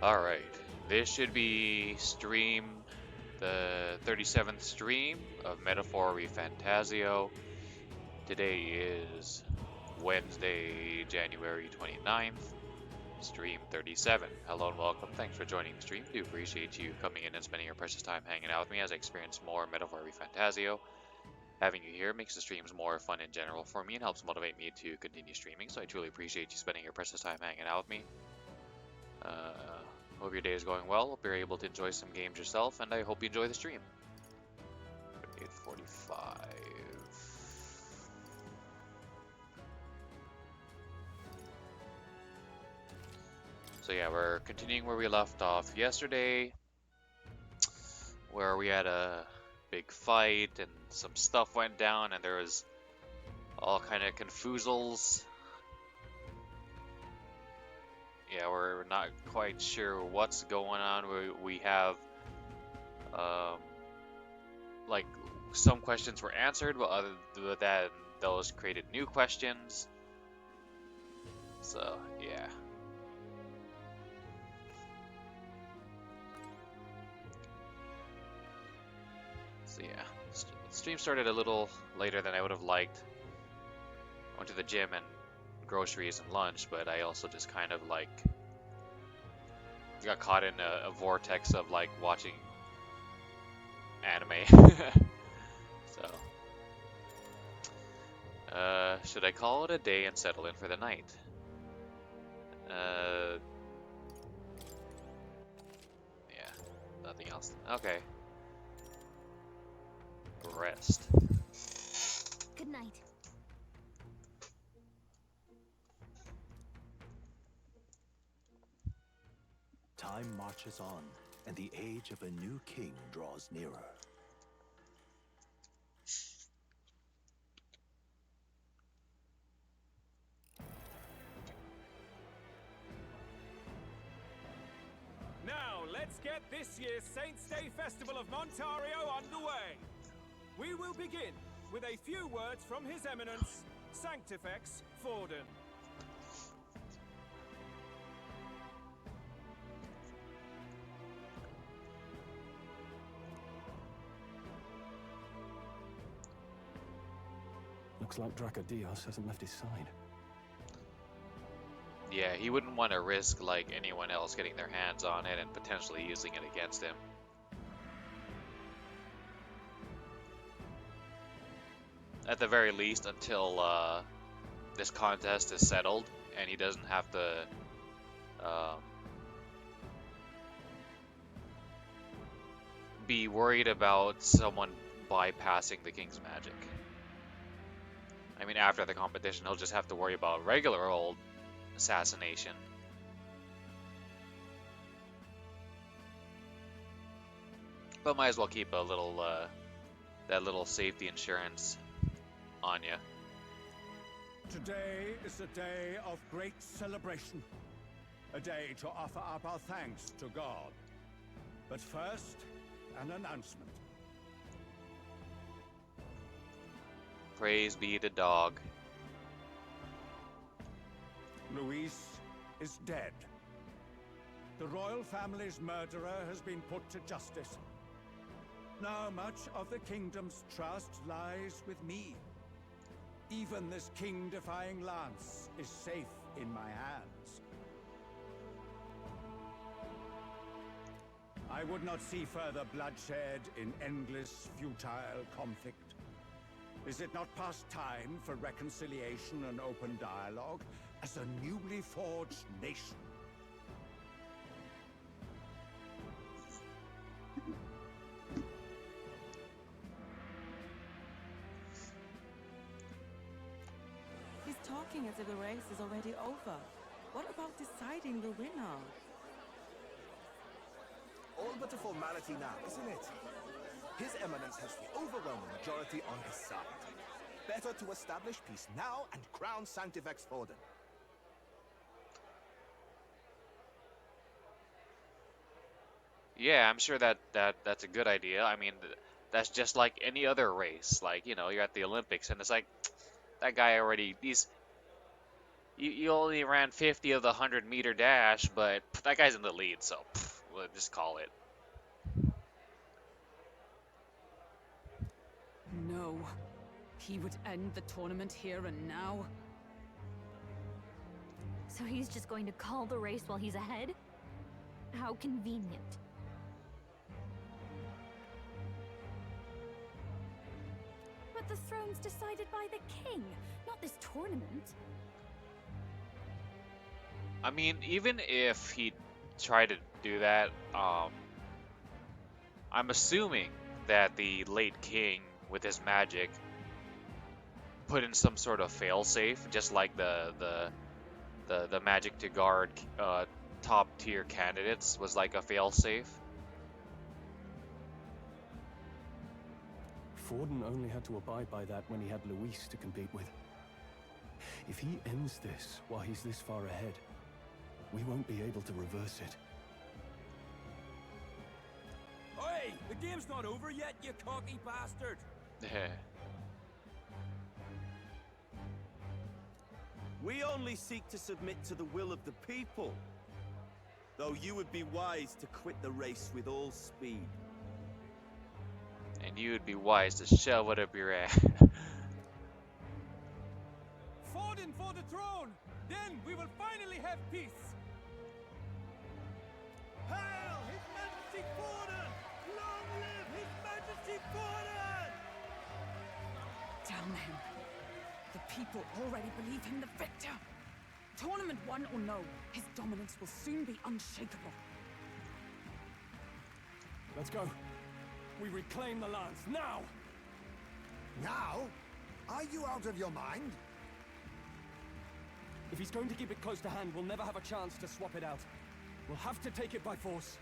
Alright, this should be the 37th stream of Metaphor ReFantazio. Today is Wednesday, January 29th, stream 37. Hello and welcome, thanks for joining the stream. Do appreciate you coming in and spending your precious time hanging out with me as I experience more Metaphor ReFantazio. Having you here makes the streams more fun in general for me and helps motivate me to continue streaming, so I truly appreciate you spending your precious time hanging out with me. Hope your day is going well. Hope you're able to enjoy some games yourself, and I hope you enjoy the stream. 8:45. So yeah, we're continuing where we left off yesterday, where we had a big fight and some stuff went down, and there was all kind of confoozles. Yeah, we're not quite sure what's going on. We have like some questions were answered, but other than that, those created new questions. So yeah. So yeah, stream started a little later than I would have liked. I went to the gym and groceries and lunch, but I also just kind of like got caught in a vortex of like watching anime. So, should I call it a day and settle in for the night? Yeah, nothing else. Okay. Rest. Good night. Time marches on, and the age of a new king draws nearer. Now, let's get this year's Saints' Day Festival of Montario underway. We will begin with a few words from His Eminence, Sanctifex Forden. Looks like Dracodios hasn't left his side. Yeah, he wouldn't want to risk like anyone else getting their hands on it and potentially using it against him. At the very least, until this contest is settled and he doesn't have to be worried about someone bypassing the king's magic. I mean, after the competition, he'll just have to worry about regular old assassination. But might as well keep a little, that little safety insurance on you. Today is a day of great celebration. A day to offer up our thanks to God. But first, an announcement. Praise be to dog. Luis is dead. The royal family's murderer has been put to justice. Now much of the kingdom's trust lies with me. Even this king-defying lance is safe in my hands. I would not see further bloodshed in endless, futile conflict. Is it not past time for reconciliation and open dialogue as a newly forged nation? He's talking as if the race is already over. What about deciding the winner? All but a formality now, isn't it? His Eminence has the overwhelming majority on his side. Better to establish peace now and crown Sanctifex Forden. Yeah, I'm sure that's a good idea. I mean, that's just like any other race. Like, you know, you're at the Olympics and it's like that guy already You only ran 50 of the 100-meter dash, but that guy's in the lead, so we'll just call it. No. He would end the tournament here and now. So he's just going to call the race while he's ahead? How convenient. But the throne's decided by the king, not this tournament. I mean, even if he tried to do that, I'm assuming that the late king, with his magic, put in some sort of failsafe, just like the magic to guard top tier candidates was like a failsafe. Forden only had to abide by that when he had Luis to compete with. If he ends this while he's this far ahead, we won't be able to reverse it. Hey, the game's not over yet, you cocky bastard! We only seek to submit to the will of the people. Though you would be wise to quit the race with all speed. And you would be wise to shove it up your ass. Forden for the throne! Then we will finally have peace! Hail His Majesty Forden! Long live His Majesty Forden! Damn him. The people already believe him the victor. Tournament won or no, his dominance will soon be unshakable. Let's go. We reclaim the lands, now! Now? Are you out of your mind? If he's going to keep it close to hand, we'll never have a chance to swap it out. We'll have to take it by force.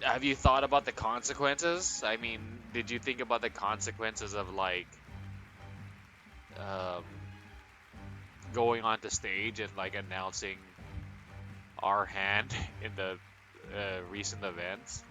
Have you thought about the consequences? I mean, did you think about the consequences of, like, going onto stage and, like, announcing our hand in the recent events?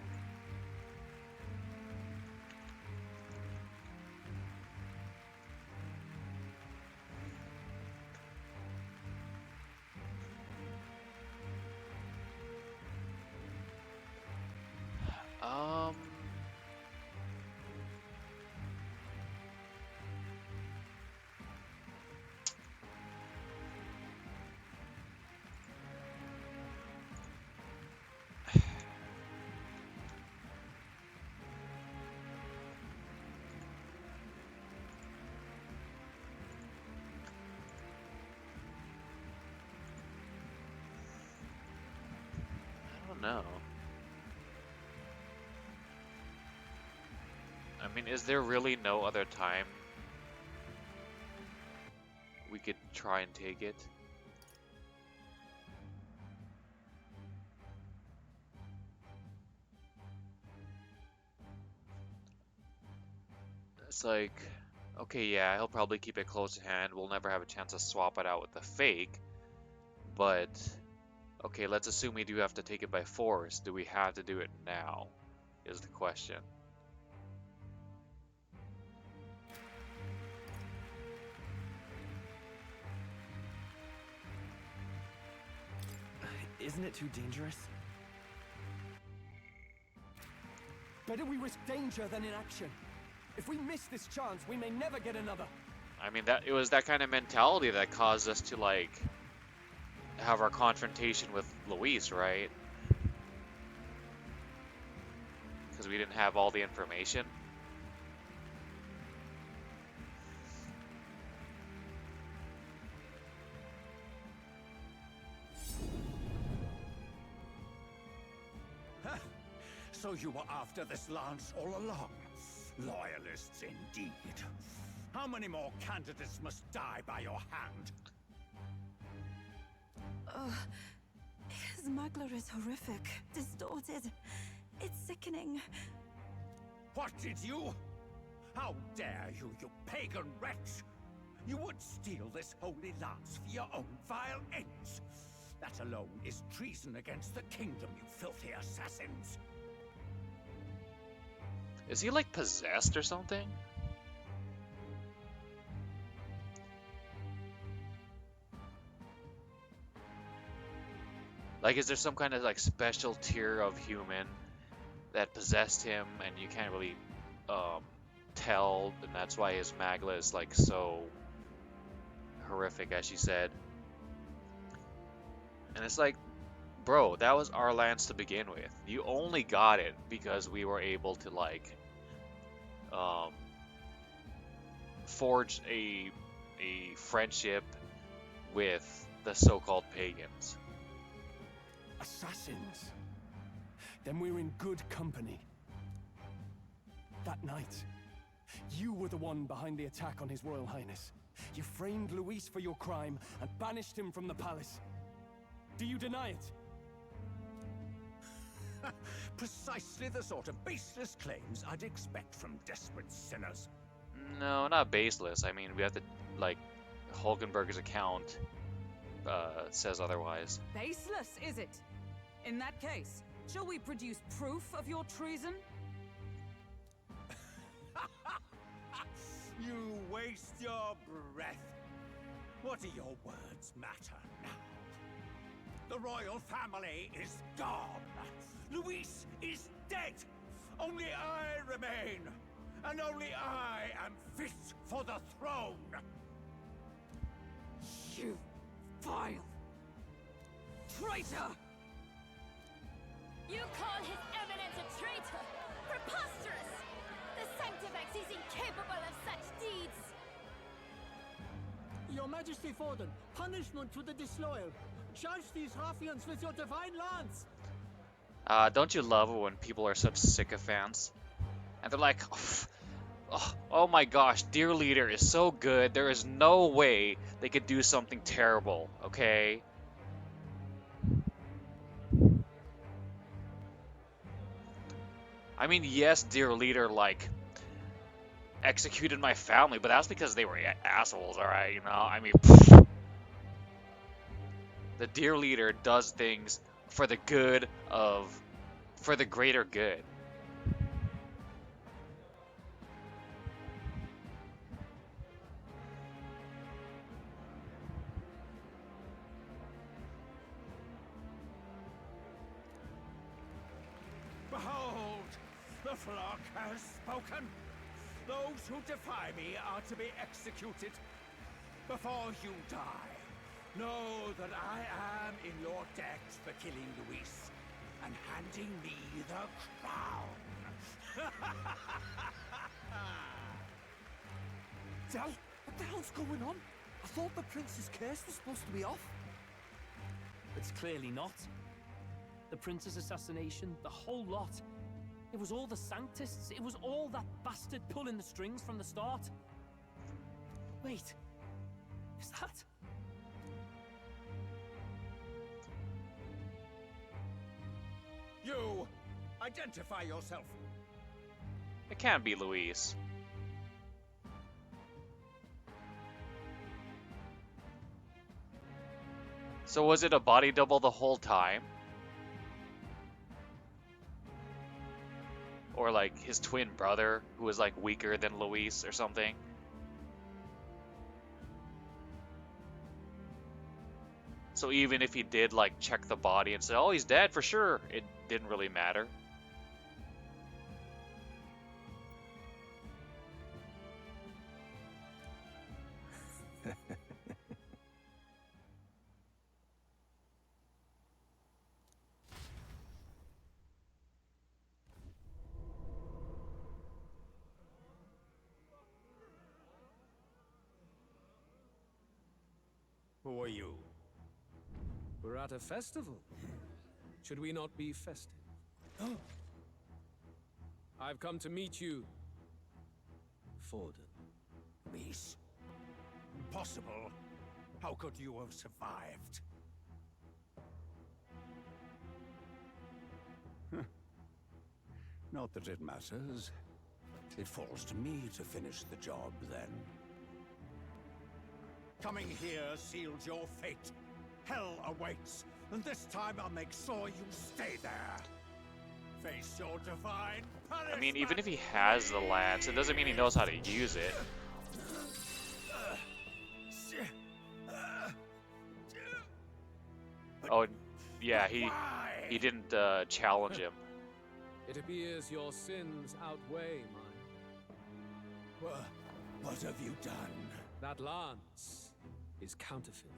No. I mean, is there really no other time we could try and take it? It's like, okay, yeah, he'll probably keep it close to hand. We'll never have a chance to swap it out with the fake, but okay, let's assume we do have to take it by force. Do we have to do it now? Is the question. Isn't it too dangerous? Better we risk danger than inaction. If we miss this chance, we may never get another. I mean, it was that kind of mentality that caused us to, like, have our confrontation with Luis, right? Because we didn't have all the information. So you were after this lance all along? Loyalists indeed. How many more candidates must die by your hand? His Magler is horrific, distorted. It's sickening. What did you? How dare you, you pagan wretch! You would steal this holy lance for your own vile ends. That alone is treason against the kingdom, you filthy assassins. Is he like possessed or something? Like, is there some kind of like special tier of human that possessed him and you can't really tell, and that's why his magla is like so horrific, as she said. And it's like, bro, that was our lance to begin with. You only got it because we were able to like forge a friendship with the so-called pagans. Assassins. Then we're in good company. That night, you were the one behind the attack on His Royal Highness. You framed Luis for your crime and banished him from the palace. Do you deny it? Precisely the sort of baseless claims I'd expect from desperate sinners. No, not baseless. I mean, we have to, like, Hulkenberg's account says otherwise. Baseless, is it? In that case, shall we produce proof of your treason? You waste your breath. What do your words matter now? The royal family is gone. Luis is dead. Only I remain. And only I am fit for the throne. You vile traitor! You call His Eminence a traitor? Preposterous! The Sanctivex is incapable of such deeds! Your Majesty Forden, punishment to the disloyal. Judge these ruffians with your divine lance. Don't you love it when people are such sycophants? And they're like, oh my gosh, Dear Leader is so good, there is no way they could do something terrible, okay? I mean, yes, Dear Leader, like, executed my family, but that's because they were assholes, alright, you know? I mean, the Dear Leader does things for the good of, for the greater good. Behold, the flock has spoken. Those who defy me are to be executed. Before you die, know that I am in your debt for killing Luis and handing me the crown. Del, what the hell's going on? I thought the prince's curse was supposed to be off. It's clearly not. The prince's assassination, the whole lot. It was all the Sanctists. It was all that bastard pulling the strings from the start. Wait. Is that... You, identify yourself. It can't be Luis. So was it a body double the whole time? Or like his twin brother who was like weaker than Luis or something? So even if he did like check the body and say, oh, he's dead for sure, it didn't really matter. Who are you? We're at a festival. Should we not be festive? I've come to meet you, Forden. Luis? Impossible. How could you have survived? Not that it matters. It falls to me to finish the job, then. Coming here sealed your fate. Hell awaits, and this time I'll make sure you stay there. Face sure to find I mean, even if he has the lance, it doesn't mean he knows how to use it. Oh, yeah, he didn't challenge him. It appears your sins outweigh mine. What have you done? That lance is counterfeit,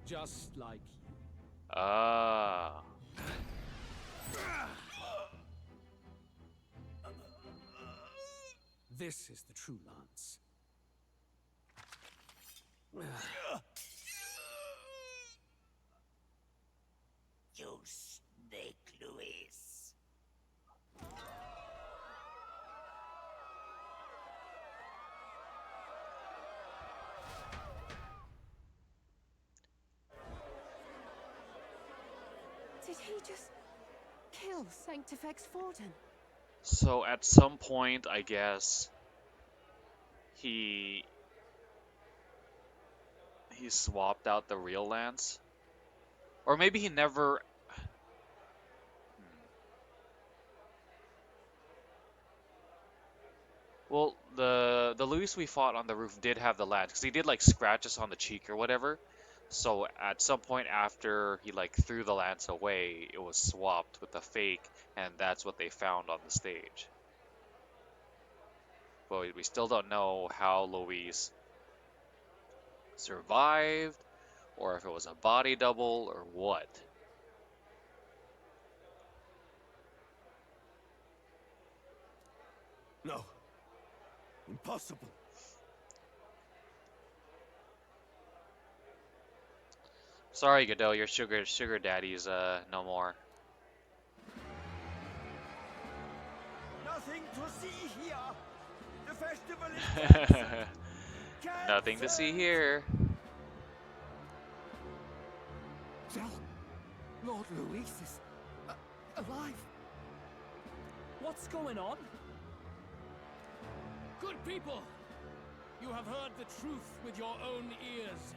just like you. Ah. This is the true lance. You snake, Luis. Did he just kill Sanctifex Forden? So at some point, I guess, he swapped out the real lance, or maybe he never. Well, the Luis we fought on the roof did have the lance, because he did like scratch us on the cheek or whatever. So at some point after he like threw the lance away, it was swapped with the fake, and that's what they found on the stage. But we still don't know how Luis survived, or if it was a body double, or what. No. Impossible. Sorry, Godot, your sugar daddy's no more. Nothing to see here. The festival is cancelled. Nothing to see here. Del, Lord Luis is alive. What's going on? Good people, you have heard the truth with your own ears.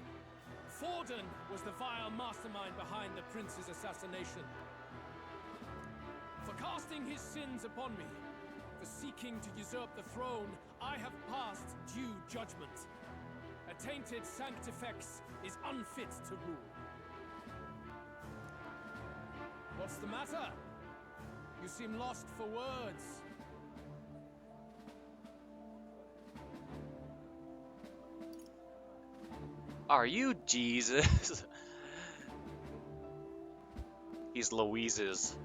Forden was the vile mastermind behind the prince's assassination. For casting his sins upon me, for seeking to usurp the throne, I have passed due judgment. A tainted Sanctifex is unfit to rule. What's the matter? You seem lost for words. Are you Jesus? He's Louise's.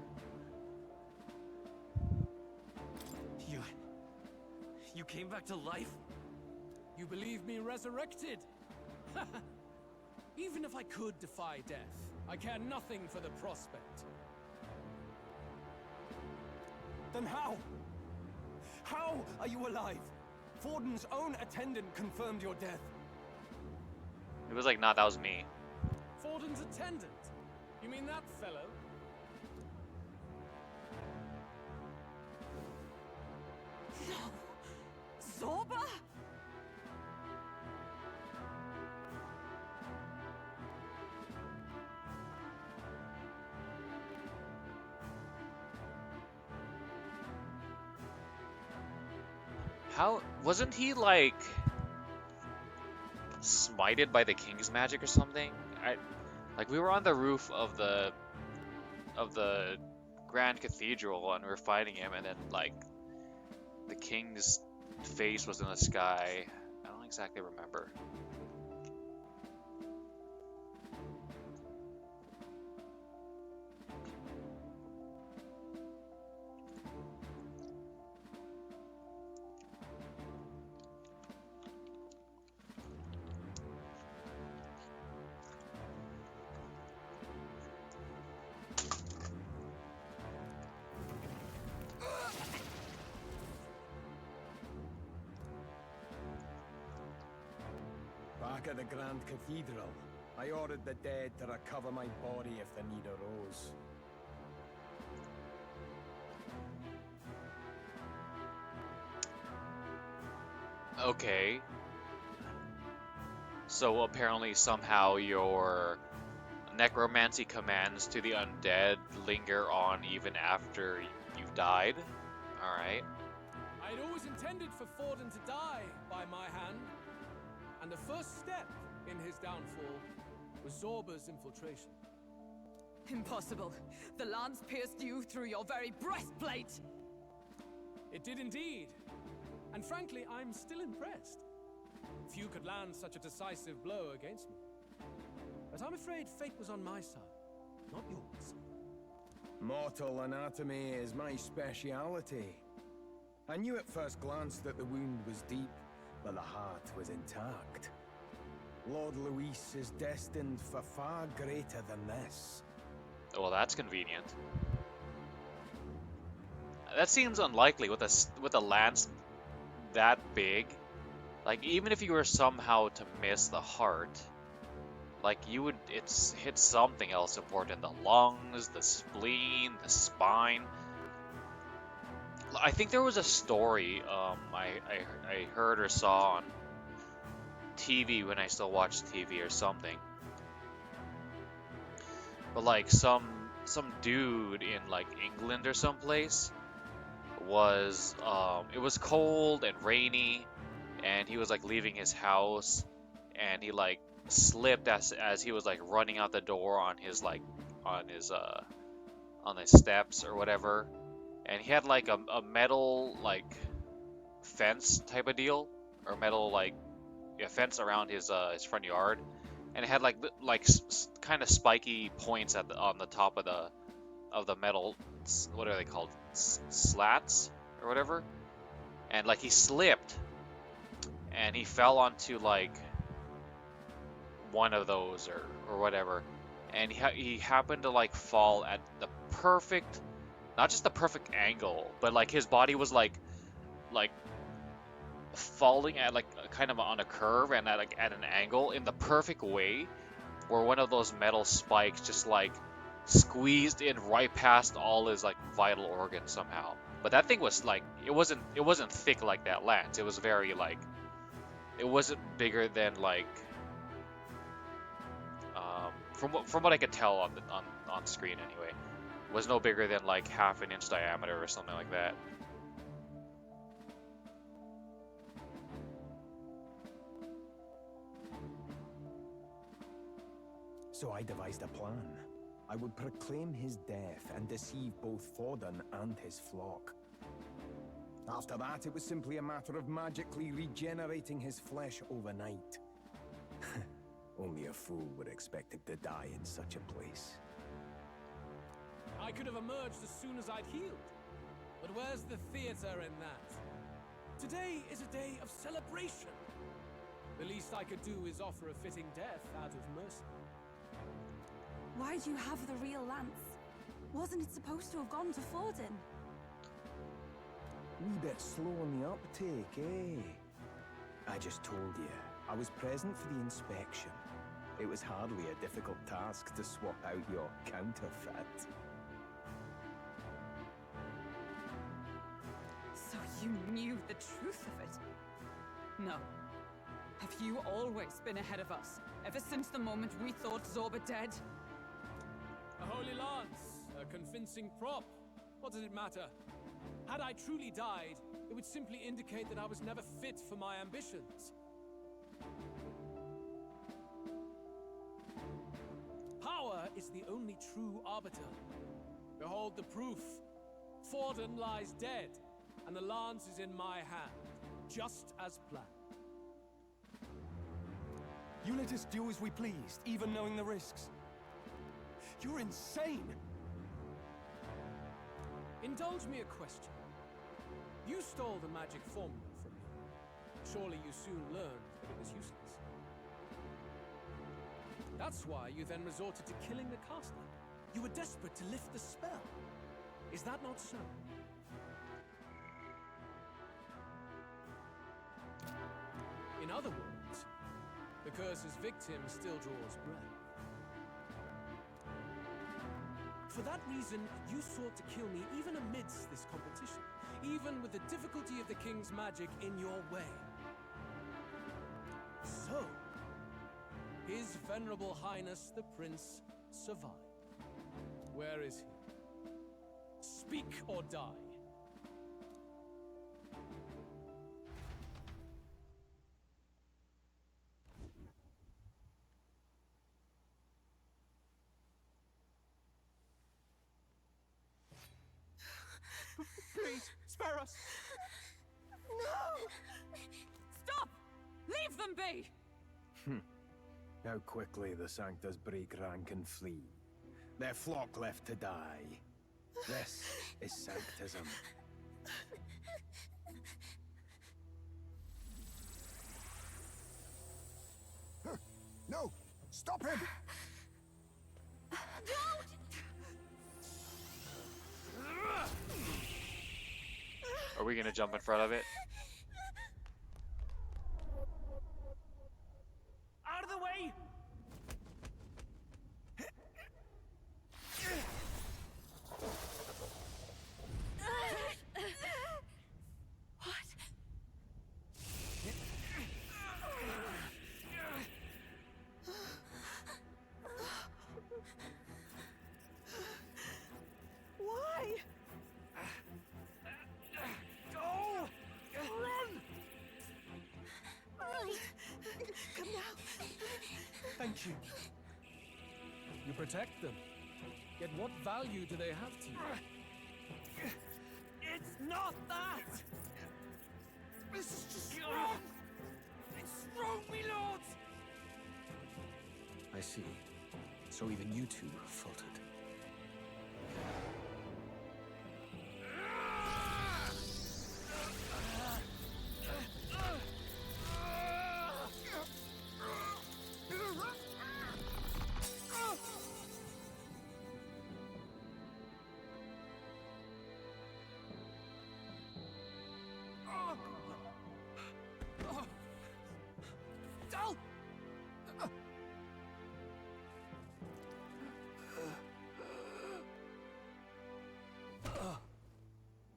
You came back to life? You believe me resurrected? Even if I could defy death, I care nothing for the prospect. Then how? How are you alive? Forden's own attendant confirmed your death. It was like, nah, that was me. Forden's attendant? You mean that fellow? No! Zorba? How wasn't he like smited by the king's magic or something? Like we were on the roof of the Grand Cathedral and we were fighting him, and then like the king's face was in the sky. I don't exactly remember. Back at the Grand Cathedral, I ordered the dead to recover my body if the need arose. Okay. So apparently somehow your necromancy commands to the undead linger on even after you've died. Alright. I'd always intended for Forden to die by my hand, and the first step in his downfall was Zorba's infiltration. Impossible. The lance pierced you through your very breastplate! It did indeed. And frankly, I'm still impressed. Few could land such a decisive blow against me. But I'm afraid fate was on my side, not yours. Mortal anatomy is my speciality. I knew at first glance that the wound was deep, but the heart was intact. Lord Luis is destined for far greater than this. Well, that's convenient. That seems unlikely with a lance that big. Like, even if you were somehow to miss the heart, like, you would, it's hit something else important. The lungs, the spleen, the spine. I think there was a story I heard or saw on TV when I still watched TV or something. But like some dude in like England or someplace was it was cold and rainy, and he was like leaving his house, and he like slipped as he was like running out the door on his steps or whatever, and he had like a metal like fence type of deal, or metal like fence around his front yard, and it had like kind of spiky points on the top of the metal, what are they called, slats or whatever, and like he slipped and he fell onto like one of those or whatever, and he happened to like fall at the perfect, not just the perfect angle, but like his body was like falling at like kind of on a curve and at an angle in the perfect way, where one of those metal spikes just like squeezed in right past all his like vital organs somehow. But that thing was like, it wasn't thick like that lance. It was very like, it wasn't bigger than like from what I could tell on screen anyway, was no bigger than like half an inch diameter or something like that. So I devised a plan. I would proclaim his death and deceive both Forden and his flock. After that, it was simply a matter of magically regenerating his flesh overnight. Only a fool would expect him to die in such a place. I could have emerged as soon as I'd healed. But where's the theater in that? Today is a day of celebration. The least I could do is offer a fitting death out of mercy. Why do you have the real lance? Wasn't it supposed to have gone to Forden? Wee bit slow on the uptake, eh? I just told you, I was present for the inspection. It was hardly a difficult task to swap out your counterfeit. So you knew the truth of it? No. Have you always been ahead of us, ever since the moment we thought Zorba dead? A holy lance, a convincing prop. What does it matter? Had I truly died, it would simply indicate that I was never fit for my ambitions. Power is the only true arbiter. Behold the proof. Forden lies dead, and the lance is in my hand, just as planned. You let us do as we pleased, even knowing the risks. You're insane! Indulge me a question. You stole the magic formula from me. Surely you soon learned that it was useless. That's why you then resorted to killing the caster. You were desperate to lift the spell. Is that not so? In other words, the curse's victim still draws breath. For that reason, you sought to kill me even amidst this competition, even with the difficulty of the king's magic in your way. So, His Venerable Highness the Prince survived. Where is he? Speak or die. us? No! Stop! Leave them be! How quickly the Sanctors break rank and flee. Their flock left to die. This is Sanctism. No! Stop him! Are we gonna jump in front of it? Out of the way! What? Why? Go! Run! Come now. Thank you. You protect them. Yet what value do they have to you? It's not that! This is just wrong! It's wrong, me lords! I see. So even you two faltered. Dal!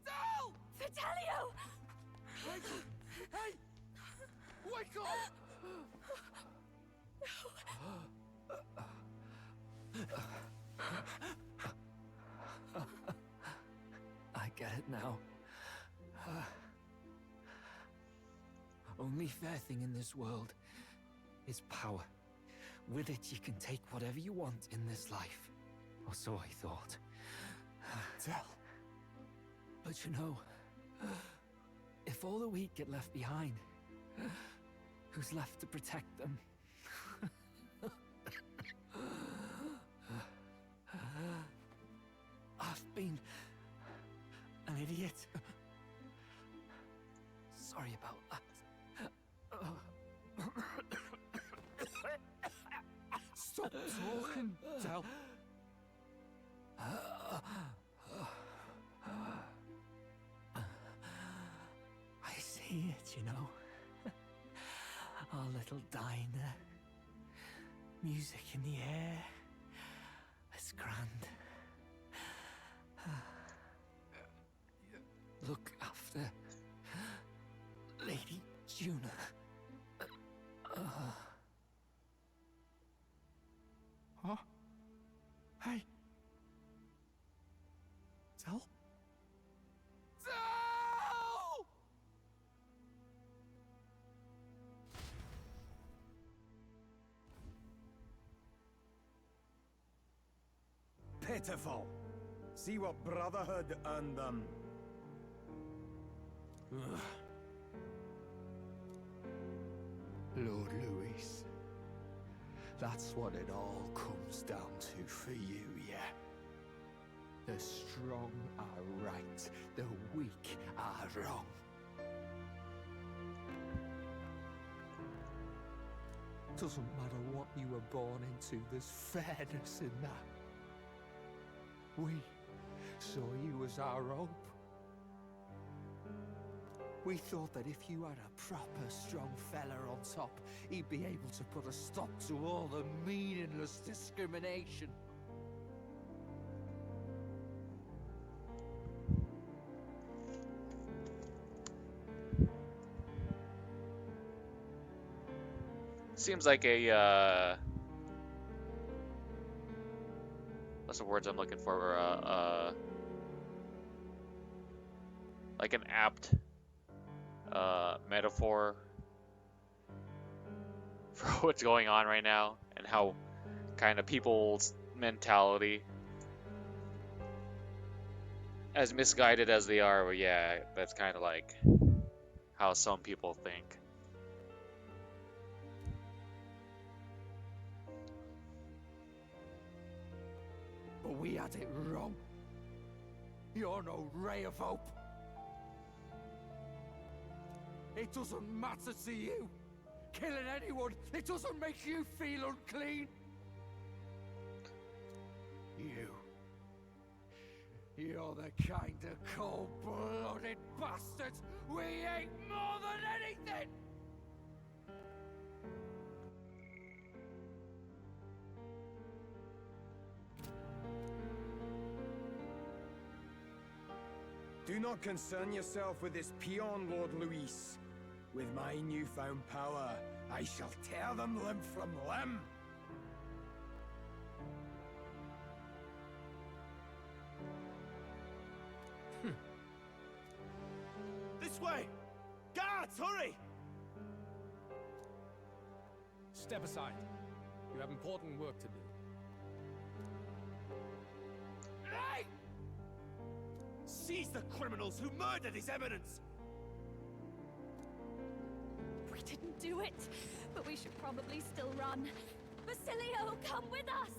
Dal! Vitelio! Hey! Wake up! I get it now. Only fair thing in this world is power. With it, you can take whatever you want in this life. Or so I thought. Tell. But you know, if all the weak get left behind, who's left to protect them? I've been an idiot. Sorry about that. Stop talking, Del. I see it, you know. Our little diner. Music in the air. It's grand. Look after Lady Juna. Huh? Hey. Del? Dal! Pitiful. See what brotherhood earned them. Lord Louis, that's what it all comes down to for you, yeah? The strong are right, the weak are wrong. Doesn't matter what you were born into, there's fairness in that. We saw you as our hope. We thought that if you had a proper strong fella on top, he'd be able to put a stop to all the meaningless discrimination. Seems like a what's the words I'm looking for? Like an apt metaphor for what's going on right now and how kind of people's mentality As misguided as they are, well, yeah, that's kind of like how some people think. But we had it wrong. You're no ray of hope. It doesn't matter to you. Killing anyone, it doesn't make you feel unclean. You're the kind of cold-blooded bastards we hate more than anything! Do not concern yourself with this peon, Lord Luis. With my newfound power, I shall tear them limb from limb. This way! Guards, hurry! Step aside. You have important work to do. Hey! Seize the criminals who murdered His Eminence! We didn't do it, but we should probably still run. Basilio, come with us!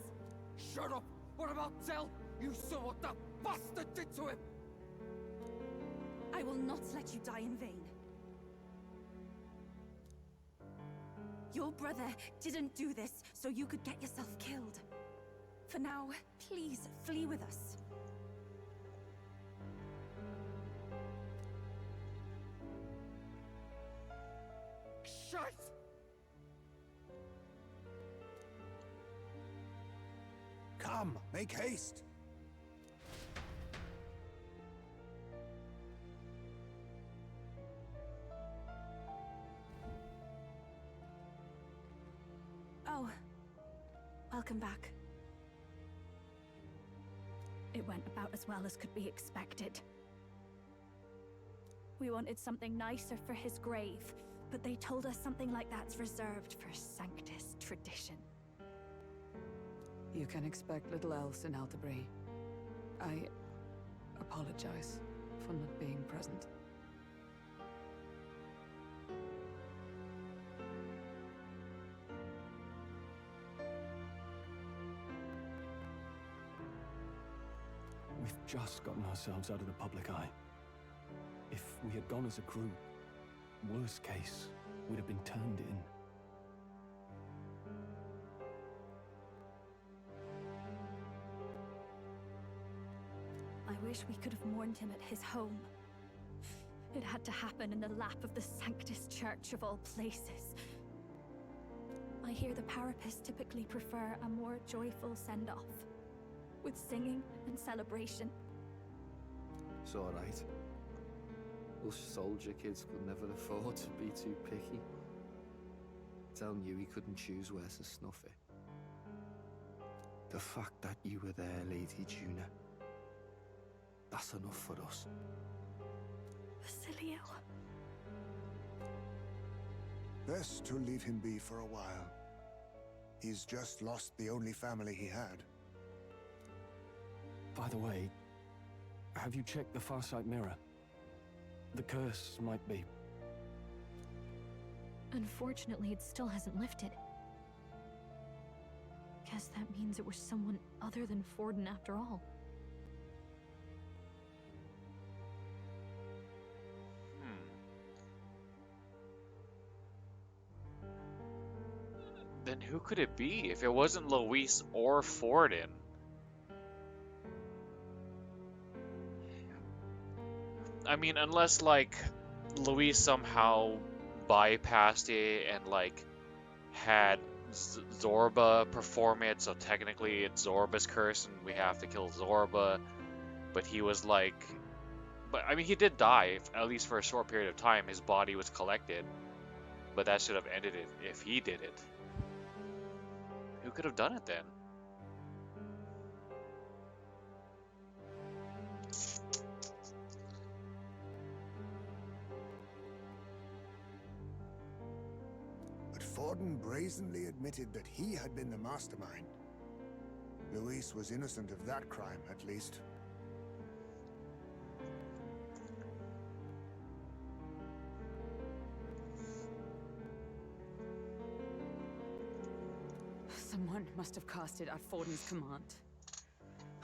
Shut up! What about Del? You saw what that bastard did to him! I will not let you die in vain. Your brother didn't do this so you could get yourself killed. For now, please flee with us. Shite! Come, make haste. Oh, welcome back. It went about as well as could be expected. We wanted something nicer for his grave, but they told us something like that's reserved for Sanctus tradition. You can expect little else in Altabri. I apologize for not being present. We've just gotten ourselves out of the public eye. If we had gone as a group, worst case, we'd have been turned in. I wish we could have mourned him at his home. It had to happen in the lap of the Sanctus Church of all places. I hear the Parapists typically prefer a more joyful send-off, with singing and celebration. It's alright. Us soldier kids could never afford to be too picky. Telling you he couldn't choose where to snuff it. The fact that you were there, Lady Juna, that's enough for us. Basilio. Best to leave him be for a while. He's just lost the only family he had. By the way, have you checked the Farsight mirror? The curse might be... Unfortunately, it still hasn't lifted. Guess that means it was someone other than Forden after all. Then who could it be if it wasn't Luis or Forden? I mean, unless like Luis somehow bypassed it and like had Zorba perform it, so technically it's Zorba's curse and we have to kill Zorba. But he was like, but I mean, he did die, at least for a short period of time. His body was collected, but that should have ended it if he did it. Who could have done it then? But Forden brazenly admitted that he had been the mastermind. Luis was innocent of that crime, at least. Someone must have cast it at Forden's command.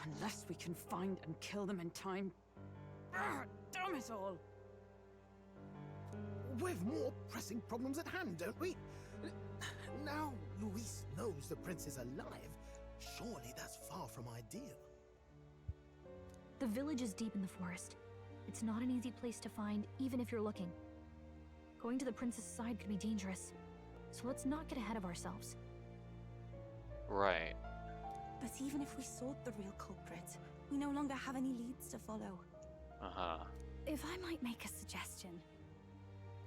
Unless we can find and kill them in time. Damn it all! We've more pressing problems at hand, don't we? Now Luis knows the prince is alive. Surely that's far from ideal. The village is deep in the forest. It's not an easy place to find, even if you're looking. Going to the prince's side could be dangerous, so let's not get ahead of ourselves. Right. But even if we sought the real culprit, we no longer have any leads to follow. Uh-huh. If I might make a suggestion,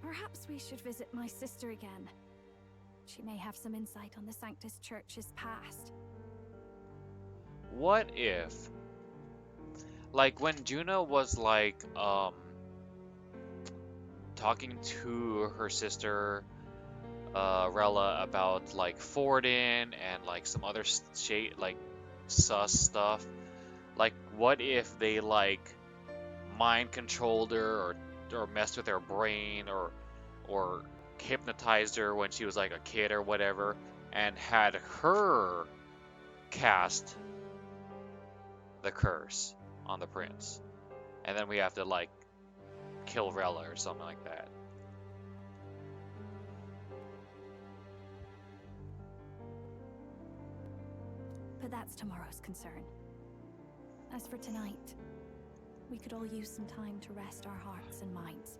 perhaps we should visit my sister again. She may have some insight on the Sanctus Church's past. What if, like, when Juno was, like, talking to her sister, Rella, about, like, Forden and, like, some other sus stuff, like, what if they, like, mind controlled her or messed with her brain or hypnotized her when she was like a kid or whatever, and had her cast the curse on the prince, and then we have to like kill Rella or something like that. But that's tomorrow's concern. As for tonight, we could all use some time to rest our hearts and minds.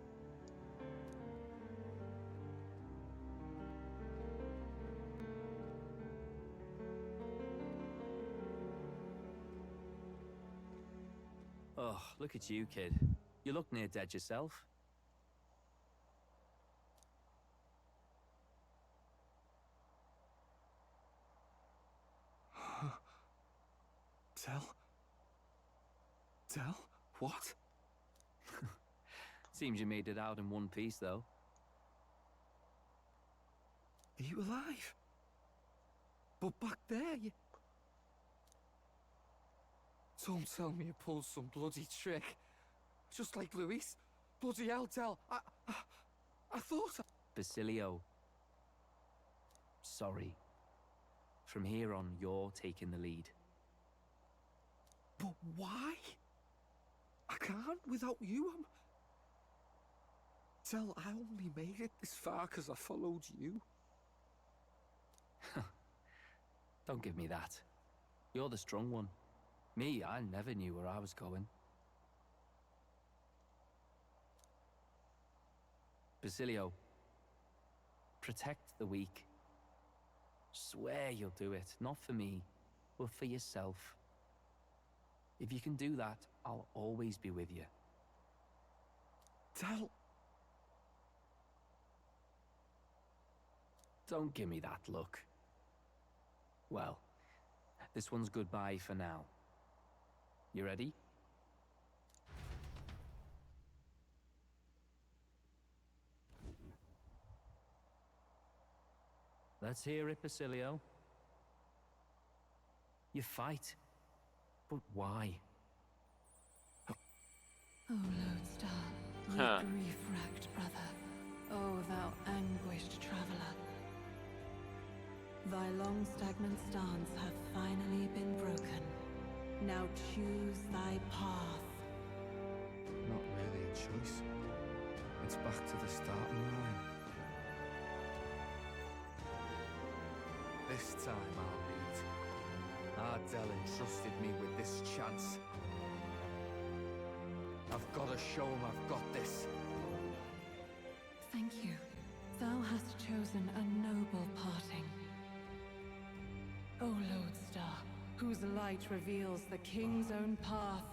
Oh, look at you, kid. You look near dead yourself. Tell? What? Seems you made it out in one piece, though. Are you alive? But back there, you... Don't tell me you pulled some bloody trick. Just like Luis. Bloody hell, Tell. I thought... Basilio. Sorry. From here on, you're taking the lead. But why? I can't without you. Tell, I only made it this far because I followed you. Don't give me that. You're the strong one. Me, I never knew where I was going. Basilio, protect the weak. Swear you'll do it, not for me, but for yourself. If you can do that, I'll always be with you. Tell... Don't give me that look. Well, this one's goodbye for now. You ready? Let's hear it, Basilio. You fight. But why? Oh, Lodestar, ye grief-racked brother. Oh, thou anguished traveler. Thy long stagnant stance hath finally been broken. Now choose thy path. Not really a choice. It's back to the starting line. This time I'll lead. Ardell entrusted me with this chance. I've got to show him I've got this. Thank you. Thou hast chosen a noble parting. O Lodestar, whose light reveals the king's own path.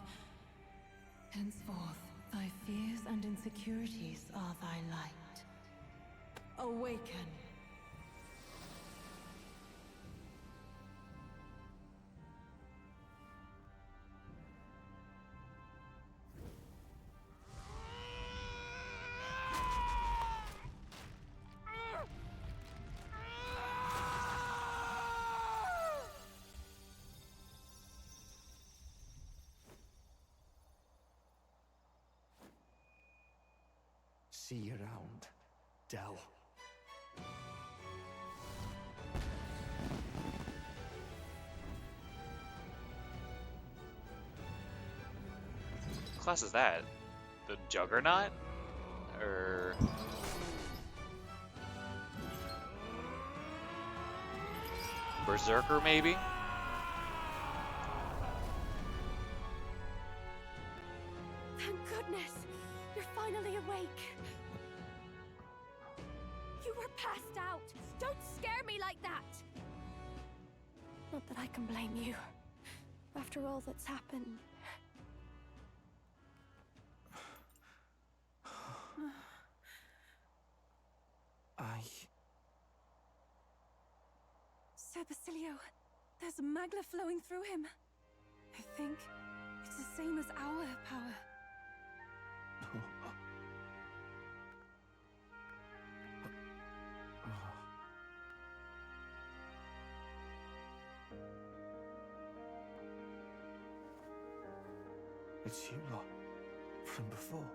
Henceforth, thy fears and insecurities are thy light. Awaken. See you around, Dell. class is that? The Juggernaut? Or... Berserker, maybe? Thank goodness! You're finally awake! You were passed out! Don't scare me like that! Not that I can blame you. After all that's happened. Sir Basilio, there's magla flowing through him. I think it's the same as our power. It's you lot. From before.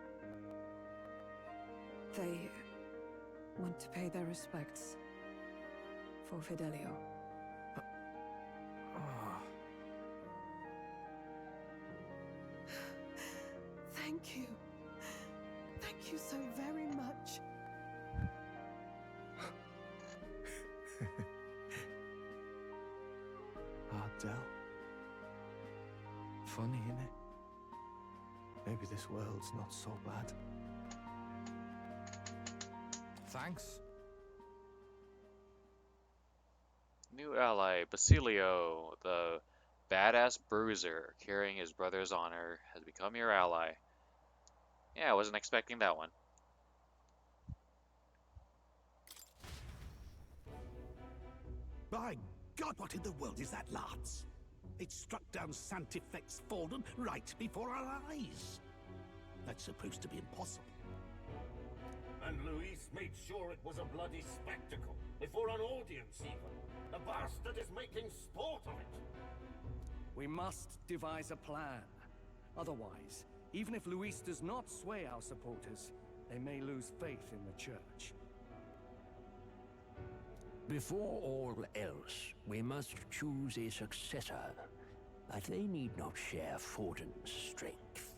They want to pay their respects for Fidelio. Thank you. Thank you so very much. Ardell. Funny, innit? Maybe this world's not so bad. Thanks. New ally, Basilio, the badass bruiser carrying his brother's honor, has become your ally. Yeah, I wasn't expecting that one. By God, what in the world is that, lads? It struck down Santifex Forden right before our eyes. That's supposed to be impossible. And Luis made sure it was a bloody spectacle, before an audience even. The bastard is making sport of it. We must devise a plan. Otherwise, even if Luis does not sway our supporters, they may lose faith in the church. Before all else, we must choose a successor, but they need not share Forden's strength.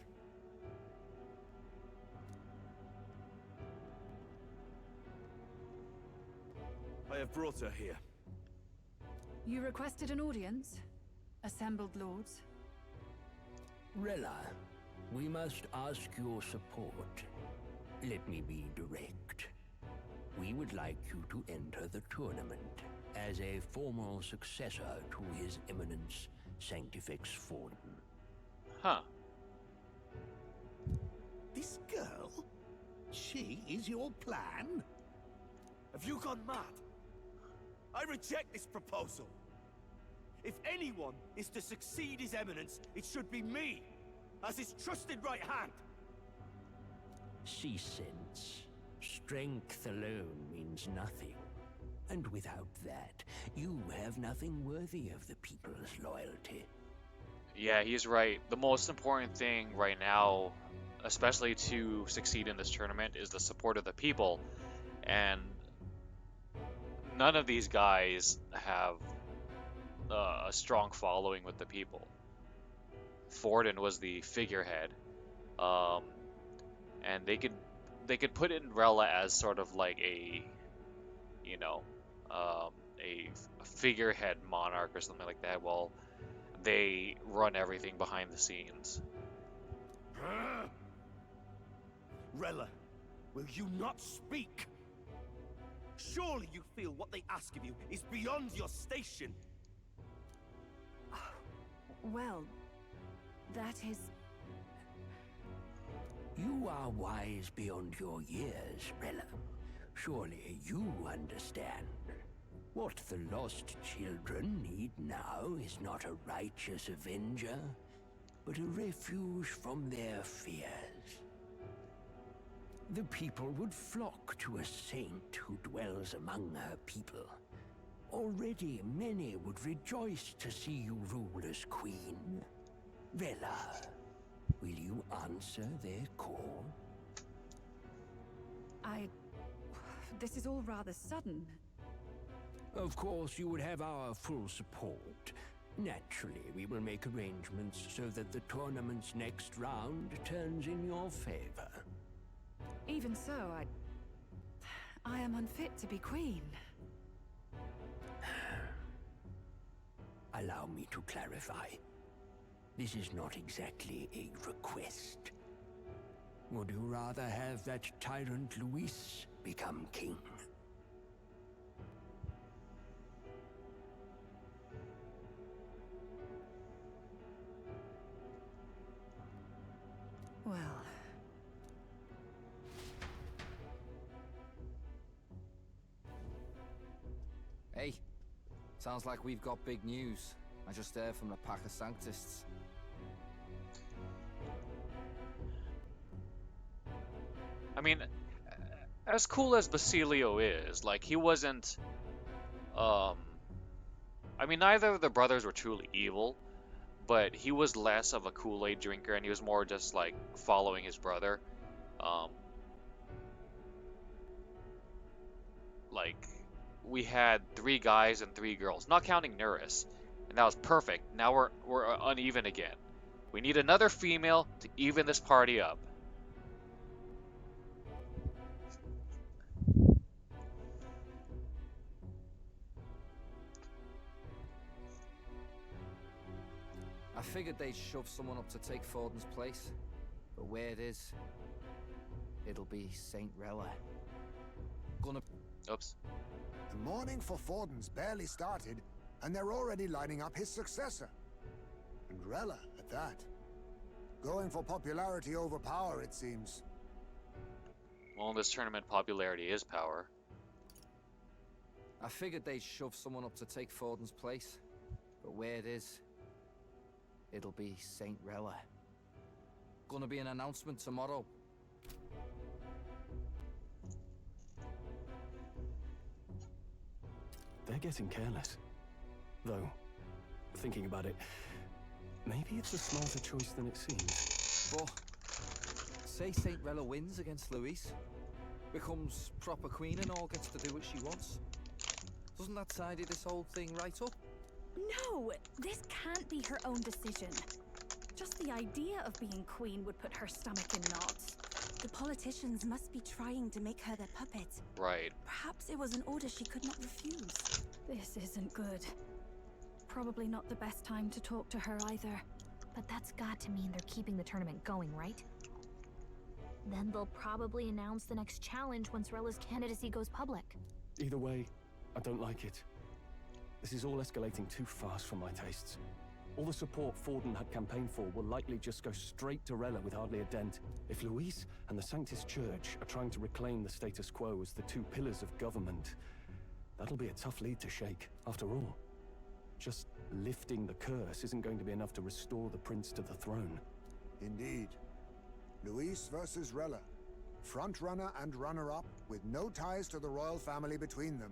I have brought her here. You requested an audience? Assembled lords? Rella, we must ask your support. Let me be direct. We would like you to enter the tournament as a formal successor to His Eminence Sanctifex Forden. Huh. This girl? She is your plan? Have you gone mad? I reject this proposal. If anyone is to succeed His Eminence, it should be me, as his trusted right hand. See sense. Strength alone means nothing. And without that, you have nothing worthy of the people's loyalty. Yeah, he's right. The most important thing right now, especially to succeed in this tournament, is the support of the people. And none of these guys have a strong following with the people. Forden was the figurehead, and they could put in Rella as sort of like a, you know, a figurehead monarch or something like that. Well, they run everything behind the scenes. Rella, will you not speak? Surely you feel what they ask of you is beyond your station. Well, that is... You are wise beyond your years, Rella. Surely you understand. What the lost children need now is not a righteous avenger, but a refuge from their fears. The people would flock to a saint who dwells among her people. Already many would rejoice to see you rule as queen. Rella, will you answer their call? This is all rather sudden. Of course, you would have our full support. Naturally, we will make arrangements so that the tournament's next round turns in your favor. Even so, I am unfit to be queen. Allow me to clarify. This is not exactly a request. Would you rather have that tyrant Luis become king? Well... Hey, sounds like we've got big news. I just heard from the pack of Sanctists. I mean, as cool as Basilio is, like, he wasn't, I mean, neither of the brothers were truly evil, but he was less of a Kool-Aid drinker, and he was more just, like, following his brother. Like, we had 3 guys and 3 girls, not counting Nuris, and that was perfect. Now we're uneven again. We need another female to even this party up. I figured they'd shove someone up to take Forden's place, but where it is, it'll be Saint Rella. Oops. The mourning for Forden's barely started, and they're already lining up his successor. And Rella, at that. Going for popularity over power, it seems. Well, in this tournament, popularity is power. I figured they'd shove someone up to take Forden's place, but where it is, it'll be Saint Rella. Gonna be an announcement tomorrow. They're getting careless. Though, thinking about it, maybe it's a smarter choice than it seems. But, say Saint Rella wins against Luis, becomes proper queen and all gets to do what she wants. Doesn't that tidy this whole thing right up? No, this can't be her own decision. Just the idea of being queen would put her stomach in knots. The politicians must be trying to make her their puppet. Right. Perhaps it was an order she could not refuse. This isn't good. Probably not the best time to talk to her either. But that's got to mean they're keeping the tournament going, right? Then they'll probably announce the next challenge once Rella's candidacy goes public. Either way, I don't like it. This is all escalating too fast for my tastes. All the support Forden had campaigned for will likely just go straight to Rella with hardly a dent. If Luis and the Sanctus Church are trying to reclaim the status quo as the 2 pillars of government, that'll be a tough lead to shake, after all. Just lifting the curse isn't going to be enough to restore the prince to the throne. Indeed. Luis versus Rella. Front-runner and runner-up, with no ties to the royal family between them.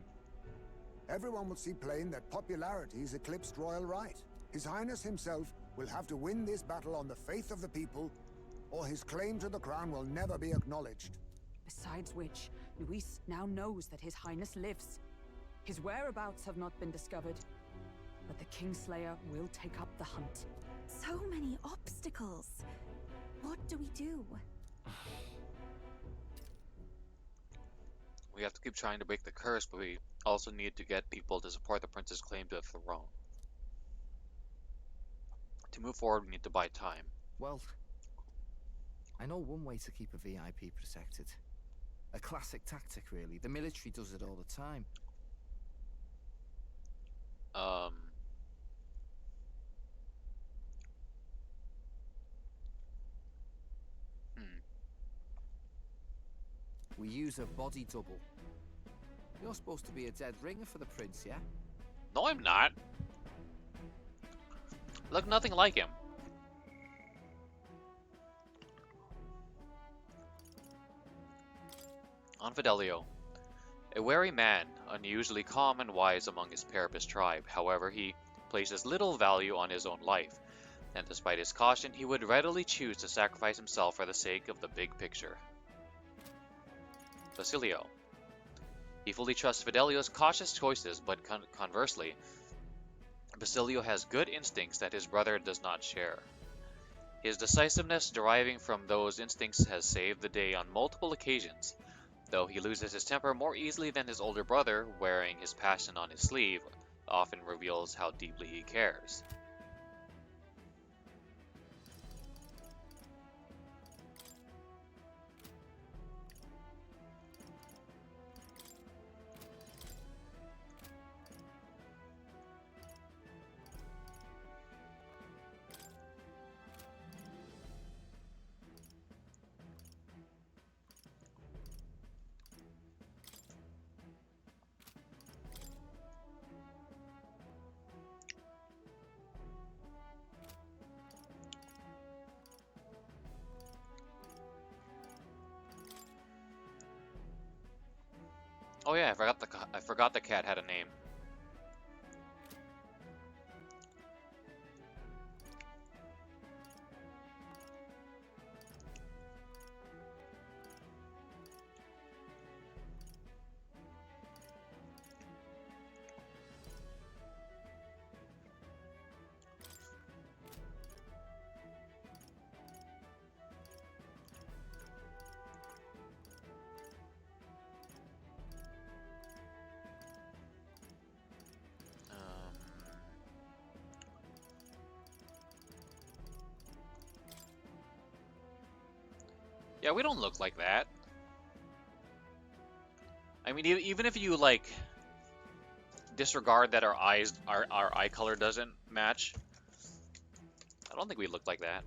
Everyone will see plain that popularity's eclipsed royal right. His Highness himself will have to win this battle on the faith of the people, or his claim to the crown will never be acknowledged. Besides which, Luis now knows that His Highness lives. His whereabouts have not been discovered, but the Kingslayer will take up the hunt. So many obstacles. What do we do? We have to keep trying to break the curse, but we also need to get people to support the prince's claim to the throne. To move forward, we need to buy time. Well, I know one way to keep a VIP protected. A classic tactic, really. The military does it all the time. We use a body double. You're supposed to be a dead ringer for the prince, yeah? No, I'm not. Look nothing like him. On Fidelio. A wary man, unusually calm and wise among his Parapus tribe. However, he places little value on his own life, and despite his caution, he would readily choose to sacrifice himself for the sake of the big picture. Basilio. He fully trusts Fidelio's cautious choices, but conversely, Basilio has good instincts that his brother does not share. His decisiveness deriving from those instincts has saved the day on multiple occasions, though he loses his temper more easily than his older brother. Wearing his passion on his sleeve often reveals how deeply he cares. Oh yeah, I forgot the cat had a name. Yeah, we don't look like that. I mean, even if you like disregard that our eye color doesn't match, I don't think we look like that.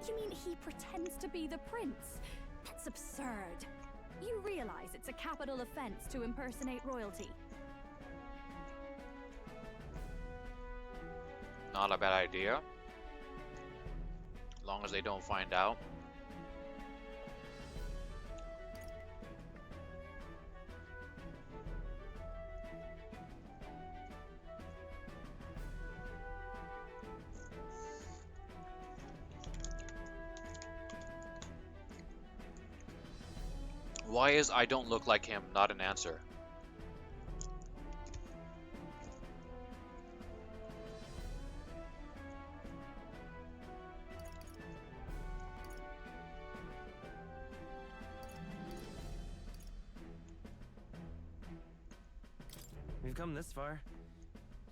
You mean he pretends to be the prince? That's absurd. You realize it's a capital offense to impersonate royalty. Not a bad idea. As long as they don't find out. Why is I don't look like him not an answer? We've come this far.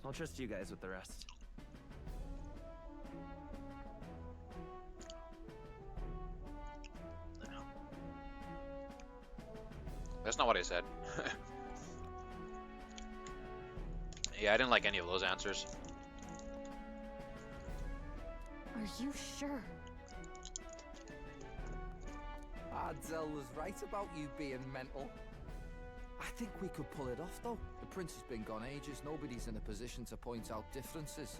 I'll trust you guys with the rest. That's not what I said. Yeah, I didn't like any of those answers. Are you sure? Ardell was right about you being mental. I think we could pull it off, though. The prince has been gone ages. Nobody's in a position to point out differences.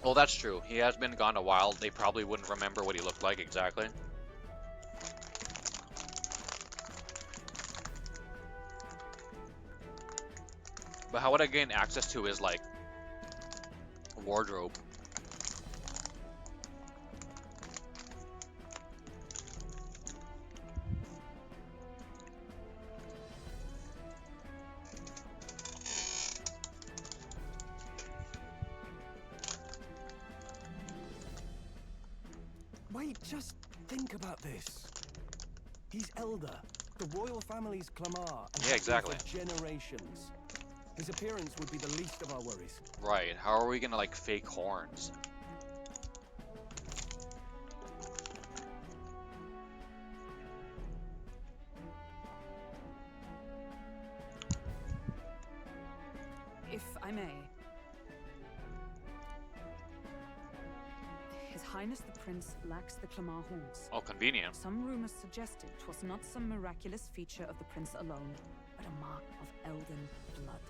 Well, that's true. He has been gone a while. They probably wouldn't remember what he looked like exactly. But how would I gain access to his, like, wardrobe? Wait, just think about this. He's elder. The royal family's Clamar. And Yeah, exactly. For generations. His appearance would be the least of our worries. Right, how are we gonna, like, fake horns? If I may. His Highness the Prince lacks the Clamar horns. Oh, convenient. Some rumors suggested 'twas not some miraculous feature of the prince alone, but a mark of elden blood.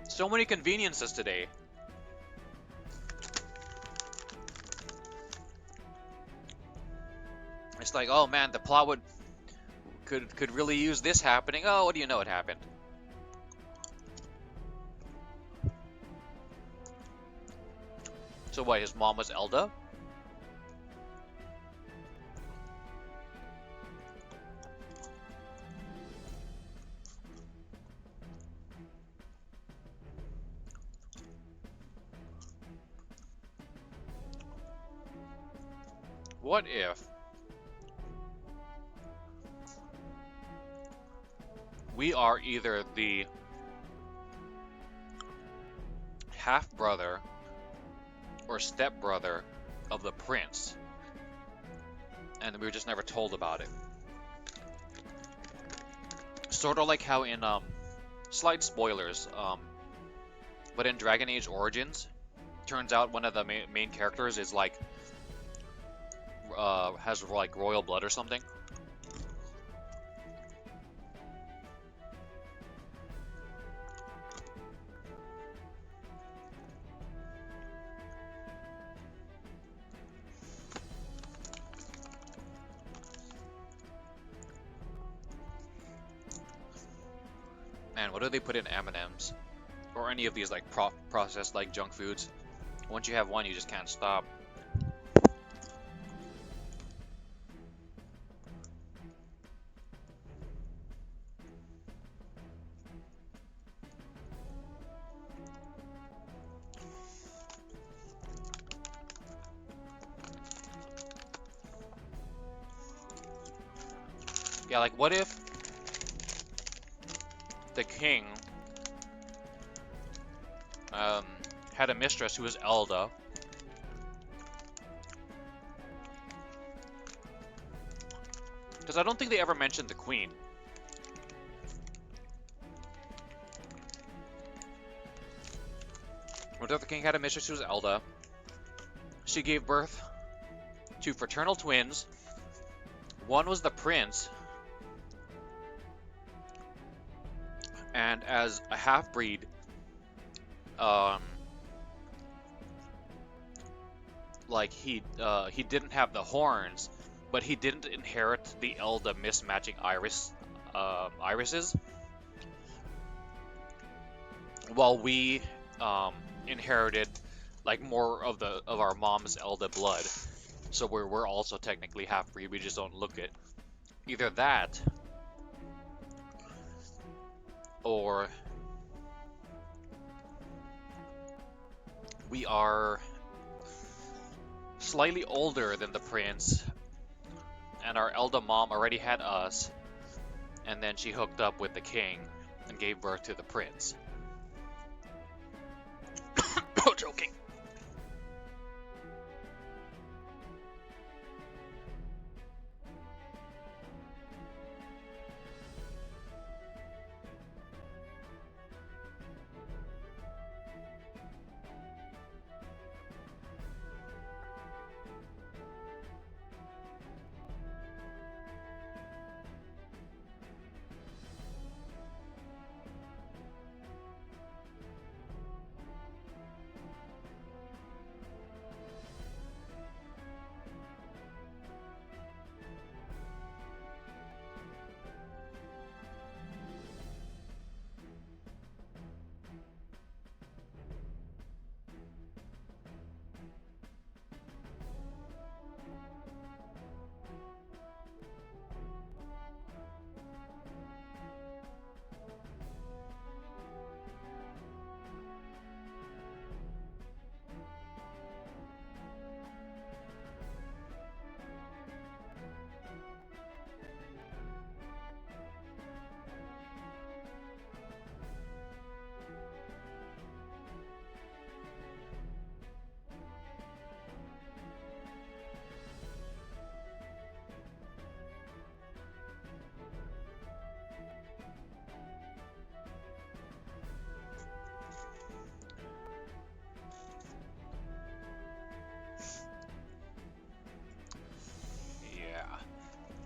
So many conveniences today. It's like, oh man, the plot would... could really use this happening. Oh, what do you know? It happened. So what? His mom was Elda? What if we are either the half-brother or step-brother of the prince, and we were just never told about it? Sort of like how in, slight spoilers, but in Dragon Age Origins, turns out one of the main characters is like, has like royal blood or something. Man, what do they put in M&Ms? Or any of these like processed like junk foods? Once you have one, you just can't stop. Yeah, like what if the king had a mistress who was Elda, because I don't think they ever mentioned the queen. What if the king had a mistress who was Elda? She gave birth to fraternal twins. One was the prince, and as a half-breed, like he didn't have the horns, but he didn't inherit the Elda mismatching irises, while we inherited like more of our mom's Elda blood. So we're also technically half-breed. We just don't look it. Either that, or we are slightly older than the prince, and our Elda mom already had us, and then she hooked up with the king and gave birth to the prince. Oh, joking.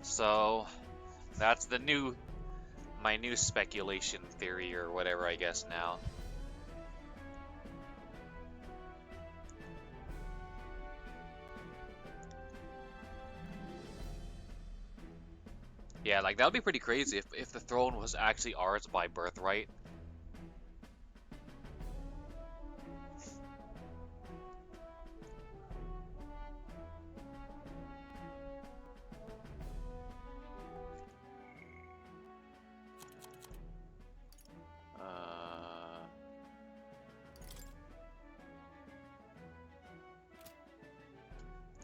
So that's my new speculation theory or whatever, I guess now. Yeah, like that would be pretty crazy if the throne was actually ours by birthright.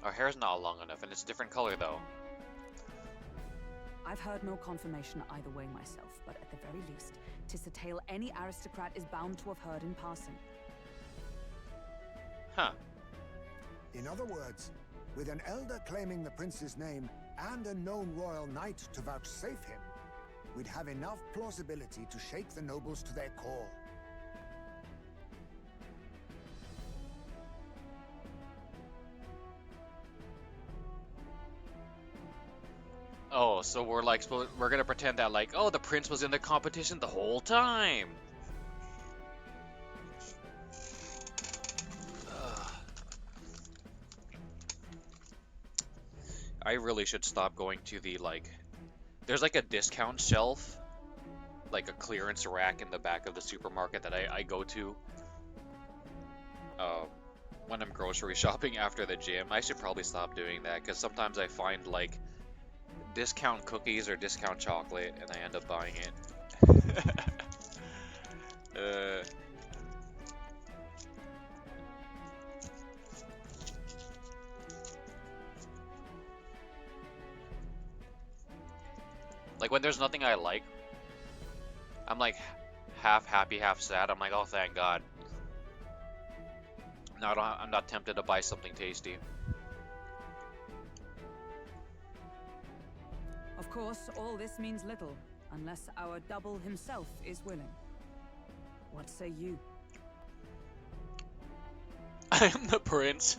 Our hair's not long enough, and it's a different color though. I've heard no confirmation either way myself, but at the very least, 'tis a tale any aristocrat is bound to have heard in passing. Huh. In other words, with an elder claiming the prince's name and a known royal knight to vouchsafe him, we'd have enough plausibility to shake the nobles to their core. Oh, so we're gonna pretend that like, oh, the prince was in the competition the whole time. Ugh. I really should stop going to the there's like a discount shelf, like a clearance rack in the back of the supermarket that I go to when I'm grocery shopping after the gym. I should probably stop doing that because sometimes I find like discount cookies or discount chocolate and I end up buying it. Like when there's nothing I like, I'm like half happy, half sad. I'm like, oh, thank God. Now I'm not tempted to buy something tasty. Of course, all this means little, unless our double himself is willing. What say you? I am the prince.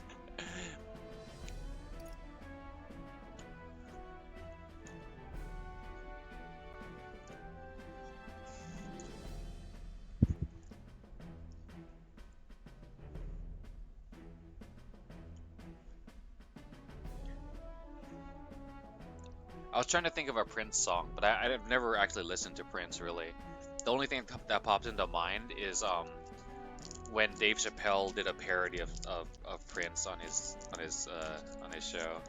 I was trying to think of a Prince song, but I've never actually listened to Prince really. The only thing that pops into mind is when Dave Chappelle did a parody of Prince on his show.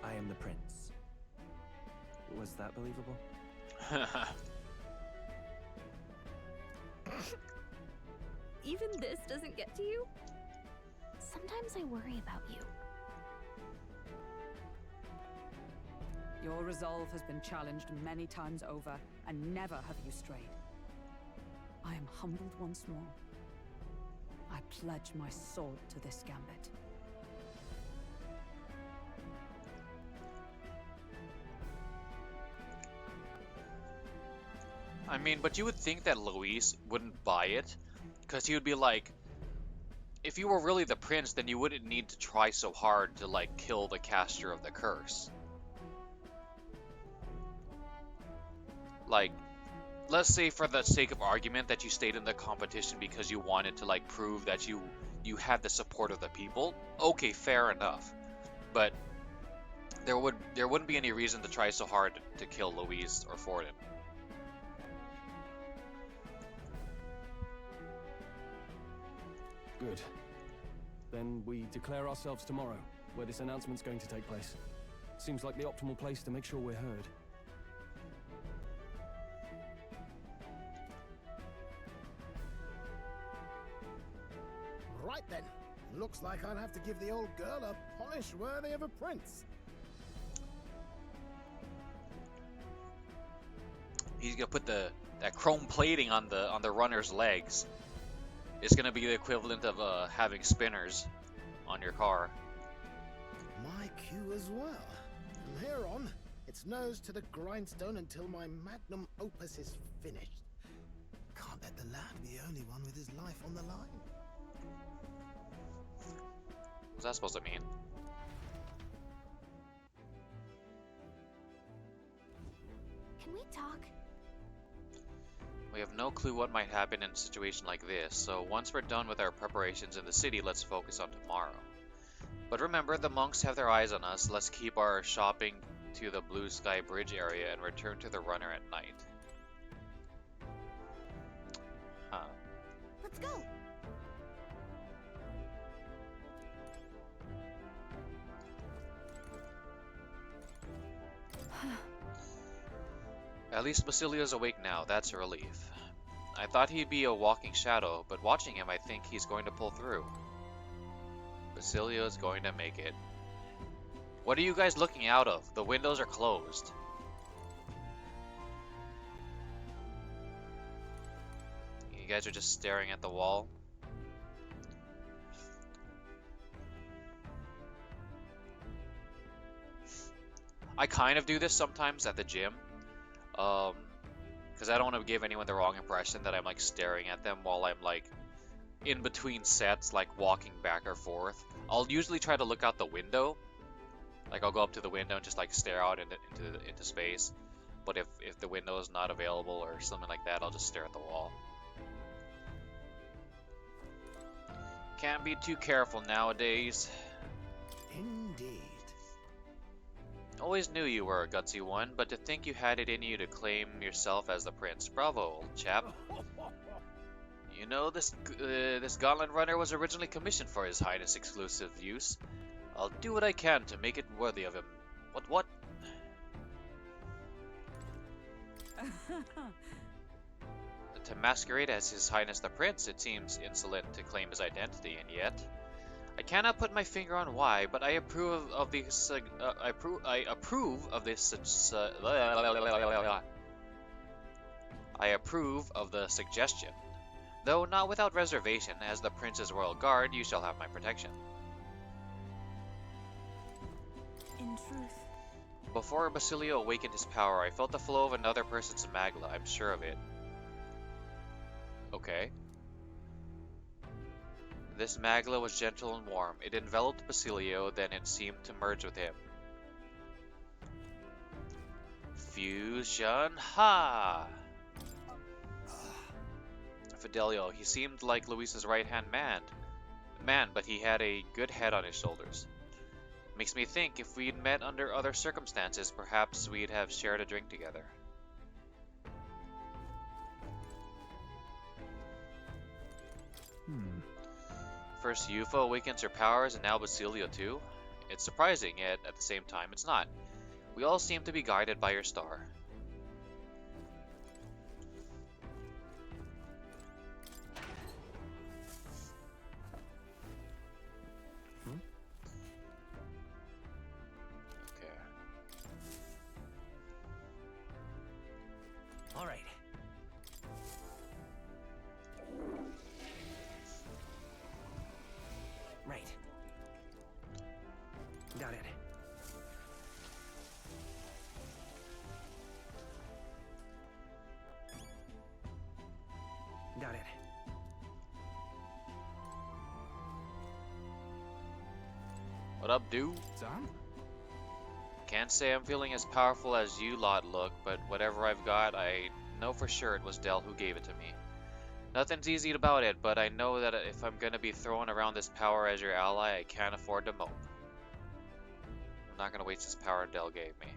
I am the prince. Was that believable? Even this doesn't get to you? Sometimes I worry about you. Your resolve has been challenged many times over, and never have you strayed. I am humbled once more. I pledge my sword to this gambit. I mean, but you would think that Luis wouldn't buy it, because he would be like, if you were really the prince, then you wouldn't need to try so hard to like kill the caster of the curse. Like, let's say for the sake of argument that you stayed in the competition because you wanted to like prove that you had the support of the people. Okay, fair enough. But there wouldn't be any reason to try so hard to kill Luis or Forden. Good. Then we declare ourselves tomorrow, where this announcement's going to take place. Seems like the optimal place to make sure we're heard. Right then. Looks like I'll have to give the old girl a polish worthy of a prince. He's gonna put that chrome plating on the runner's legs. It's gonna be the equivalent of having spinners on your car. My cue as well. From here on, it's nose to the grindstone until my magnum opus is finished. Can't let the lad be the only one with his life on the line. What's that supposed to mean? Can we talk? We have no clue what might happen in a situation like this, so once we're done with our preparations in the city, let's focus on tomorrow. But remember, the monks have their eyes on us. Let's keep our shopping to the Blue Sky Bridge area and return to the runner at night. Huh. Let's go. At least Basilio's awake now, that's a relief. I thought he'd be a walking shadow, but watching him I think he's going to pull through. Basilio's going to make it. What are you guys looking out of? The windows are closed. You guys are just staring at the wall. I kind of do this sometimes at the gym. Because I don't want to give anyone the wrong impression that I'm like staring at them while I'm like in between sets, like walking back or forth. I'll usually try to look out the window. Like I'll go up to the window and just like stare out into space. But if the window is not available or something like that, I'll just stare at the wall. Can't be too careful nowadays. Indeed. Always knew you were a gutsy one, but to think you had it in you to claim yourself as the prince. Bravo, old chap. You know, this gauntlet runner was originally commissioned for His Highness' exclusive use. I'll do what I can to make it worthy of him. What? To masquerade as His Highness the Prince, it seems insolent to claim his identity, and yet I cannot put my finger on why, but I approve of this. I approve of the suggestion, though not without reservation. As the Prince's royal guard, you shall have my protection. In truth. Before Basilio awakened his power, I felt the flow of another person's magla. I'm sure of it. Okay. This magla was gentle and warm. It enveloped Basilio, then it seemed to merge with him. Fusion, ha! Fidelio, he seemed like Luis's right-hand man, but he had a good head on his shoulders. Makes me think if we'd met under other circumstances, perhaps we'd have shared a drink together. First Yufa awakens her powers, and now Basilio too. It's surprising, yet at the same time it's not. We all seem to be guided by your star. Okay. All right. Right. Got it. Got it. What up, dude? Done? Can't say I'm feeling as powerful as you lot look, but whatever I've got, I know for sure it was Del who gave it to me. Nothing's easy about it, but I know that if I'm gonna be throwing around this power as your ally, I can't afford to mope. I'm not gonna waste this power Del gave me.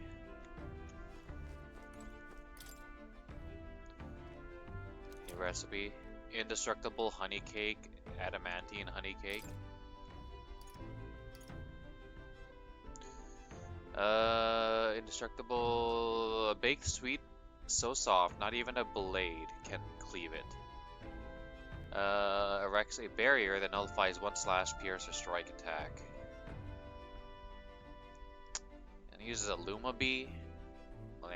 New recipe: indestructible honey cake, adamantine honey cake. Indestructible baked sweet, so soft, not even a blade can cleave it. Erects a barrier that nullifies 1 slash pierce or strike attack. And uses a Luma Bee. Nah.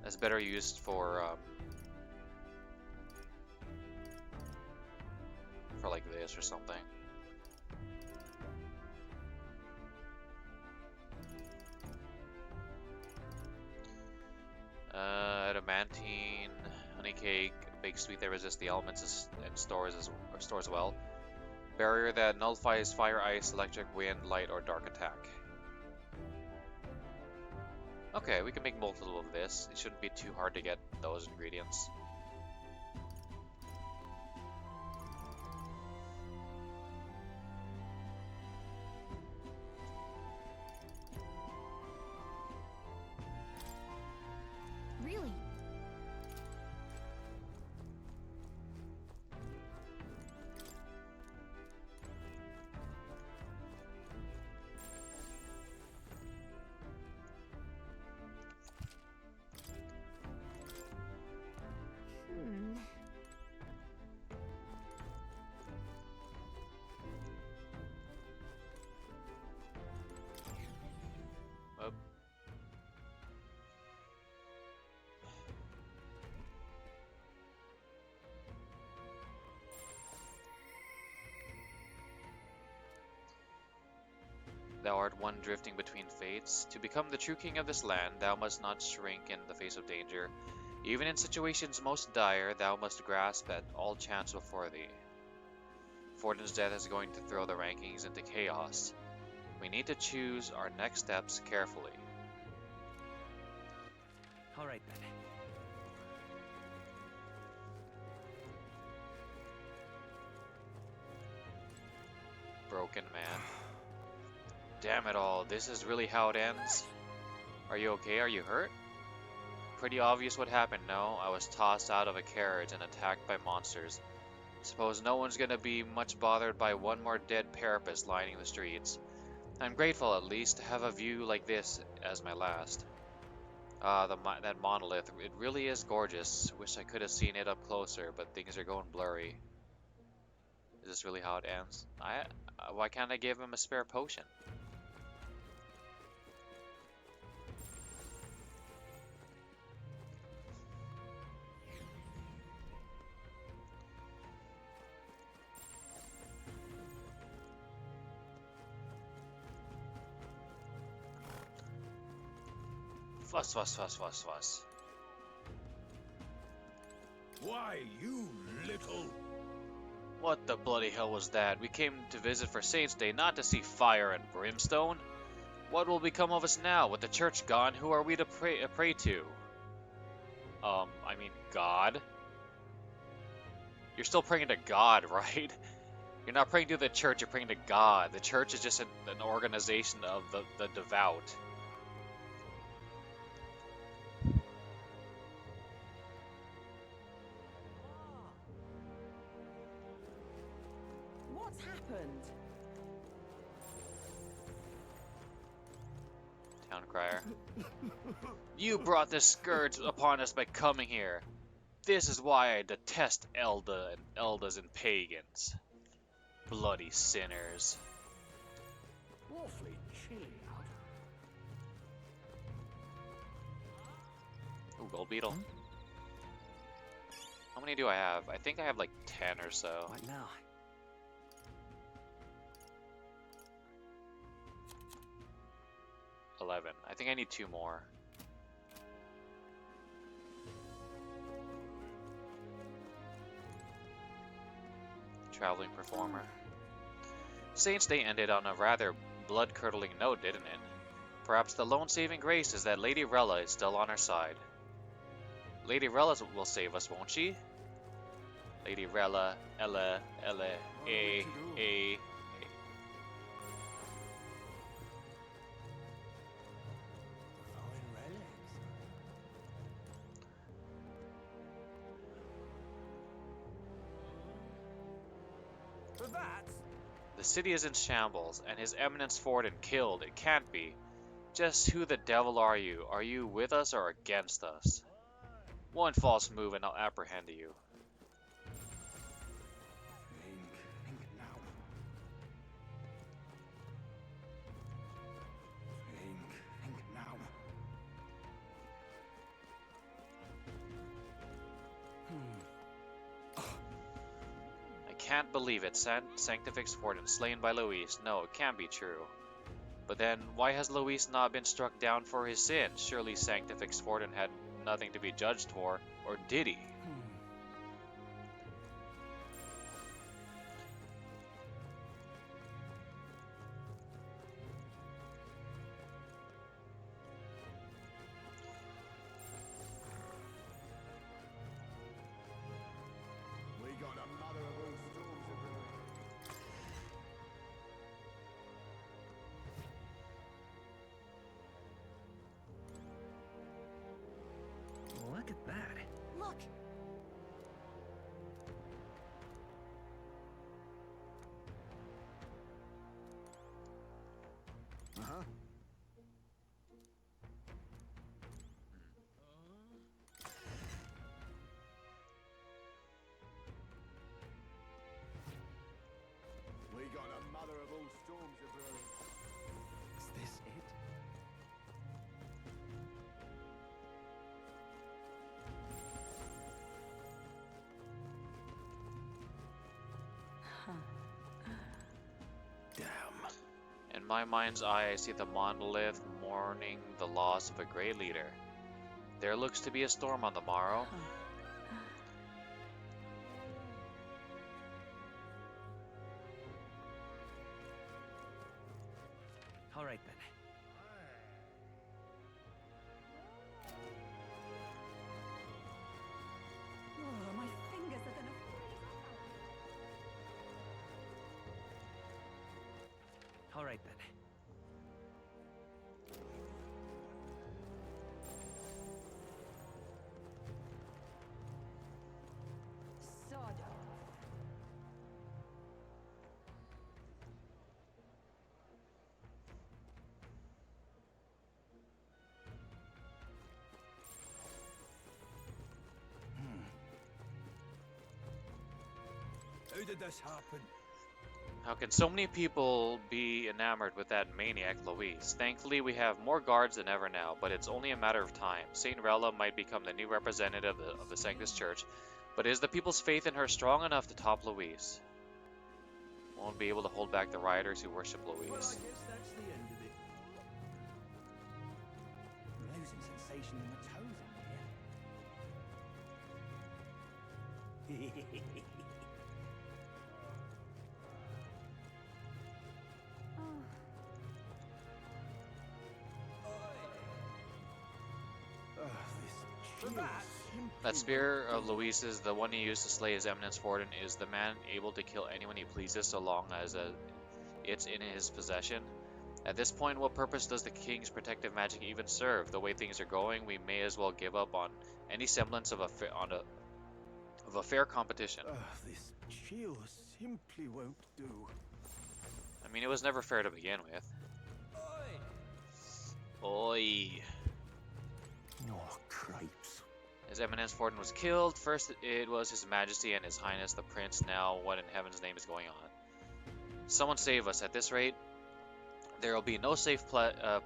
That's better used for like this or something. Adamantine, honey cake, baked sweet that resists the elements and stores well. Barrier that nullifies fire, ice, electric, wind, light, or dark attack. Okay, we can make multiple of this. It shouldn't be too hard to get those ingredients. Really? Hmm. Up. Thou art one drifting between fates. To become the true king of this land, thou must not shrink in the face of danger. Even in situations most dire, thou must grasp at all chance before thee. Fortin's death is going to throw the rankings into chaos. We need to choose our next steps carefully. Alright then. Broken man. Damn it all, this is really how it ends? Are you okay? Are you hurt? Pretty obvious what happened, no? I was tossed out of a carriage and attacked by monsters. Suppose no one's gonna be much bothered by one more dead parapet lining the streets. I'm grateful at least to have a view like this as my last. That monolith, it really is gorgeous. Wish I could have seen it up closer, but things are going blurry. Is this really how it ends? Why can't I give him a spare potion? Fuss, fuss, fuss, fuss, fuss. Why, you little... What the bloody hell was that? We came to visit for Saints' Day, not to see fire and brimstone. What will become of us now? With the church gone, who are we to pray to? I mean, God? You're still praying to God, right? You're not praying to the church, you're praying to God. The church is just an organization of the devout. What's happened? Town crier. You brought this scourge upon us by coming here. This is why I detest Eldas and pagans. Bloody sinners. Awfully chilly out. Ooh, gold beetle. How many do I have? I think I have like 10 or so. What now? $11. I think I need 2 more. Traveling performer. Saints' Day ended on a rather blood-curdling note, didn't it? Perhaps the lone saving grace is that Lady Rella is still on our side. Lady Rella will save us, won't she? Lady Rella, Ella, A. The city is in shambles, and His Eminence Forden killed. It can't be. Just who the devil are you? Are you with us or against us? One false move and I'll apprehend you. Think now. Think now. I can't believe it. Sanctifex Forden slain by Luis. No, it can't be true. But then, why has Luis not been struck down for his sins? Surely Sanctifex Forden had nothing to be judged for, or did he? mad. Look! Uh-huh. We got a mother of all storms a brewing. Is this it? In my mind's eye, I see the monolith mourning the loss of a great leader. There looks to be a storm on the morrow. All right, then. Oh, my fingers are gonna freeze. All right, then. Sod off. How did this happen? How can so many people be enamored with that maniac Louise? Thankfully, we have more guards than ever now, but it's only a matter of time. Saint Rella might become the new representative of the Sanctus Church, but is the people's faith in her strong enough to top Louise? Won't be able to hold back the rioters who worship Well, I Louise. guess that's the end of it. I'm losing sensation in my toes out here. That spear of Louise's, the one he used to slay His Eminence Forden, is the man able to kill anyone he pleases so long as it's in his possession. At this point, what purpose does the king's protective magic even serve? The way things are going, we may as well give up on any semblance of a fair competition. This chill simply won't do. I mean, it was never fair to begin with. Oi! Oh, cripes. His Eminence Forden was killed. First it was His Majesty and His Highness the Prince. Now what in heaven's name is going on? Someone save us. At this rate, there will be no safe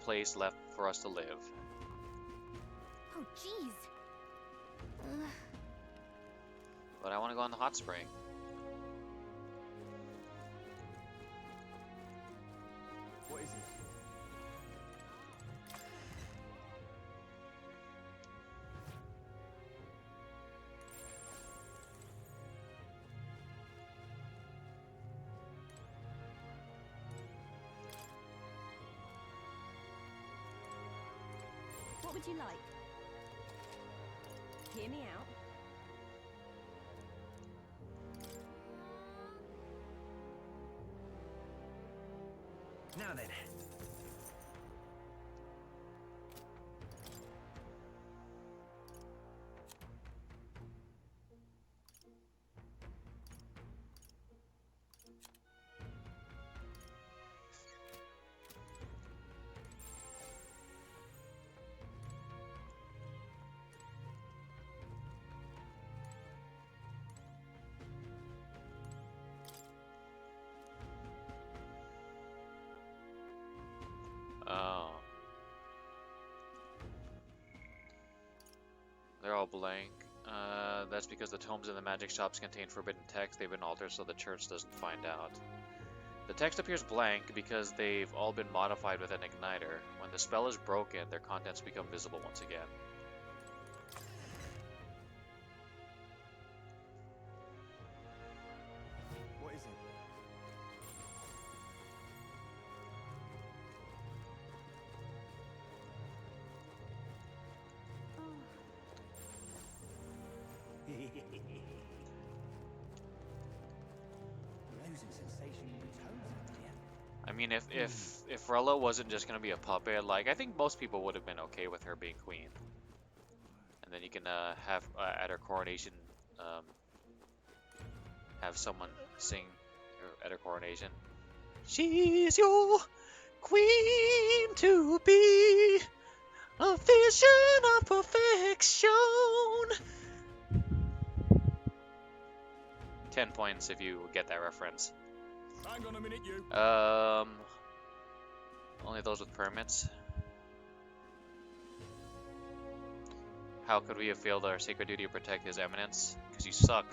place left for us to live. Oh, jeez. But I want to go in the hot spring. What is it? What would you like? Hear me out. Now then. Oh. They're all blank. That's because the tomes in the magic shops contain forbidden text. They've been altered so the church doesn't find out. The text appears blank because they've all been modified with an igniter. When the spell is broken, their contents become visible once again. What is it? Losing sensation in my toes out here. I mean, if Rella wasn't just gonna be a puppet, like, I think most people would have been okay with her being queen. And And then you can have at her coronation, have someone sing at her coronation. She's your queen to be, a vision of perfection. 10 points if you get that reference. Hang on a minute, you. Only those with permits. How could we have failed our sacred duty to protect His Eminence? Because you suck.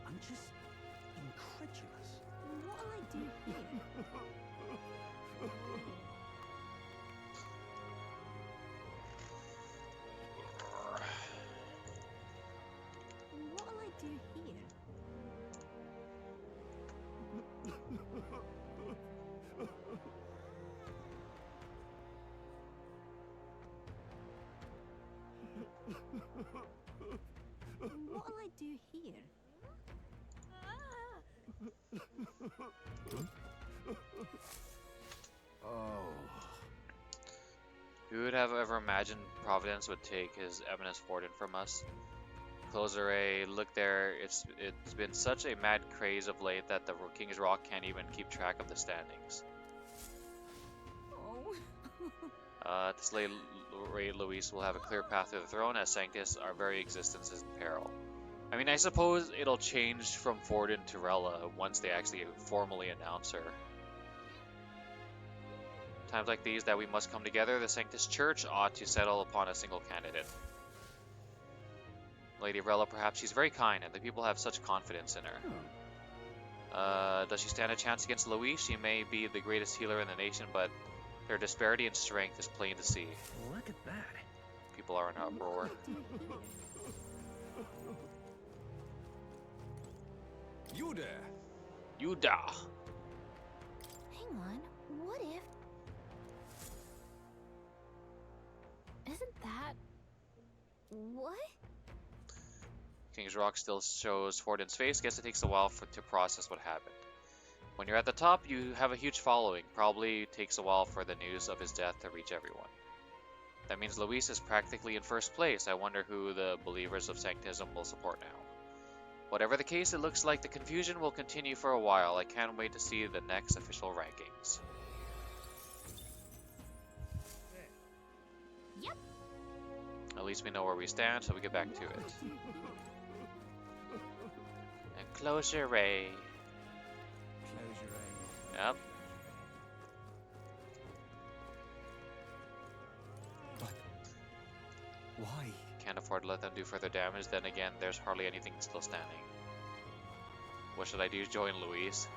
I'm just incredulous. What'll I do here? What'll I do here? What'll I do here? Oh. Who would have ever imagined Providence would take His Eminence Forden from us? Closer A, look there, it's been such a mad craze of late that the King's Rock can't even keep track of the standings. This late Luis will have a clear path to the throne, as Sanctus, our very existence is in peril. I mean, I suppose it'll change from Forden to Rella once they actually formally announce her. Times like these that we must come together, the Sanctus Church ought to settle upon a single candidate. Lady Rella, perhaps she's very kind, and the people have such confidence in her. Does she stand a chance against Luis? She may be the greatest healer in the nation, but their disparity in strength is plain to see. Look at that. People are in uproar. You there. Yuda. Hang on, what if... Isn't that... What? King's Rock still shows Forden's face. Guess it takes a while to process what happened. When you're at the top, you have a huge following. Probably takes a while for the news of his death to reach everyone. That means Luis is practically in first place. I wonder who the believers of Sanctism will support now. Whatever the case, it looks like the confusion will continue for a while. I can't wait to see the next official rankings. Yep. At least we know where we stand, so we get back to it. And closure ray. Yep. But why? Can't afford to let them do further damage. Then again, there's hardly anything still standing. What should I do? Join Luis?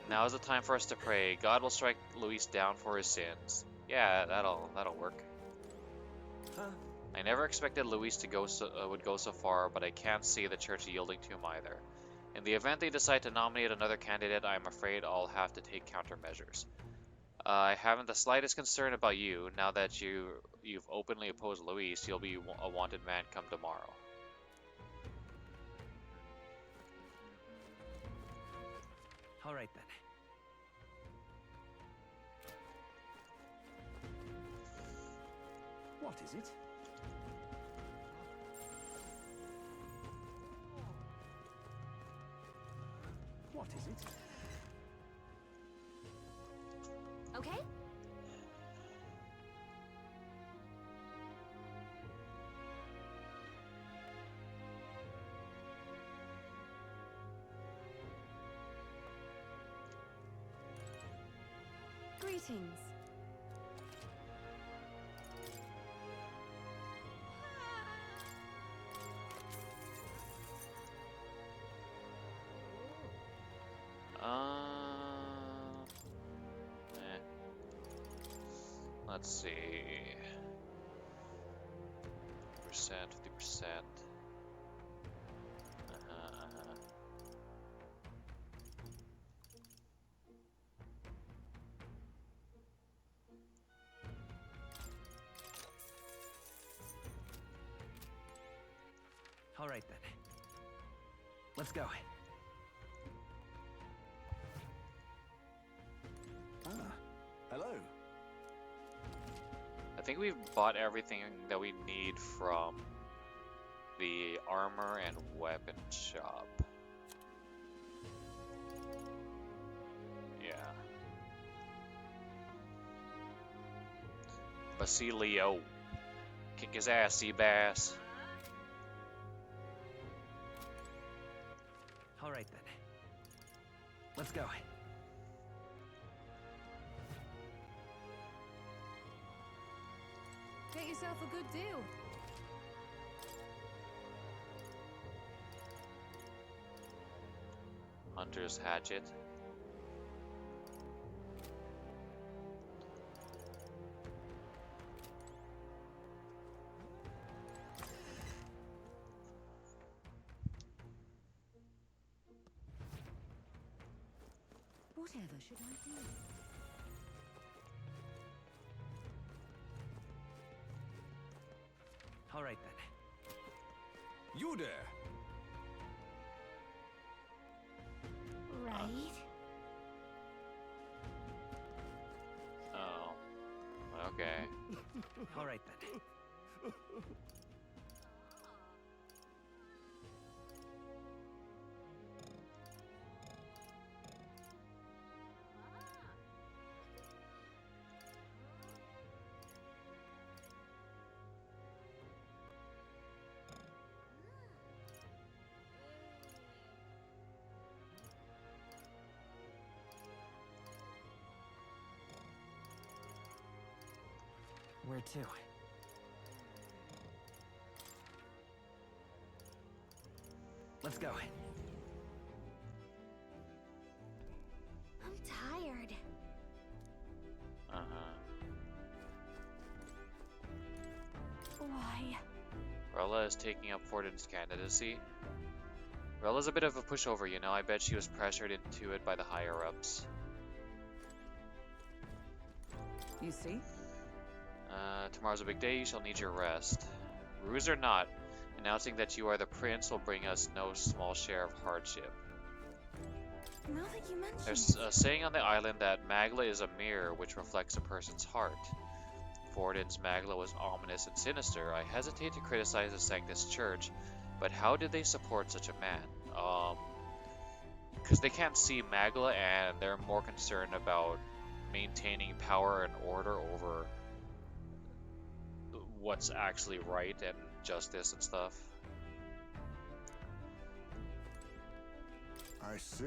Now is the time for us to pray. God will strike Luis down for his sins. Yeah, that'll work. Huh? I never expected Luis to would go so far, but I can't see the church yielding to him either. In the event they decide to nominate another candidate, I'm afraid I'll have to take countermeasures. I haven't the slightest concern about you. Now that you've openly opposed Luis, you'll be a wanted man come tomorrow. All right then. What is it? What is it? Okay? Greetings. Let's see. 50%, 50%. All right then. Let's go. Ah, hello. I think we've bought everything that we need from the armor and weapon shop. Yeah. Basilio. Kick his ass, Seabass. All right then. Let's go. Get yourself a good deal. Hunter's hatchet. Whatever should I do? All right then. You there. Right? Oh. Okay. All right then. Where to? Let's go. I'm tired. Uh-huh. Why? Rella is taking up Fortin's candidacy. Rella's a bit of a pushover, you know. I bet she was pressured into it by the higher-ups. You see? Tomorrow's a big day, you shall need your rest. Ruse or not, announcing that you are the prince will bring us no small share of hardship. Now that you mention There's it, a saying on the island that Magla is a mirror which reflects a person's heart. Fortin's Magla was ominous and sinister. I hesitate to criticize the Sanctus Church, but how did they support such a man? Because they can't see Magla and they're more concerned about maintaining power and order over what's actually right and justice and stuff. I see.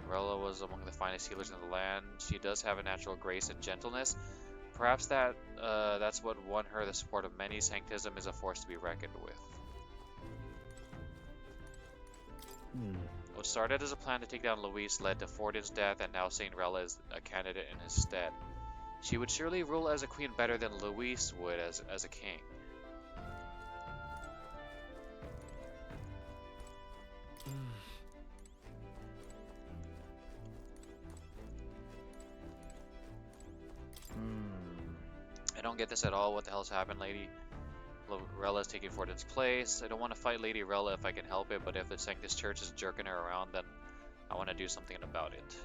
Rella was among the finest healers in the land. She does have a natural grace and gentleness. Perhaps that's what won her the support of many. Sanctism is a force to be reckoned with. What started as a plan to take down Luis led to Fortin's death, and now Saint Rella is a candidate in his stead. She would surely rule as a queen better than Luis would as a king. I don't get this at all. What the hell's happened, Lady? Rella's taking Fortin's place. I don't want to fight Lady Rella if I can help it, but if the Sanctus Church is jerking her around, then I want to do something about it.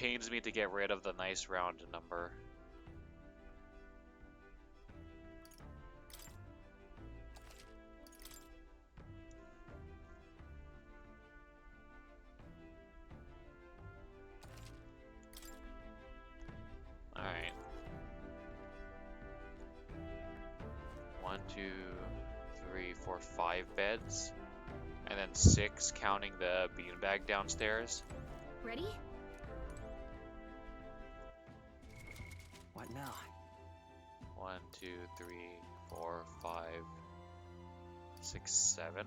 pains me to get rid of the nice round number. Alright. 1, 2, 3, 4, 5 beds. And then 6 counting the beanbag downstairs. Ready? What now? 1, 2, 3, 4, 5, 6, 7.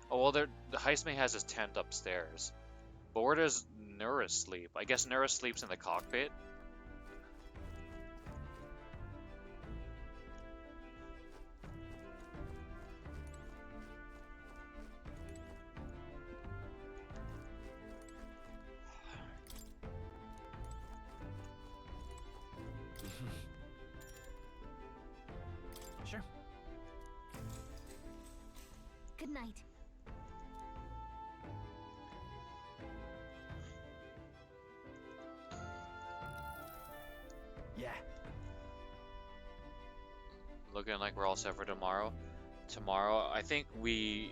Oh, well, the heistmate has his tent upstairs. But where does Nura sleep? I guess Nura sleeps in the cockpit. Sure. Good night. Yeah. Looking like we're all set for tomorrow. Tomorrow, I think we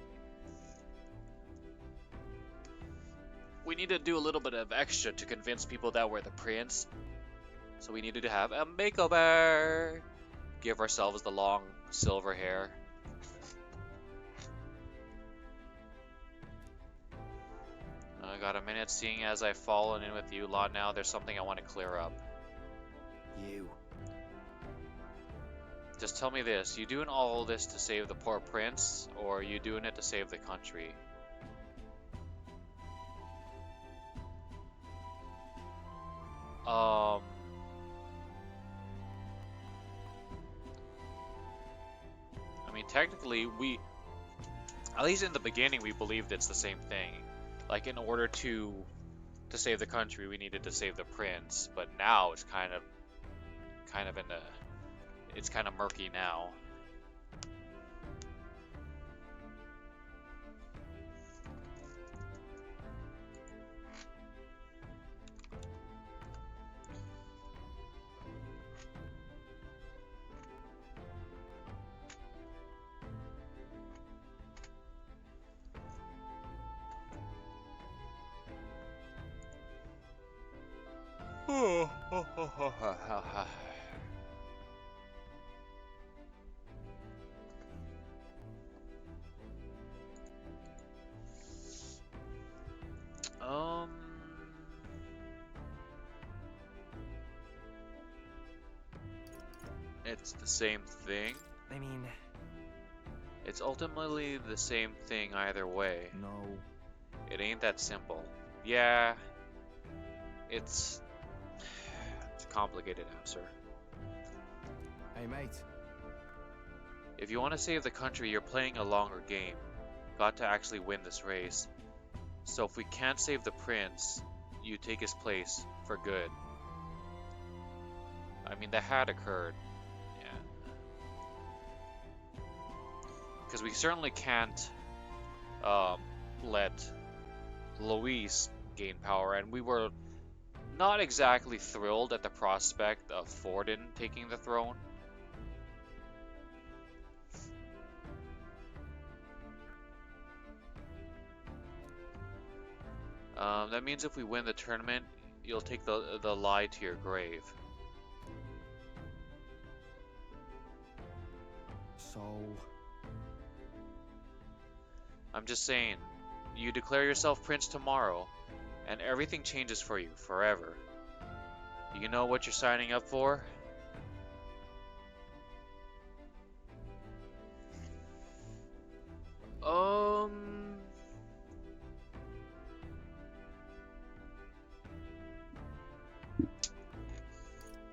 need to do a little bit of extra to convince people that we're the prince. So we needed to have a makeover. Give ourselves the long silver hair. I got a minute. Seeing as I've fallen in with you lot now, there's something I want to clear up. You. Just tell me this, you doing all this to save the poor prince, or are you doing it to save the country? I mean, technically, at least in the beginning, we believed it's the same thing. Like, in order to save the country, we needed to save the prince, but now it's kind of it's kind of murky now. It's the same thing. I mean, it's ultimately the same thing either way. No. It ain't that simple. Yeah, it's a complicated answer. Hey, mate. If you want to save the country, you're playing a longer game. Got to actually win this race. So if we can't save the prince, you take his place for good. I mean, that had occurred. Because we certainly can't let Luis gain power, and we were not exactly thrilled at the prospect of Forden taking the throne. That means if we win the tournament, you'll take the lie to your grave. So... I'm just saying, you declare yourself prince tomorrow, and everything changes for you forever. Do you know what you're signing up for?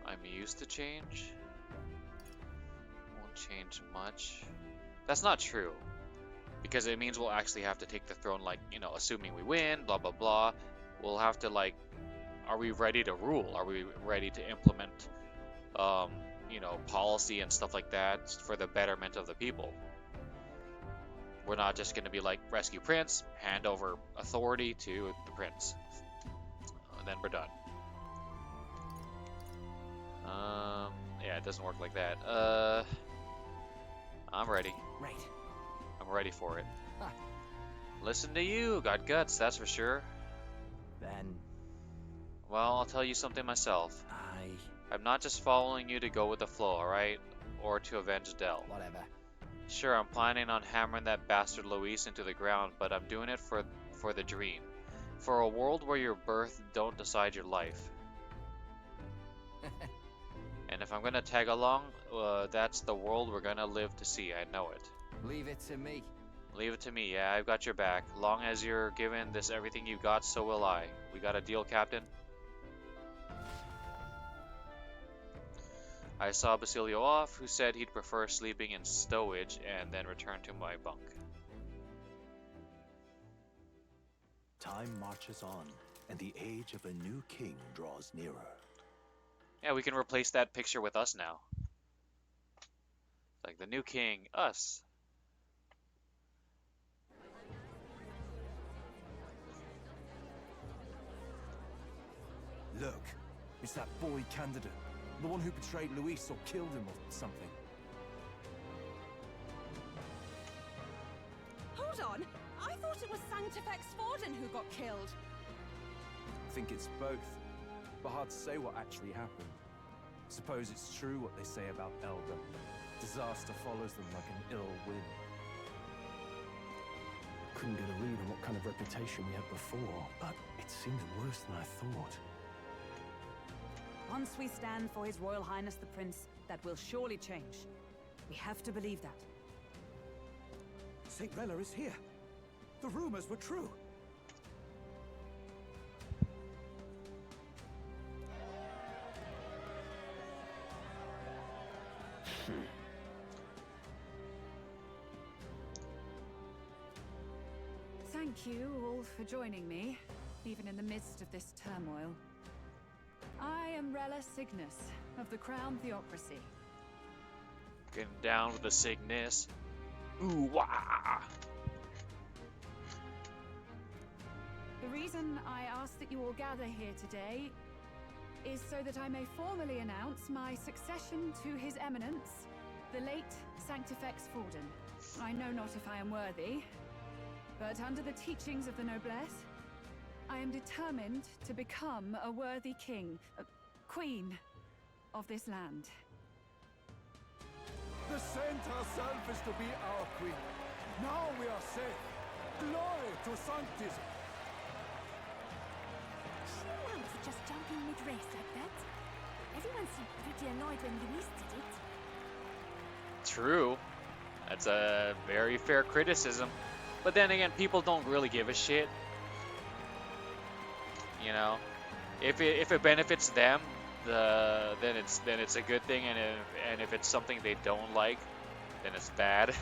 I'm used to change. Won't change much. That's not true. Because it means we'll actually have to take the throne, like, you know, assuming we win, blah, blah, blah. We'll have to, like, are we ready to rule? Are we ready to implement, you know, policy and stuff like that for the betterment of the people? We're not just gonna be like, rescue Prince, hand over authority to the Prince. And then we're done. Yeah, it doesn't work like that. I'm ready. Right. I'm ready for it. Listen to you, got guts, that's for sure. Then... Well, I'll tell you something myself. I'm not just following you to go with the flow, alright? Or to avenge Del. Whatever. Sure, I'm planning on hammering that bastard Luis into the ground, but I'm doing it for the dream. For a world where your birth don't decide your life. And if I'm gonna tag along, that's the world we're gonna live to see, I know it. Leave it to me. Leave it to me, yeah, I've got your back. Long as you're giving this everything you got, so will I. We got a deal, Captain? I saw Basilio off, who said he'd prefer sleeping in stowage and then return to my bunk. Time marches on, and the age of a new king draws nearer. Yeah, we can replace that picture with us now. Like the new king, us. Look, it's that boy candidate. The one who betrayed Luis or killed him or something. Hold on! I thought it was Sanctifex Forden who got killed. I think it's both, but hard to say what actually happened. Suppose it's true what they say about Elder. Disaster follows them like an ill wind. Couldn't get a read on what kind of reputation we had before, but it seemed worse than I thought. Once we stand for His Royal Highness the Prince, that will surely change. We have to believe that. St. Rella is here. The rumors were true. Thank you all for joining me, even in the midst of this turmoil. I am Rella Cygnus, of the Crown Theocracy. Getting down with the Cygnus. Ooh, wah! The reason I ask that you all gather here today is so that I may formally announce my succession to His Eminence, the late Sanctifex Forden. I know not if I am worthy, but under the teachings of the noblesse, I am determined to become a worthy king, queen of this land. The saint herself is to be our queen. Now we are safe. Glory to Sanctism. She allowed for just jumping mid-race like that. Everyone seemed pretty annoyed when Luis did it. True. That's a very fair criticism. But then again, people don't really give a shit. You know, if it benefits them, then it's a good thing, and if it's something they don't like, then it's bad.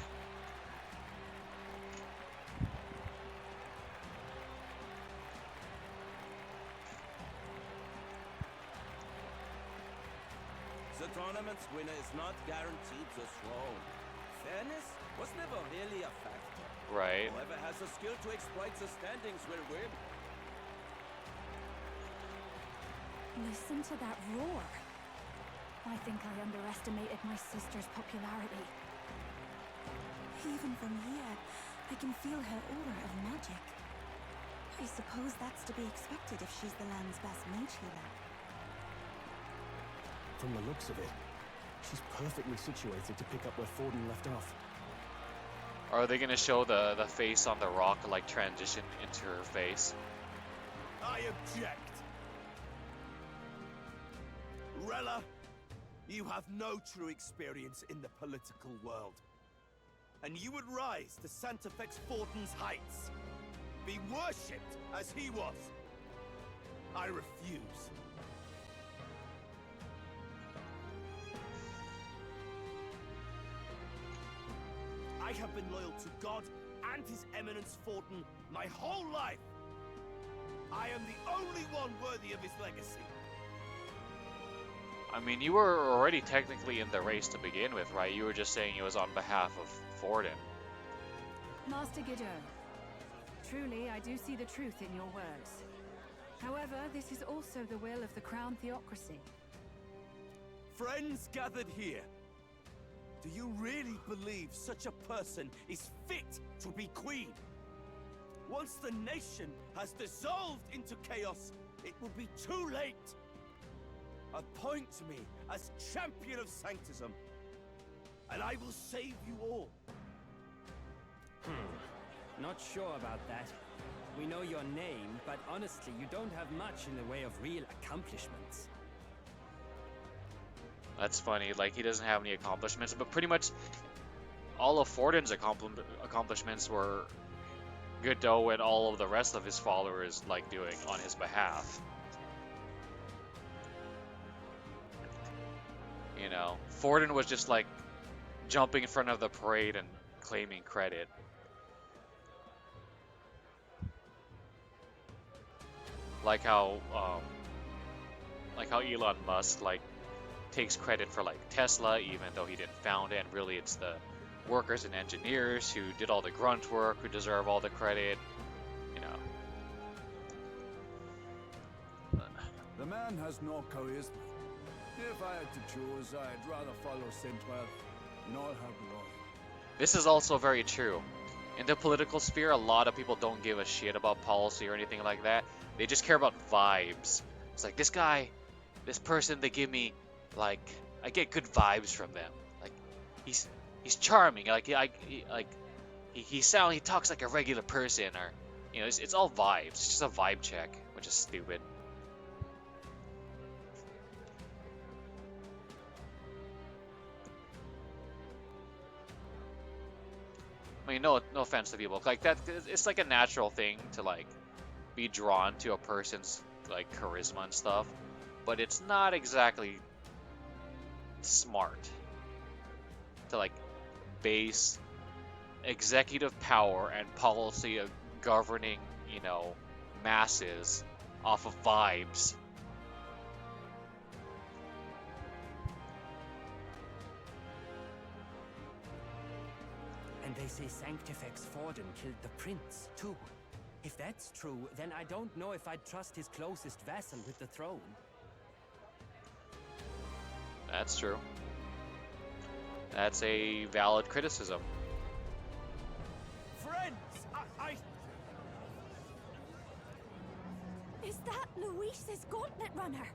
The tournament's winner is not guaranteed the throne. Fairness was never really a factor. Right. Whoever has the skill to exploit the standings will win. Listen to that roar. I think I underestimated my sister's popularity. Even from here, I can feel her aura of magic. I suppose that's to be expected if she's the land's best mage healer. From the looks of it, she's perfectly situated to pick up where Forden left off. Are they gonna show the face on the rock like transition into her face? I object. Rella, you have no true experience in the political world. And you would rise to Sanctifex Forden's heights. Be worshipped as he was. I refuse. I have been loyal to God and His Eminence Forden my whole life. I am the only one worthy of his legacy. I mean, you were already technically in the race to begin with, right? You were just saying it was on behalf of Forden. Master Guido, truly I do see the truth in your words. However, this is also the will of the Crown Theocracy. Friends gathered here, do you really believe such a person is fit to be queen? Once the nation has dissolved into chaos, it will be too late. Appoint me as champion of sanctism, and I will save you all. Not sure about that. We know your name, but honestly, you don't have much in the way of real accomplishments. That's funny, like he doesn't have any accomplishments, but pretty much all of Forden's accomplishments were Godot and all of the rest of his followers like doing on his behalf. You know, Forden was just like jumping in front of the parade and claiming credit. Like how Elon Musk like takes credit for like Tesla even though he didn't found it, and really it's the workers and engineers who did all the grunt work who deserve all the credit, you know. The man has no charisma. If I had to choose, I'd rather follow Sintwell, and all her glory. This is also very true. In the political sphere, a lot of people don't give a shit about policy or anything like that. They just care about vibes. It's like this guy, this person, they give me like I get good vibes from them. Like he's charming. Like he talks like a regular person, or you know, it's all vibes. It's just a vibe check, which is stupid. I mean, no offense to people like that. It's like a natural thing to like be drawn to a person's like charisma and stuff, but it's not exactly smart to like base executive power and policy of governing, you know, masses off of vibes. And they say Sanctifex Forden killed the prince, too. If that's true, then I don't know if I'd trust his closest vassal with the throne. That's true. That's a valid criticism. Friends, I... Is that Luis's gauntlet runner?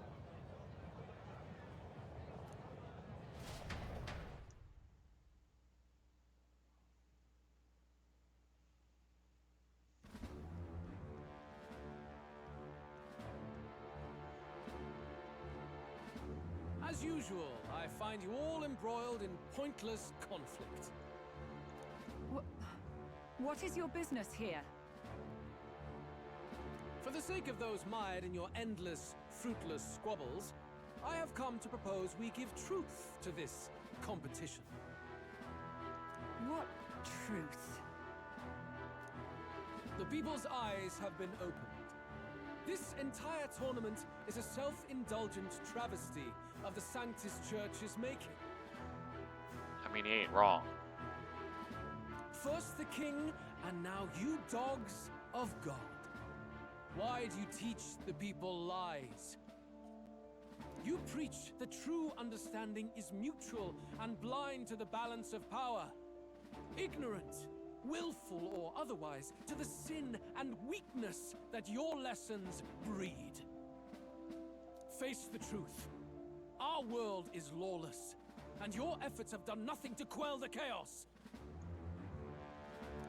As usual, I find you all embroiled in pointless conflict. What is your business here? For the sake of those mired in your endless, fruitless squabbles, I have come to propose we give truth to this competition. What truth? The people's eyes have been opened. This entire tournament is a self-indulgent travesty of the Sanctus Church's making. I mean, he ain't wrong. First the king, and now you dogs of God. Why do you teach the people lies? You preach that true understanding is mutual and blind to the balance of power. Ignorant, willful or otherwise, to the sin and weakness that your lessons breed. Face the truth. Our world is lawless, and your efforts have done nothing to quell the chaos.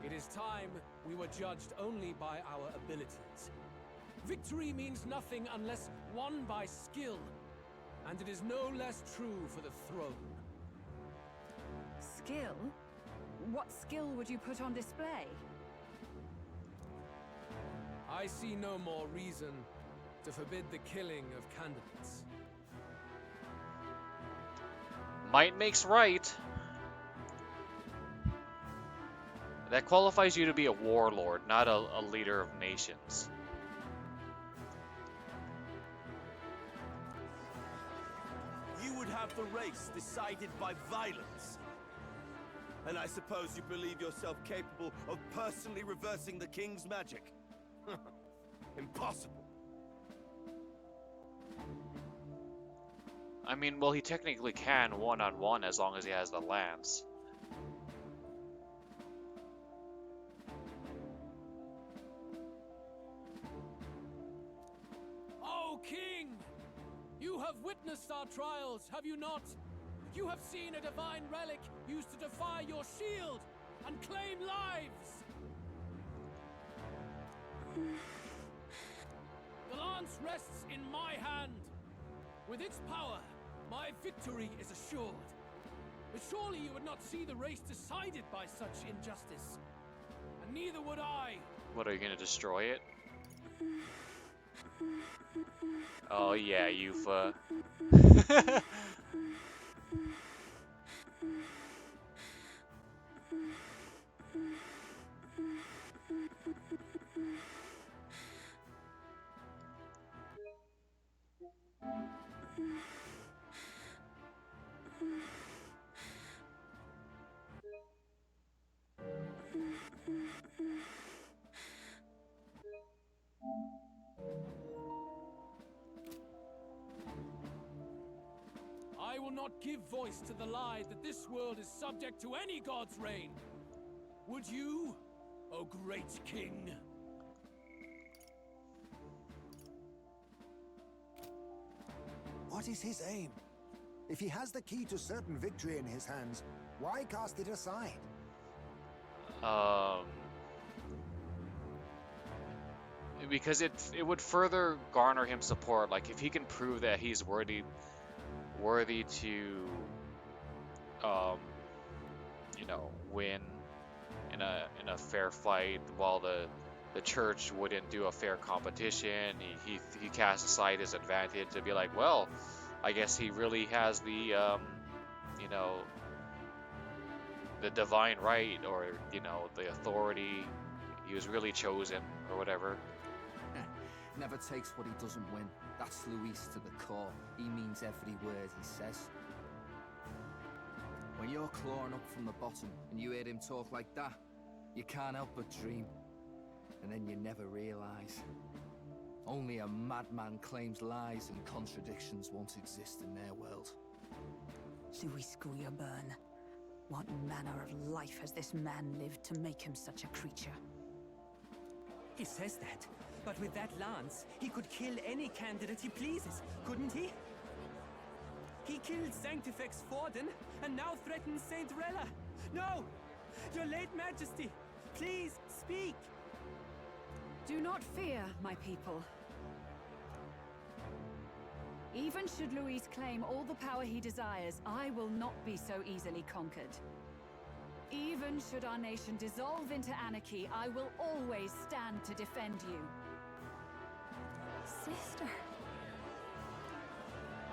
It is time we were judged only by our abilities. Victory means nothing unless won by skill, and it is no less true for the throne. Skill? What skill would you put on display? I see no more reason to forbid the killing of candidates. Might makes right. That qualifies you to be a warlord, not a leader of nations. You would have the race decided by violence. And I suppose you believe yourself capable of personally reversing the king's magic? Impossible. I mean, well, he technically can one-on-one as long as he has the lance. O king! You have witnessed our trials, have you not? You have seen a divine relic used to defy your shield and claim lives! The lance rests in my hand. With its power, my victory is assured. But surely you would not see the race decided by such injustice. And neither would I. What, are you gonna destroy it? Oh yeah, you've I will not give voice to the lie that this world is subject to any god's reign. Would you, O great king? What is his aim? If he has the key to certain victory in his hands, why cast it aside? Because it would further garner him support. Like if he can prove that he's worthy to you know, win in a fair fight, while the church wouldn't do a fair competition. He cast aside his advantage to be like, well, I guess he really has the you know, the divine right, or you know, the authority. He was really chosen or whatever. Never takes what he doesn't win. That's Luis to the core. He means every word he says. When you're clawing up from the bottom and you hear him talk like that, you can't help but dream. And then you never realize. Only a madman claims lies and contradictions won't exist in their world. Luis Guyerburn, what manner of life has this man lived to make him such a creature? He says that, but with that lance, he could kill any candidate he pleases, couldn't he? He killed Sanctifex Forden, and now threatens Saint Rella. No! Your late majesty, please, speak! Do not fear, my people. Even should Luis claim all the power he desires, I will not be so easily conquered. Even should our nation dissolve into anarchy, I will always stand to defend you. Sister.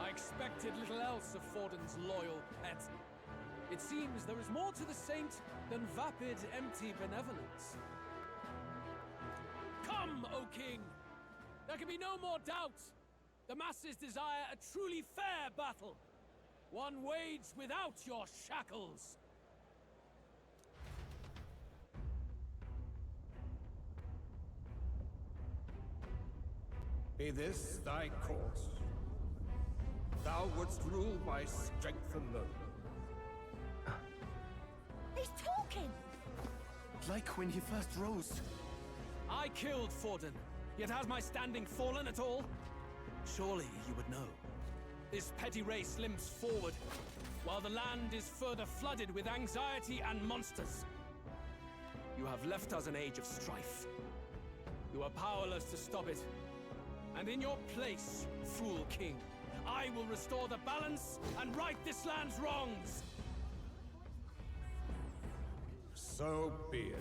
I expected little else of Forden's loyal pet. It seems there is more to the saint than vapid, empty benevolence. Come, O king! There can be no more doubt! The masses desire a truly fair battle! One waged without your shackles! Be this thy course? Thou wouldst rule by strength alone. He's talking! Like when he first rose. I killed Forden, yet has my standing fallen at all? Surely you would know. This petty race limps forward, while the land is further flooded with anxiety and monsters. You have left us an age of strife. You are powerless to stop it. And in your place, fool king, I will restore the balance and right this land's wrongs! So be it.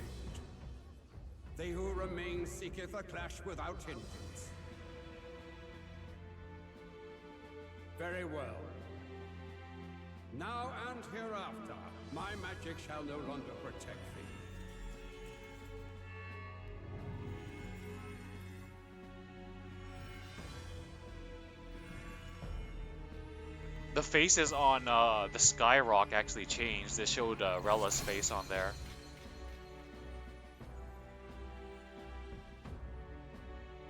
They who remain seeketh a clash without hindrance. Very well. Now and hereafter, my magic shall no longer protect thee. the faces on the Skyrock actually changed. They showed Rella's face on there.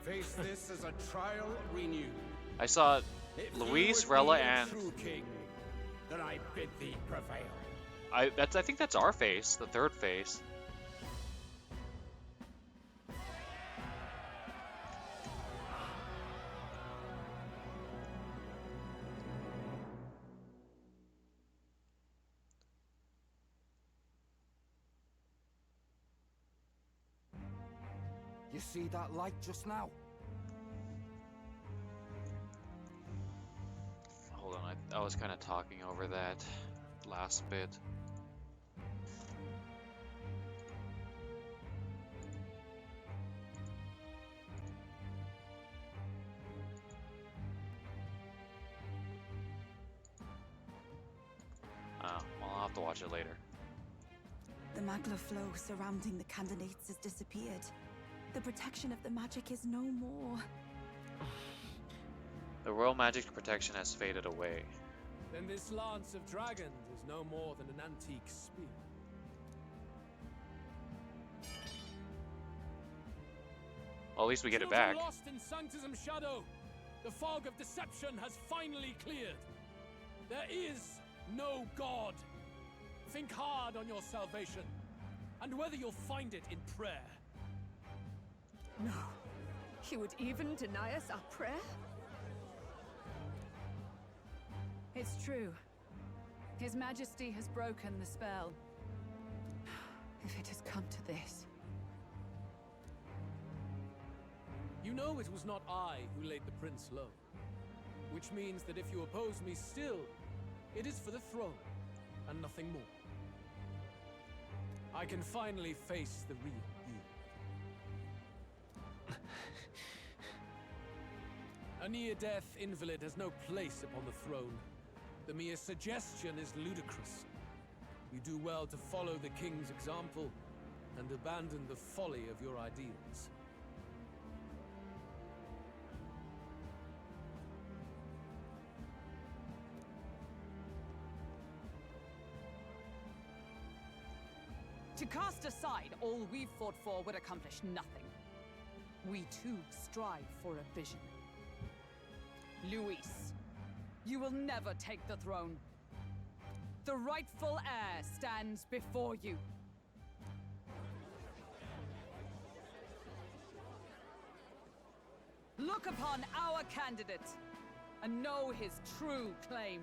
Face this as a trial renewed. I saw If Luis, thou art Rella, the and true king, then I bid thee prevail. I think that's our face, the third face. You see that light just now? Hold on, I was kind of talking over that last bit. Well, I'll have to watch it later. The magla flow surrounding the candidates has disappeared. The protection of the magic is no more. The royal magic protection has faded away. Then this lance of dragons is no more than an antique spear. Well, at least we get it Children back. lost in Sanctism Shadow. The fog of deception has finally cleared. There is no God. Think hard on your salvation, and whether you'll find it in prayer. No. He would even deny us our prayer? It's true. His Majesty has broken the spell. If it has come to this. You know it was not I who laid the prince low. Which means that if you oppose me still, it is for the throne, and nothing more. I can finally face the real you. A near-death invalid has no place upon the throne. The mere suggestion is ludicrous. You do well to follow the king's example and abandon the folly of your ideals. To cast aside all we've fought for would accomplish nothing. We too strive for a vision. Luis, you will never take the throne. The rightful heir stands before you. Look upon our candidate and know his true claim.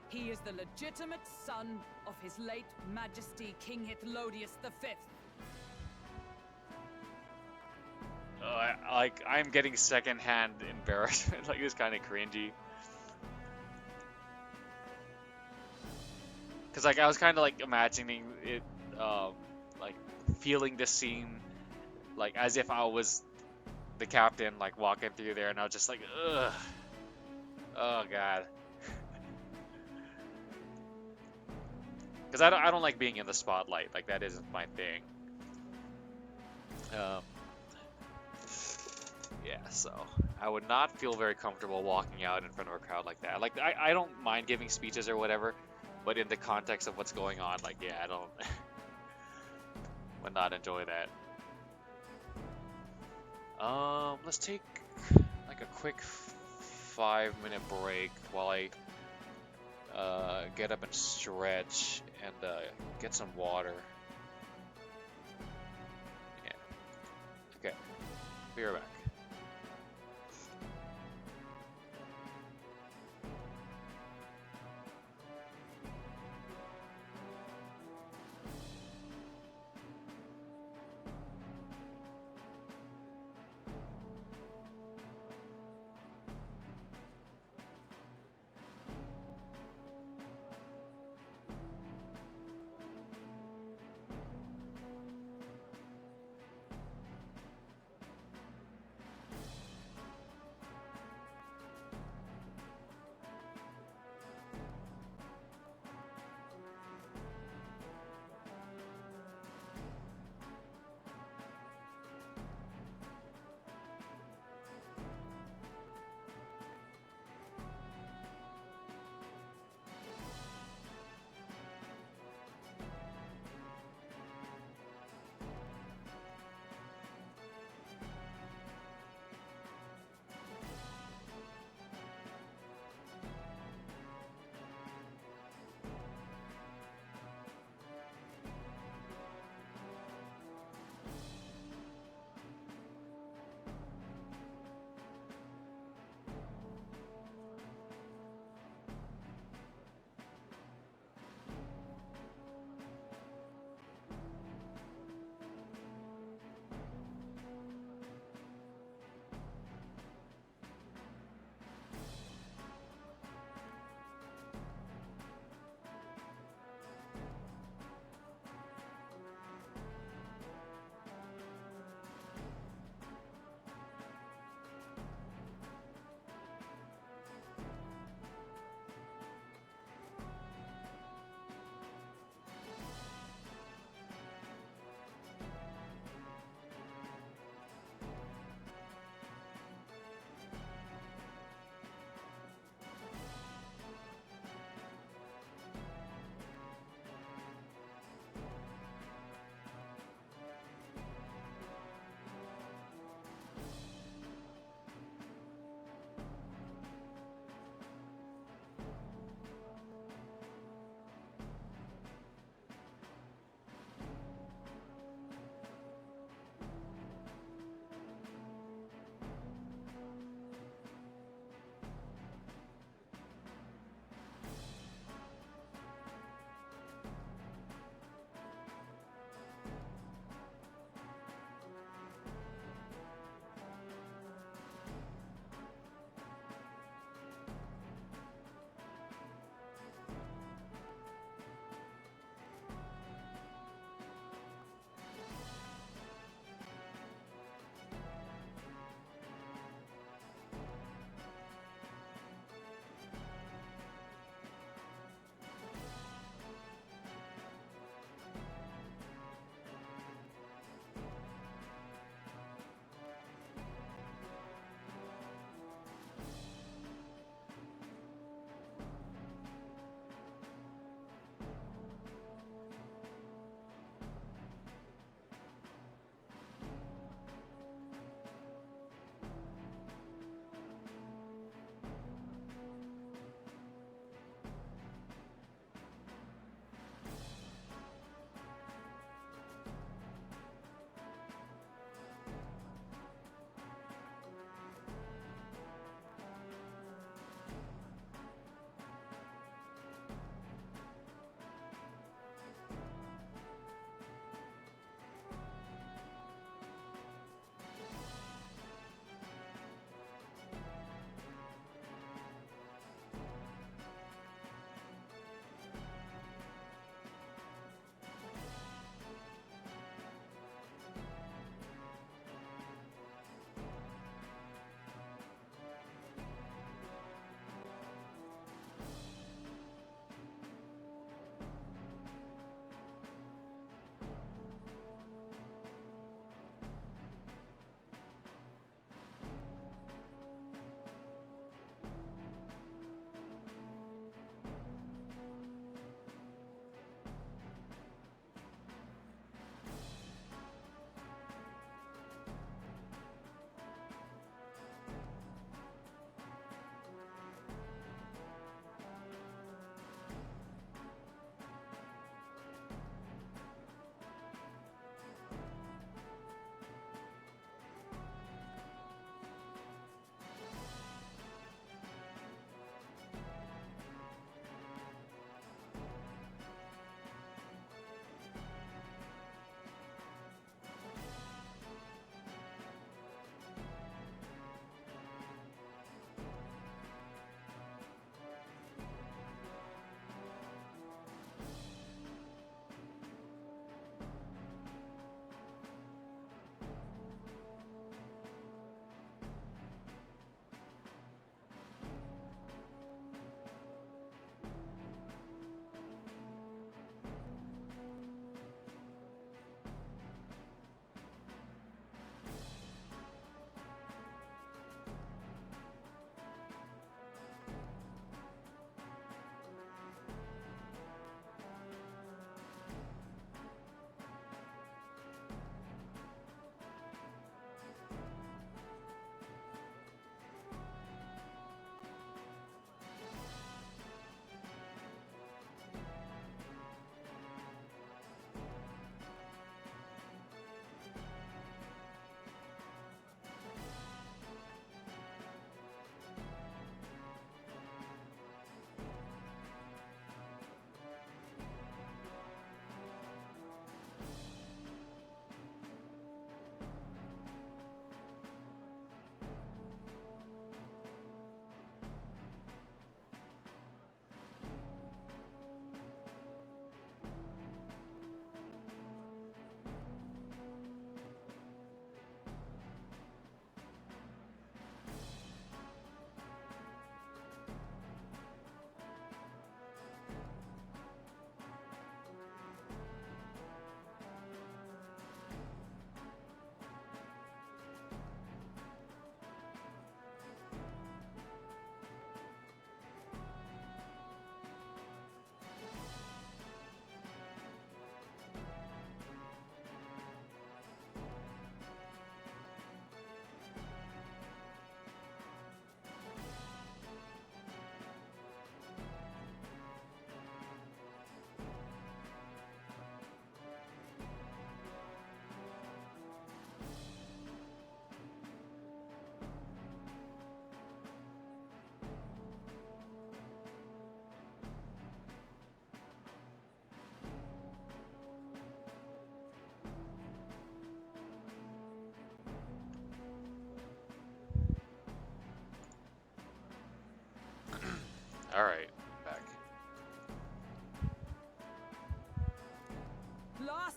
He is the legitimate son of his late Majesty King Hithlodius V. I'm getting secondhand embarrassment. Like, it's kind of cringy. Cause like I was kind of like imagining it, like feeling the scene, like as if I was the captain, like walking through there, and I was just like, ugh, oh god. Cause I don't like being in the spotlight. Like, that isn't my thing. Yeah, so I would not feel very comfortable walking out in front of a crowd like that. Like, I don't mind giving speeches or whatever, but in the context of what's going on, like, yeah, I don't would not enjoy that. Let's take like a quick 5-minute break while I get up and stretch and get some water. Yeah. Okay. Be right back.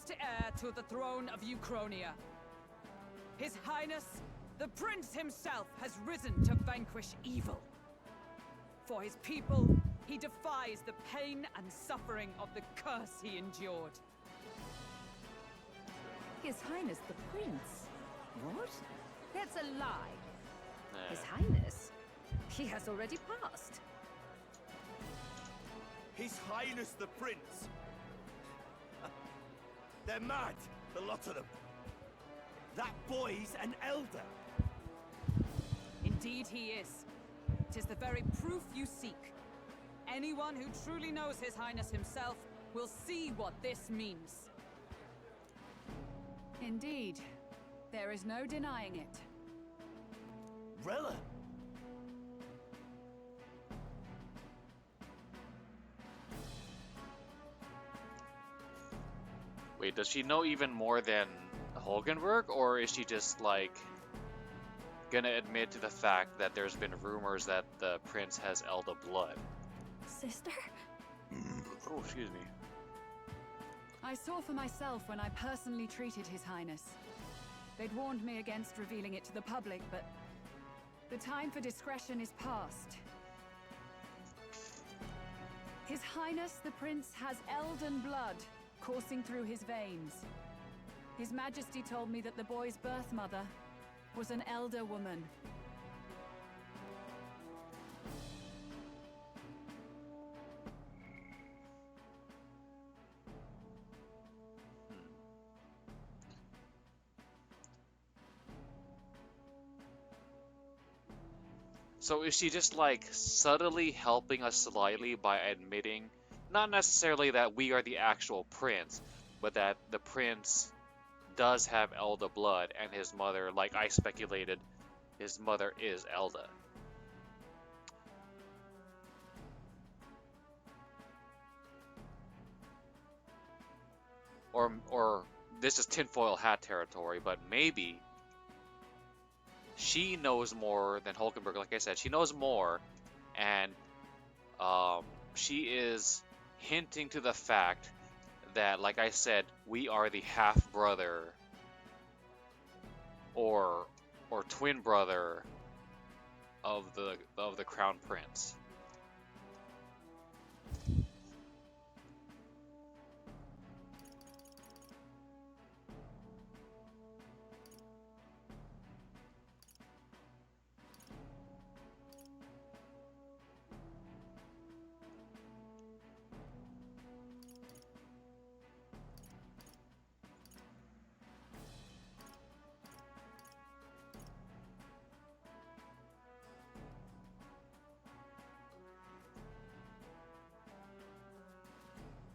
next heir to the throne of Uchronia. His Highness, the Prince himself, has risen to vanquish evil. For his people, he defies the pain and suffering of the curse he endured. His Highness the Prince? What? That's a lie. Nah. His Highness? He has already passed. His Highness the Prince! They're mad, the lot of them. That boy's an elder. Indeed he is. 'Tis the very proof you seek. Anyone who truly knows His Highness himself will see what this means. Indeed, there is no denying it. Rella! Wait, does she know even more than Hulkenberg, or is she just like gonna admit to the fact that there's been rumors that the prince has elder blood? Sister? Oh, excuse me. I saw for myself when I personally treated His Highness. They'd warned me against revealing it to the public, but the time for discretion is past. His Highness the Prince has elden blood coursing through his veins. His Majesty told me that the boy's birth mother was an elder woman. So is she just like subtly helping us slightly by admitting, not necessarily that we are the actual prince, but that the prince does have Elda blood, and his mother, like I speculated, his mother is Elda. Or this is tinfoil hat territory, but maybe she knows more than Hulkenberg. Like I said, she knows more, and she is hinting to the fact that, like I said, we are the half brother or twin brother of the crown prince.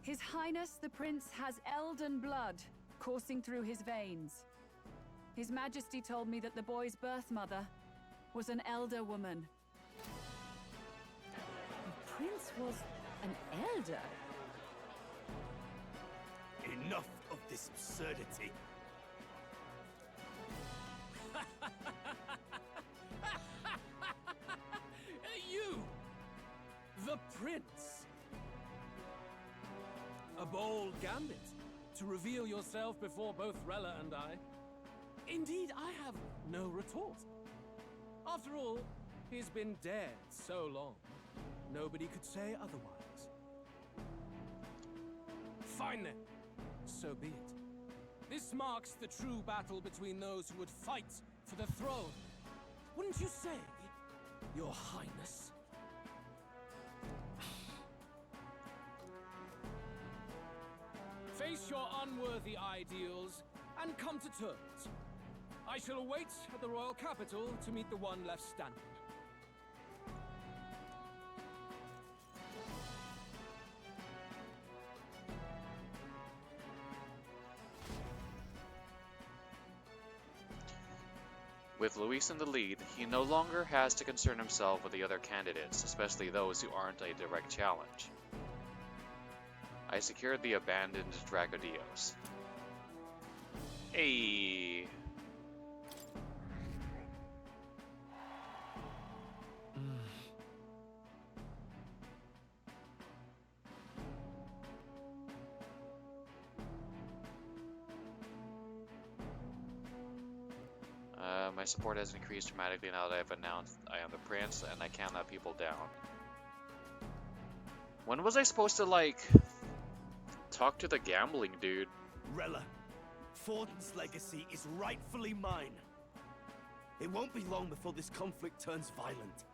His Highness the Prince has elden blood coursing through his veins. His Majesty told me that the boy's birth mother was an elder woman. The Prince was an elder? Enough of this absurdity. You! The Prince! A bold gambit to reveal yourself before both Rella and I. Indeed, I have no retort. After all, he's been dead so long, nobody could say otherwise. Fine then, so be it. This marks the true battle between those who would fight for the throne. Wouldn't you say, Your Highness? Face your unworthy ideals and come to terms. I shall await at the royal capital to meet the one left standing. With Luis in the lead, he no longer has to concern himself with the other candidates, especially those who aren't a direct challenge. I secured the abandoned Dragodios. Hey. My support has increased dramatically now that I've announced I am the prince and I can't let people down. When was I supposed to, like, talk to the gambling dude? Rella, Forden's legacy is rightfully mine. It won't be long before this conflict turns violent.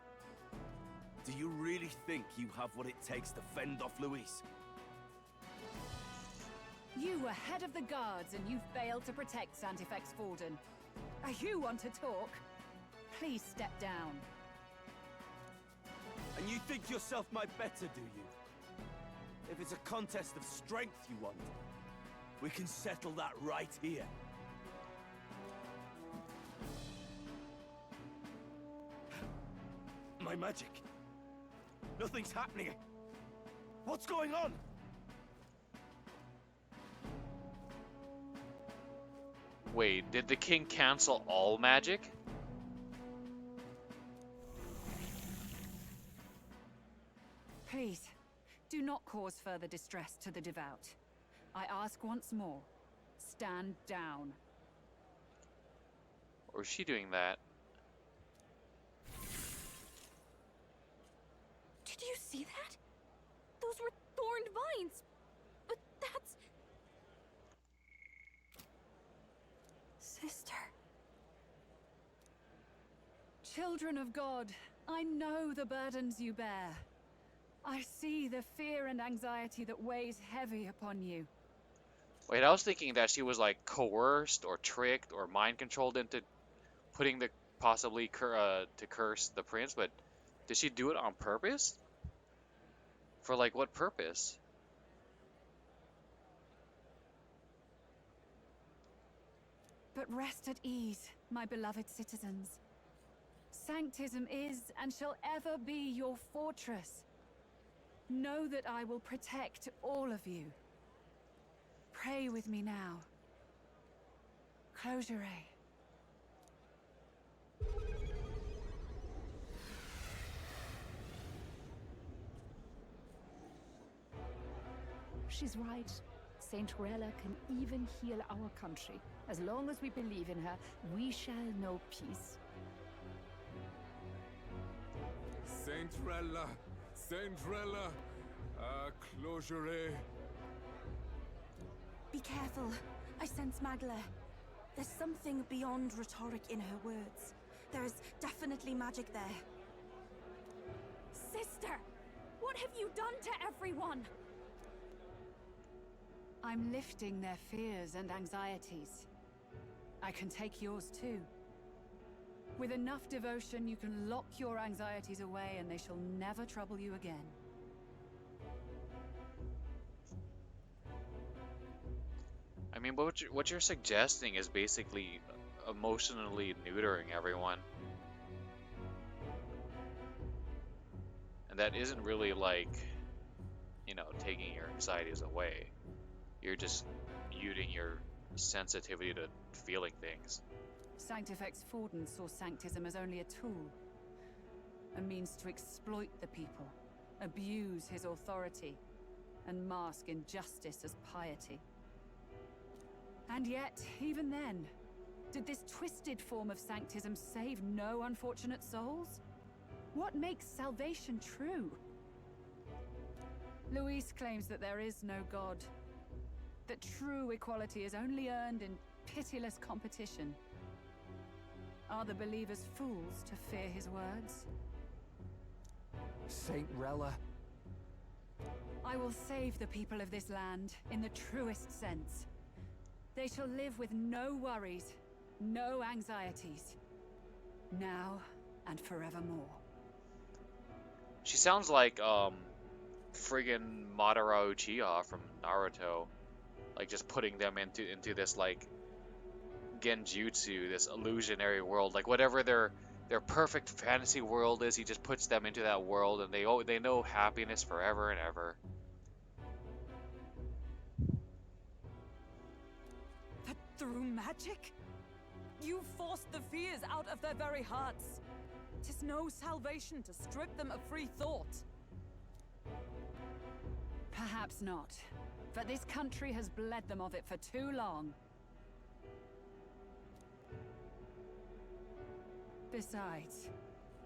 Do you really think you have what it takes to fend off Luis? You were head of the guards and you failed to protect Santifex Forden. You want to talk? Please step down. And you think yourself my better, do you? If it's a contest of strength you want, we can settle that right here. My magic. Nothing's happening. What's going on? Wait, did the king cancel all magic? Please, do not cause further distress to the devout. I ask once more, stand down. Or is she doing that? Did you see that? Those were thorned vines. But that's... Sister. Children of God, I know the burdens you bear. I see the fear and anxiety that weighs heavy upon you. Wait, I was thinking that she was like coerced or tricked or mind controlled into putting the possibly to curse the prince, but did she do it on purpose? For like what purpose? But rest at ease, my beloved citizens. Sanctism is and shall ever be your fortress. Know that I will protect all of you. Pray with me now. Close your eye. She's right. Saint Rella can even heal our country. As long as we believe in her, we shall know peace. Saint Rella, closure. Be careful. I sense Magla. There's something beyond rhetoric in her words. There's definitely magic there. Sister! What have you done to everyone? I'm lifting their fears and anxieties. I can take yours too. With enough devotion, you can lock your anxieties away and they shall never trouble you again. I mean, what you're suggesting is basically emotionally neutering everyone. And that isn't really like, you know, taking your anxieties away. You're just muting your sensitivity to feeling things. Sanctifex Forden saw Sanctism as only a tool. A means to exploit the people, abuse his authority, and mask injustice as piety. And yet, even then, did this twisted form of Sanctism save no unfortunate souls? What makes salvation true? Luis claims that there is no God. That true equality is only earned in pitiless competition. Are the believers fools to fear his words? Saint Rella. I will save the people of this land in the truest sense. They shall live with no worries, no anxieties. Now and forevermore. She sounds like friggin' Madara Uchiha from Naruto. Like just putting them into this like genjutsu, this illusionary world. Like whatever their perfect fantasy world is, he just puts them into that world and they know happiness forever and ever. But through magic? You forced the fears out of their very hearts. 'Tis no salvation to strip them of free thought. Perhaps not. But this country has bled them of it for too long. Besides,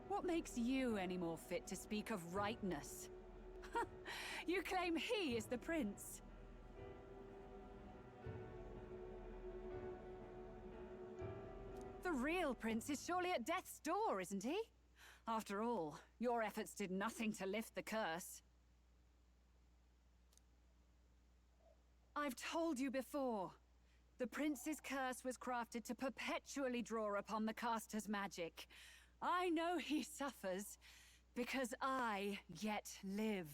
what makes you any more fit to speak of rightness? You claim he is the prince. The real prince is surely at death's door, isn't he? After all, your efforts did nothing to lift the curse. I've told you before. The prince's curse was crafted to perpetually draw upon the caster's magic. I know he suffers, because I yet live.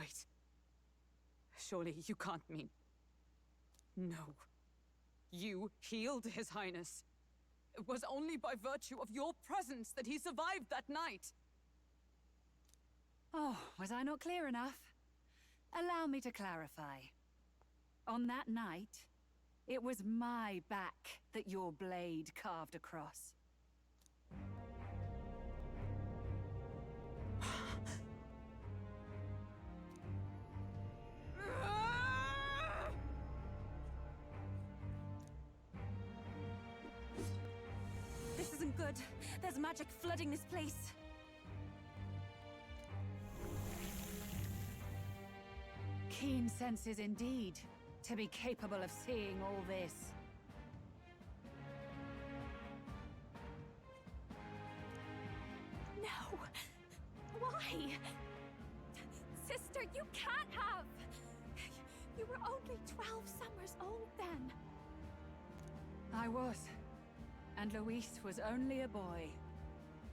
Wait. Surely you can't mean... No. You healed His Highness. It was only by virtue of your presence that he survived that night. Oh, was I not clear enough? Allow me to clarify. On that night, it was my back that your blade carved across. This isn't good. There's magic flooding this place. Keen senses indeed, to be capable of seeing all this. No! Why? Sister, you can't have! You were only 12 summers old then. I was. And Luis was only a boy.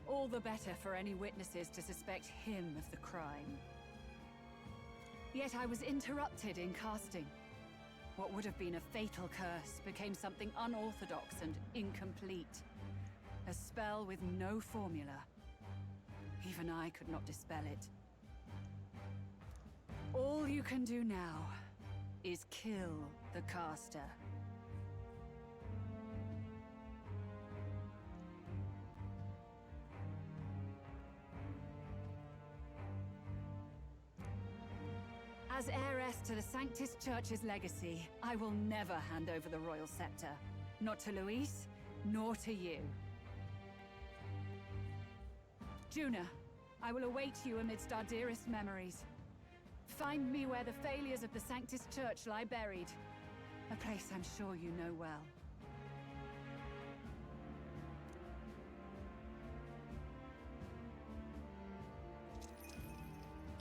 All the better for any witnesses to suspect him of the crime. Yet I was interrupted in casting. What would have been a fatal curse became something unorthodox and incomplete. A spell with no formula. Even I could not dispel it. All you can do now is kill the caster. As heiress to the Sanctus Church's legacy, I will never hand over the royal scepter. Not to Luis, nor to you. Juna, I will await you amidst our dearest memories. Find me where the failures of the Sanctus Church lie buried. A place I'm sure you know well.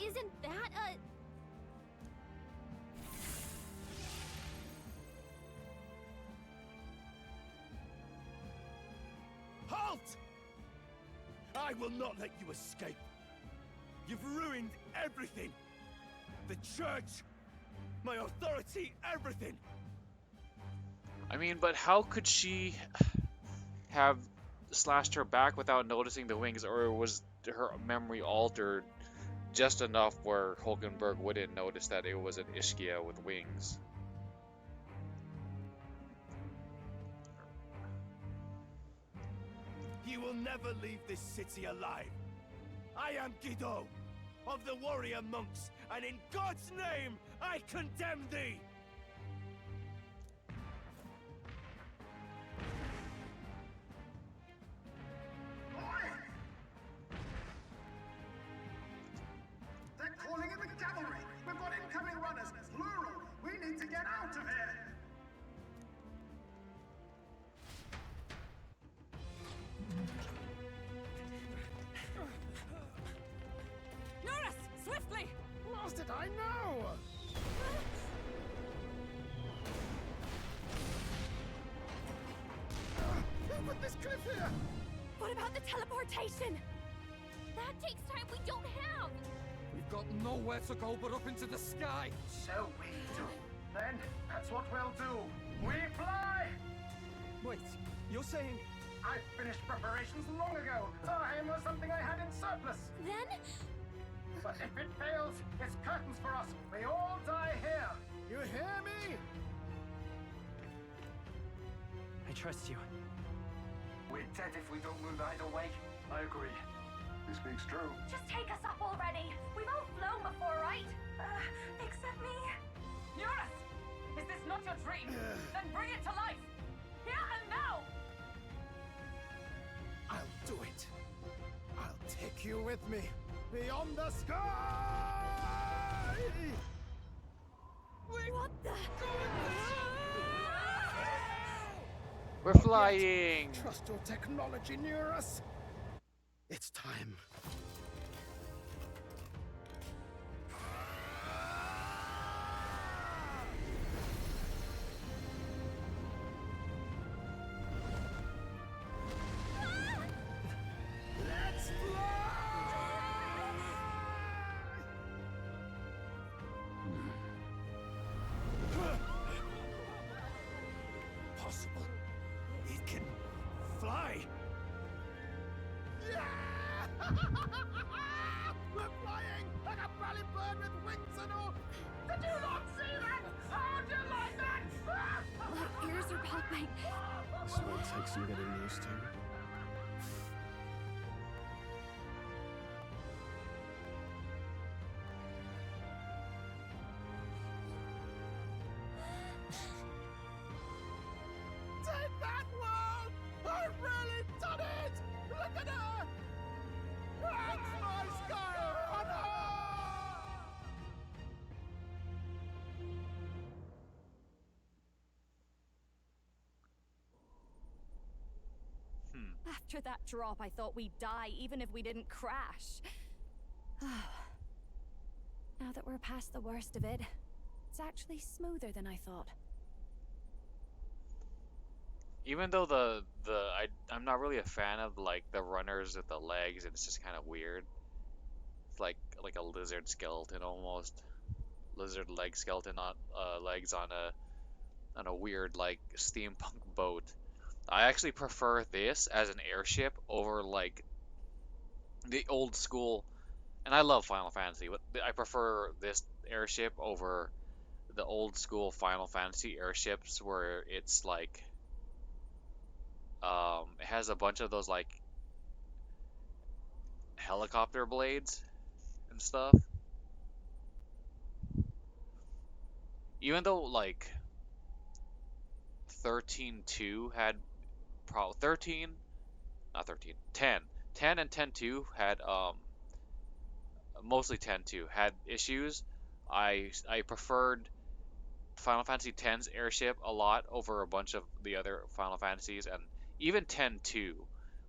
Isn't that a... Halt! I will not let you escape. You've ruined everything. The church, my authority, everything. I mean, but how could she have slashed her back without noticing the wings, or was her memory altered just enough where Hulkenberg wouldn't notice that it was an Ischia with wings? You will never leave this city alive. I am Guido, of the warrior monks, and in God's name, I condemn thee! They're calling in the cavalry! We've got incoming runners! Plural! We need to get out of here! Norris! Swiftly! Lost it, I know! Who put this cliff here? What about the teleportation? That takes time we don't have! We've got nowhere to go but up into the sky. So we do. Then, that's what we'll do. We fly! Wait, you're saying... I finished preparations long ago. Time was something I had in surplus. Then? But if it fails, it's curtains for us. We all die here. You hear me? I trust you. We're dead if we don't move either way. I agree. He speaks true. Just take us up already. We've all flown before, right? Except me. Norris! Is this not your dream? Then bring it to life! Here and now! I'll do it. I'll take you with me beyond the sky! What the? We're flying! Trust your technology near us. It's time. Let's Possible. It can fly. We're flying like a bally bird with wings and all. Did you not see that? How do you like that? My ears are popping. This will take some getting used to. Take that, world! I've really done it! Look at her! That's my sky runner! After that drop, I thought we'd die, even if we didn't crash. Now that we're past the worst of it, it's actually smoother than I thought. Even though I'm not really a fan of like the runners with the legs, and it's just kind of weird. It's like a lizard skeleton almost, lizard leg skeleton on legs on a weird like steampunk boat. I actually prefer this as an airship over like the old school, and I love Final Fantasy, but I prefer this airship over the old school Final Fantasy airships where it's like it has a bunch of those like helicopter blades and stuff. Even though like 13.2 had 13, not 13, 10. 10 and 10.2 had mostly 10.2 had issues. I preferred Final Fantasy X's airship a lot over a bunch of the other Final Fantasies, and even 10.2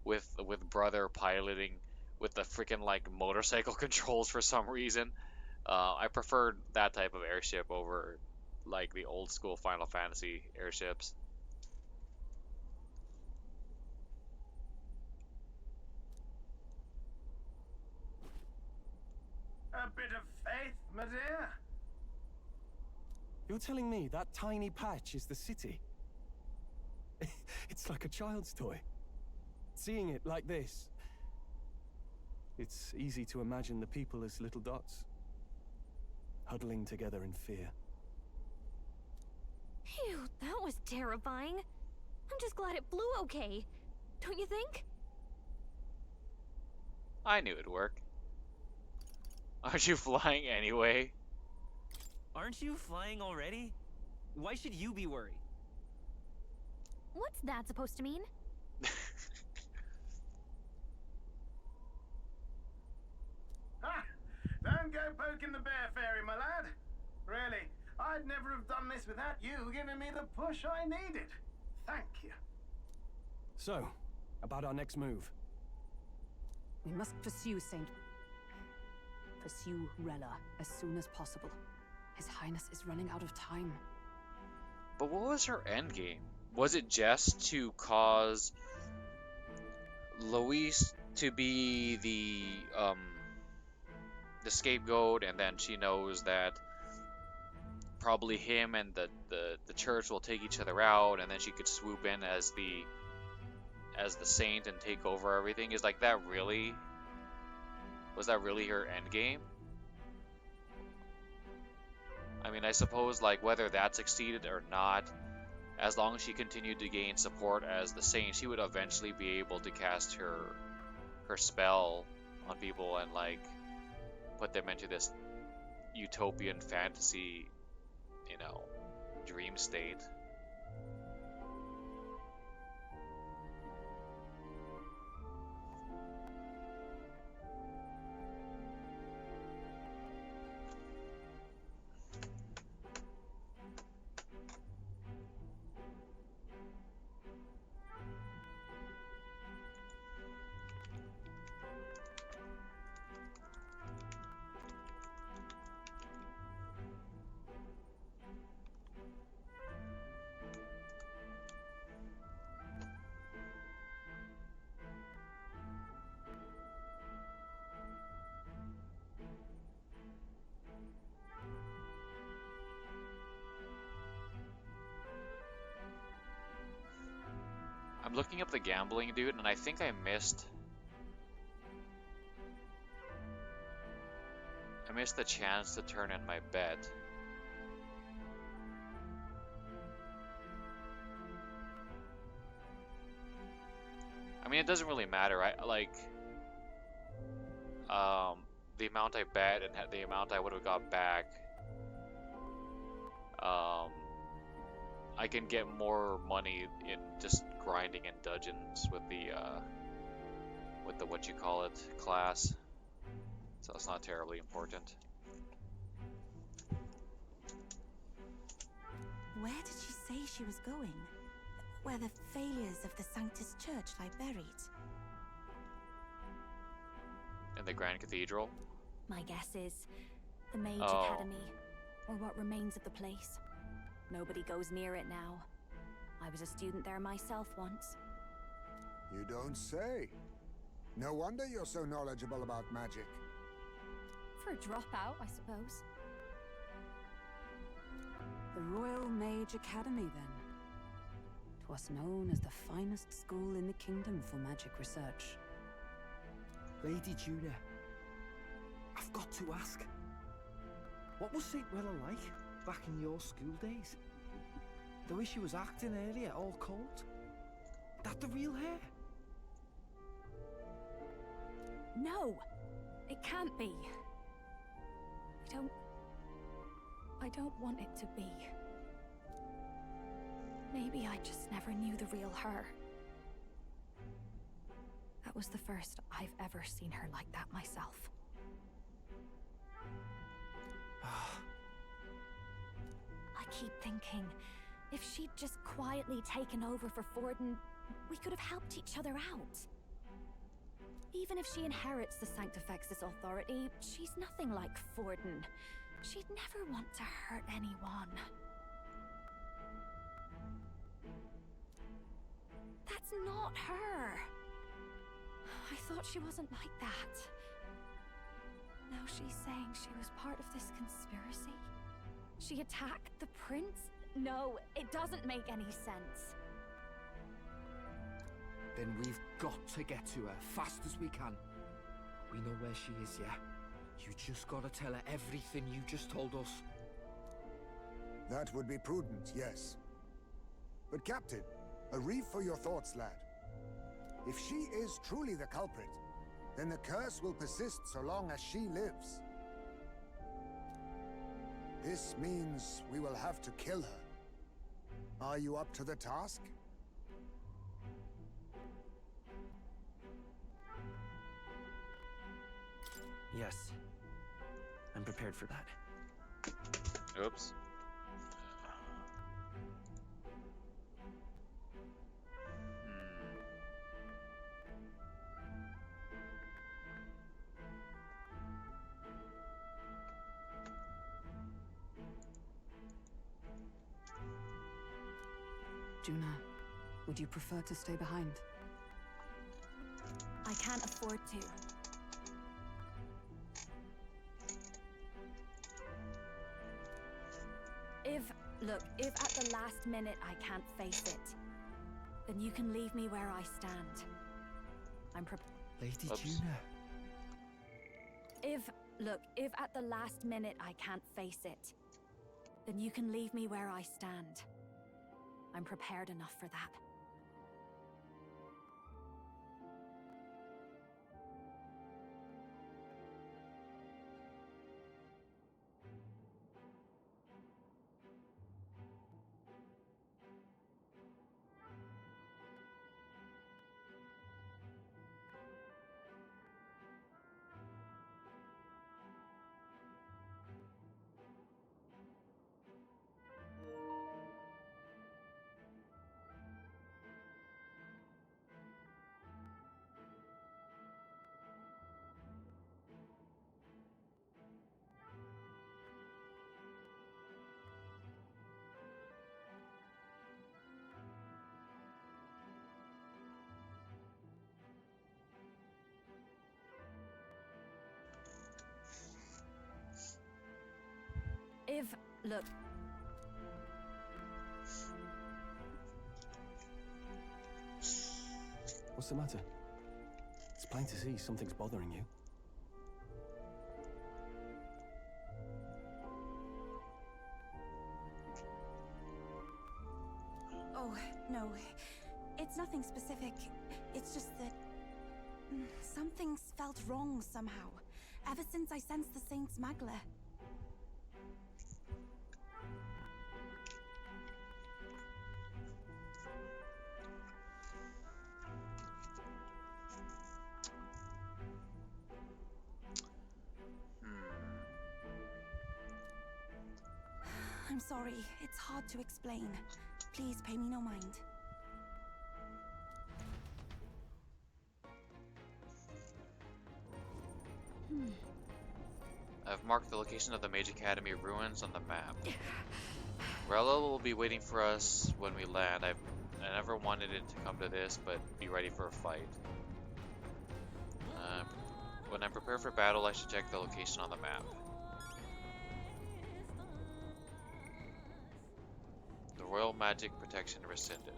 with brother piloting with the freaking like motorcycle controls for some reason. I preferred that type of airship over like the old school Final Fantasy airships. A bit of faith, my dear. You're telling me that tiny patch is the city? It's like a child's toy. Seeing it like this, it's easy to imagine the people as little dots, huddling together in fear. Phew, that was terrifying. I'm just glad it flew okay. Don't you think? I knew it'd work. Aren't you flying anyway? Aren't you flying already? Why should you be worried? What's that supposed to mean? Ah, don't go poking the bear fairy, my lad. Really, I'd never have done this without you giving me the push I needed. Thank you. So, about our next move. We must pursue Rella as soon as possible. His Highness is running out of time. But what was her end game? Was it just to cause Luis to be the scapegoat, and then she knows that probably him and the church will take each other out, and then she could swoop in as the saint and take over everything? Is like that really? Was that really her end game? I mean, I suppose like whether that succeeded or not, as long as she continued to gain support as the saint, she would eventually be able to cast her spell on people and like put them into this utopian fantasy, you know, dream state. I'm looking up the gambling dude, and I think I missed the chance to turn in my bet. I mean, it doesn't really matter. The amount I bet and the amount I would have got back. I can get more money in just grinding in dungeons with the what you call it class. So it's not terribly important. Where did she say she was going? Where the failures of the Sanctus Church lie buried? In the Grand Cathedral? My guess is the Mage Oh. Academy, or what remains of the place. Nobody goes near it now. I was a student there myself once. You don't say. No wonder you're so knowledgeable about magic. For a dropout, I suppose. The Royal Mage Academy, then. 'Twas known as the finest school in the kingdom for magic research. Lady Juna, I've got to ask. What was St. Rella like back in your school days? The way she was acting earlier, all cold? That the real hair? No! It can't be. I don't want it to be. Maybe I just never knew the real her. That was the first I've ever seen her like that myself. I keep thinking, if she'd just quietly taken over for Forden, we could have helped each other out. Even if she inherits the Sanctifex's authority, she's nothing like Forden. She'd never want to hurt anyone. That's not her. I thought she wasn't like that. Now she's saying she was part of this conspiracy? She attacked the prince? No, it doesn't make any sense. Then we've got to get to her fast as we can. We know where she is, yeah? You just gotta tell her everything you just told us. That would be prudent, yes. But Captain, a reef for your thoughts, lad. If she is truly the culprit, then the curse will persist so long as she lives. This means we will have to kill her. Are you up to the task? Yes. I'm prepared for that. Oops. Juna, would you prefer to stay behind? I can't afford to. If at the last minute I can't face it, then you can leave me where I stand. I'm Lady Juna. If at the last minute I can't face it, then you can leave me where I stand. I'm prepared enough for that. Look. What's the matter? It's plain to see something's bothering you. Oh, no. It's nothing specific. It's just that something's felt wrong somehow. Ever since I sensed the Saint's Magla. I'm sorry, it's hard to explain. Please pay me no mind. I've marked the location of the Mage Academy ruins on the map. Rella will be waiting for us when we land. I never wanted it to come to this, but be ready for a fight. When I'm prepared for battle, I should check the location on the map. The Royal Magic Protection rescinded.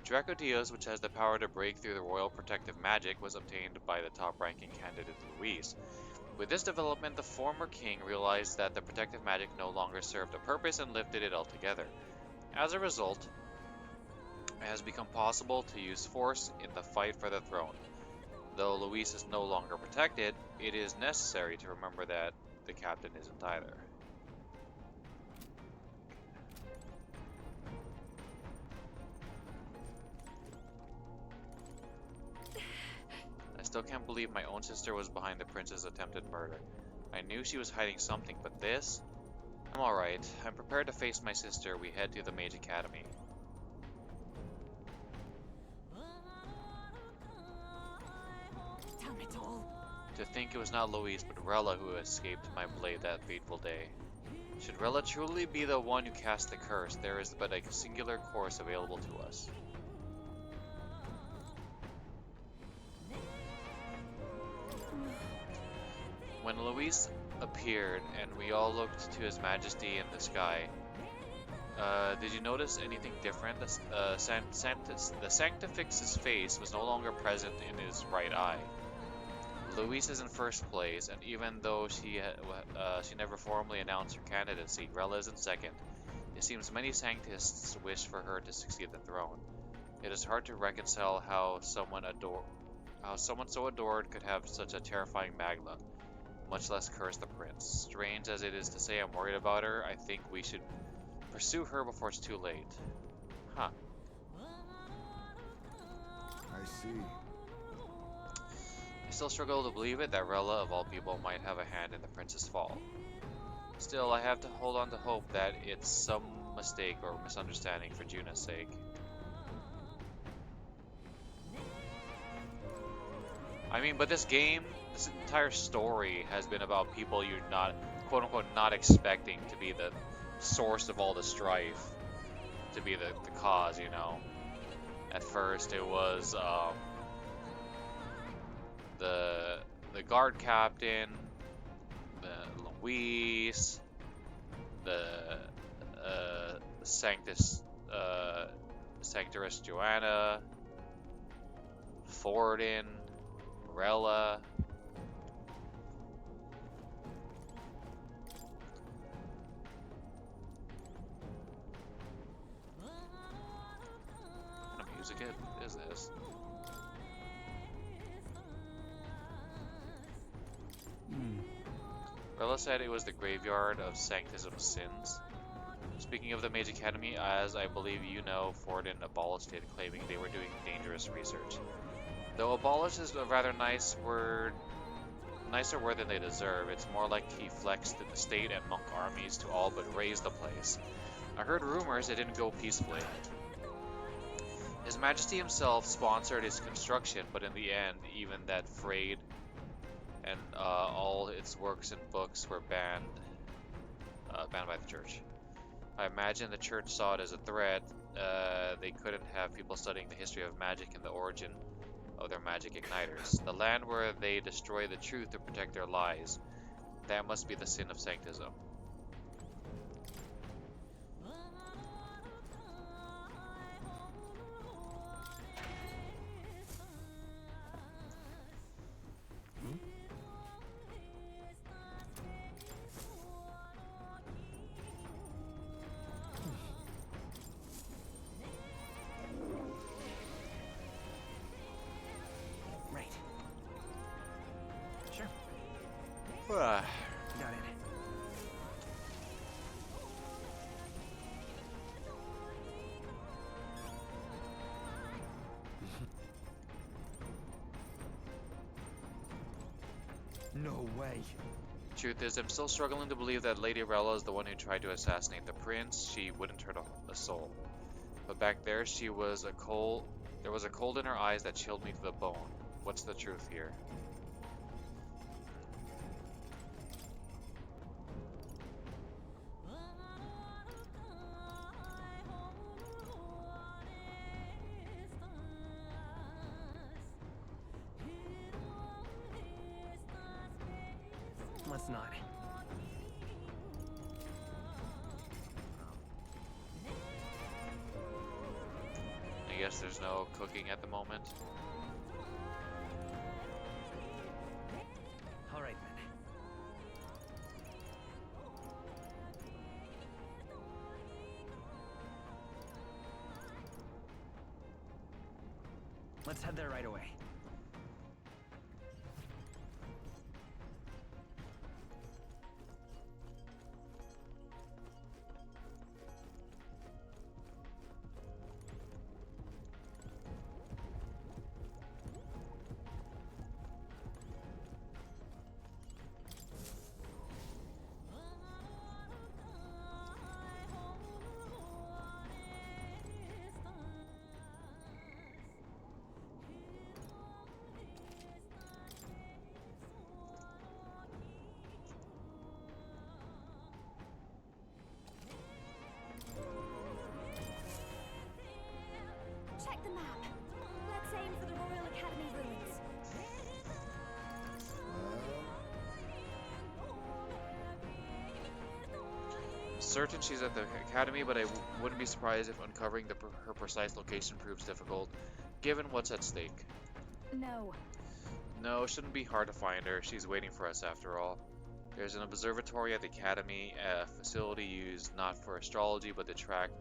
Draco Diaz, which has the power to break through the royal protective magic, was obtained by the top-ranking candidate Luis. With this development, the former king realized that the protective magic no longer served a purpose and lifted it altogether. As a result, it has become possible to use force in the fight for the throne. Though Luis is no longer protected, it is necessary to remember that the captain isn't either. I still can't believe my own sister was behind the prince's attempted murder. I knew she was hiding something, but this? I'm alright. I'm prepared to face my sister. We head to the Mage Academy. Damn it all. To think it was not Luis, but Rella who escaped my blade that fateful day. Should Rella truly be the one who cast the curse, there is but a singular course available to us. When Luis appeared and we all looked to his majesty in the sky, did you notice anything different? The Sanctifix's face was no longer present in his right eye. Luis is in first place, and even though she never formally announced her candidacy, Rella is in second. It seems many Sanctists wish for her to succeed the throne. It is hard to reconcile how someone so adored could have such a terrifying magla, much less curse the prince. Strange as it is to say I'm worried about her, I think we should pursue her before it's too late. Huh. I see. I still struggle to believe it that Rella, of all people, might have a hand in the prince's fall. Still, I have to hold on to hope that it's some mistake or misunderstanding for Juna's sake. I mean, but this game, this entire story has been about people you're not, quote-unquote, not expecting to be the source of all the strife, to be the cause, you know. At first it was the guard captain, the Luis, the Sanctoress Joanna, Forden, Rella. What kind of music is this? Rella said it was the graveyard of Sanctism's sins. Speaking of the Mage Academy, as I believe you know, Forden abolished it, claiming they were doing dangerous research. Though abolish is a rather nicer word than they deserve. It's more like he flexed the state and monk armies to all but raze the place. I heard rumors it didn't go peacefully. His Majesty himself sponsored its construction, but in the end, even that frayed and all its works and books were banned by the church. I imagine the church saw it as a threat. They couldn't have people studying the history of magic and the origin of their magic igniters. The land where they destroy the truth to protect their lies. That must be the sin of sanctism. Right. Sure. Got Got it. No way. Truth is, I'm still struggling to believe that Lady Rella is the one who tried to assassinate the prince. She wouldn't hurt a soul. But back there, there was a cold in her eyes that chilled me to the bone. What's the truth here? Let's not. I guess there's no cooking at the moment. All right, then. Let's head there right away. Check the map. Let's aim for the Royal Academy ruins. I'm certain she's at the academy, but I wouldn't be surprised if uncovering her precise location proves difficult, given what's at stake. No. No, it shouldn't be hard to find her. She's waiting for us after all. There's an observatory at the academy, a facility used not for astrology but to track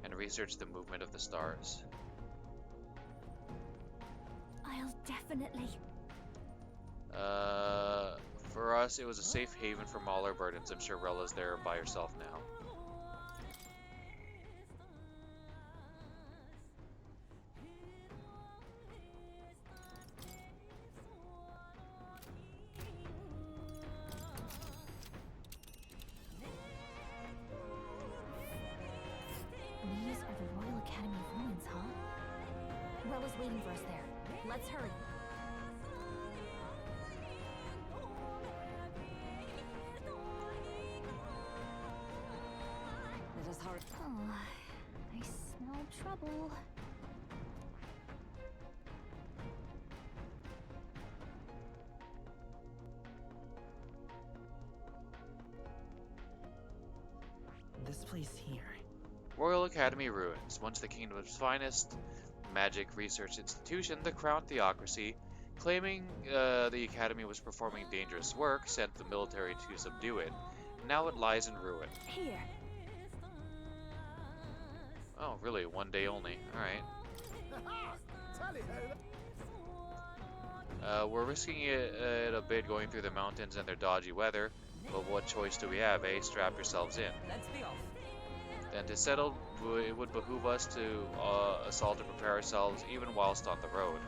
and research the movement of the stars. I'll definitely. For us, it was a safe haven from all our burdens. I'm sure Rella's there by herself now. These are the Royal Academy ruins, huh? Rella's waiting for us there. Let's hurry. Let us hurry. Oh, I smell trouble. This place here. Royal Academy ruins, once the kingdom's finest magic research institution, the Crown Theocracy, claiming the Academy was performing dangerous work, sent the military to subdue it. Now it lies in ruin. Here. Oh, really? One day only. Alright. We're risking it a bit going through the mountains and their dodgy weather, but what choice do we have, eh? Strap yourselves in. Let's be off. Then to settle, it would behoove us to assault and prepare ourselves even whilst on the road.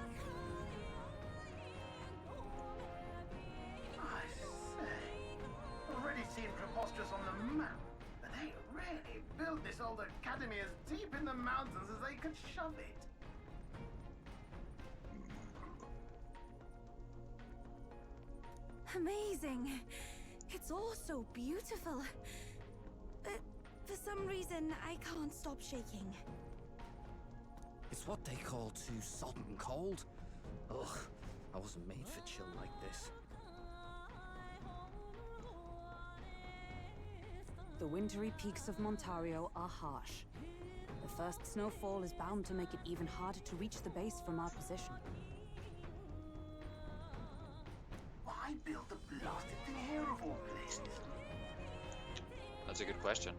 I say, already seemed preposterous on the map, but they really built this old academy as deep in the mountains as they could shove it. Amazing. It's all so beautiful. But for some reason, I can't stop shaking. It's what they call too sodden cold. Ugh, I wasn't made for chill like this. The wintry peaks of Montario are harsh. The first snowfall is bound to make it even harder to reach the base from our position. Why build the blasted thing here of all places? That's a good question.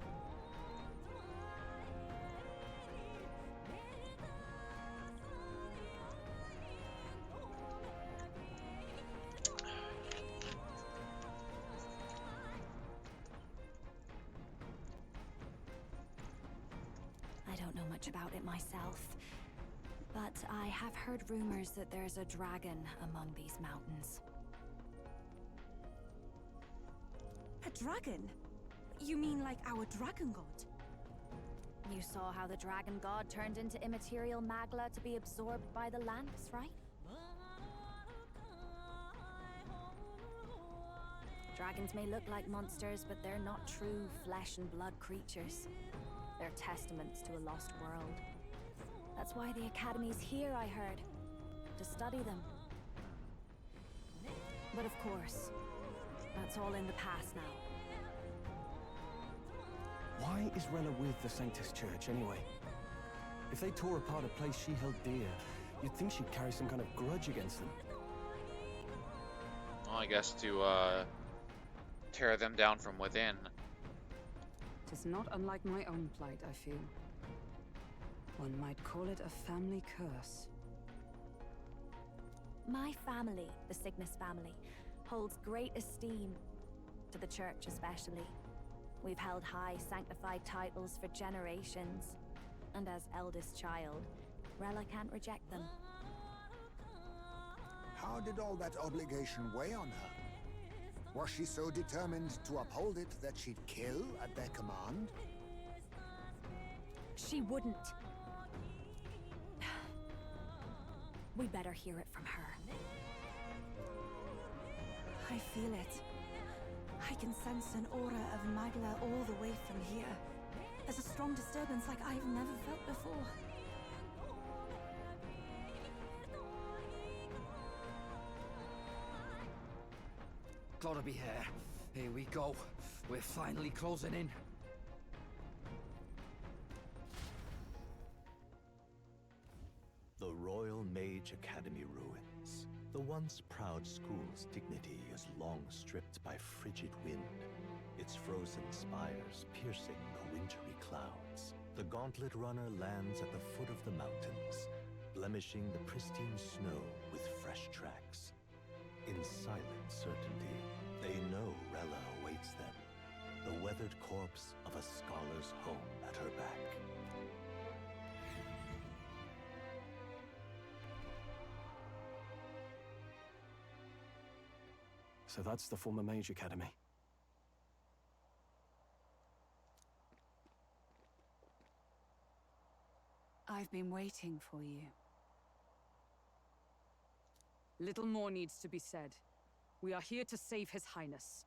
I don't know much about it myself, but I have heard rumors that there's a dragon among these mountains. A dragon? You mean like our dragon god? You saw how the dragon god turned into immaterial magla to be absorbed by the lamps, right? Dragons may look like monsters, but they're not true flesh and blood creatures. They're testaments to a lost world. That's why the Academy's here, I heard. To study them. But of course, that's all in the past now. Why is Rella with the Sanctus Church, anyway? If they tore apart a place she held dear, you'd think she'd carry some kind of grudge against them. Well, I guess to, tear them down from within. It is not unlike my own plight, I feel. One might call it a family curse. My family, the Cygnus family, holds great esteem, to the church especially. We've held high sanctified titles for generations, and as eldest child, Rella can't reject them. How did all that obligation weigh on her? Was she so determined to uphold it that she'd kill at their command? She wouldn't. We'd better hear it from her. I feel it. I can sense an aura of magla all the way from here. There's a strong disturbance like I've never felt before. Gotta be here. Here we go. We're finally closing in. The Royal Mage Academy ruins. The once proud school's dignity is long stripped by frigid wind, its frozen spires piercing the wintry clouds. The Gauntlet Runner lands at the foot of the mountains, blemishing the pristine snow with fresh tracks. In silent certainty, they know Rella awaits them, the weathered corpse of a scholar's home at her back. So that's the former Mage Academy. I've been waiting for you. Little more needs to be said. We are here to save His Highness.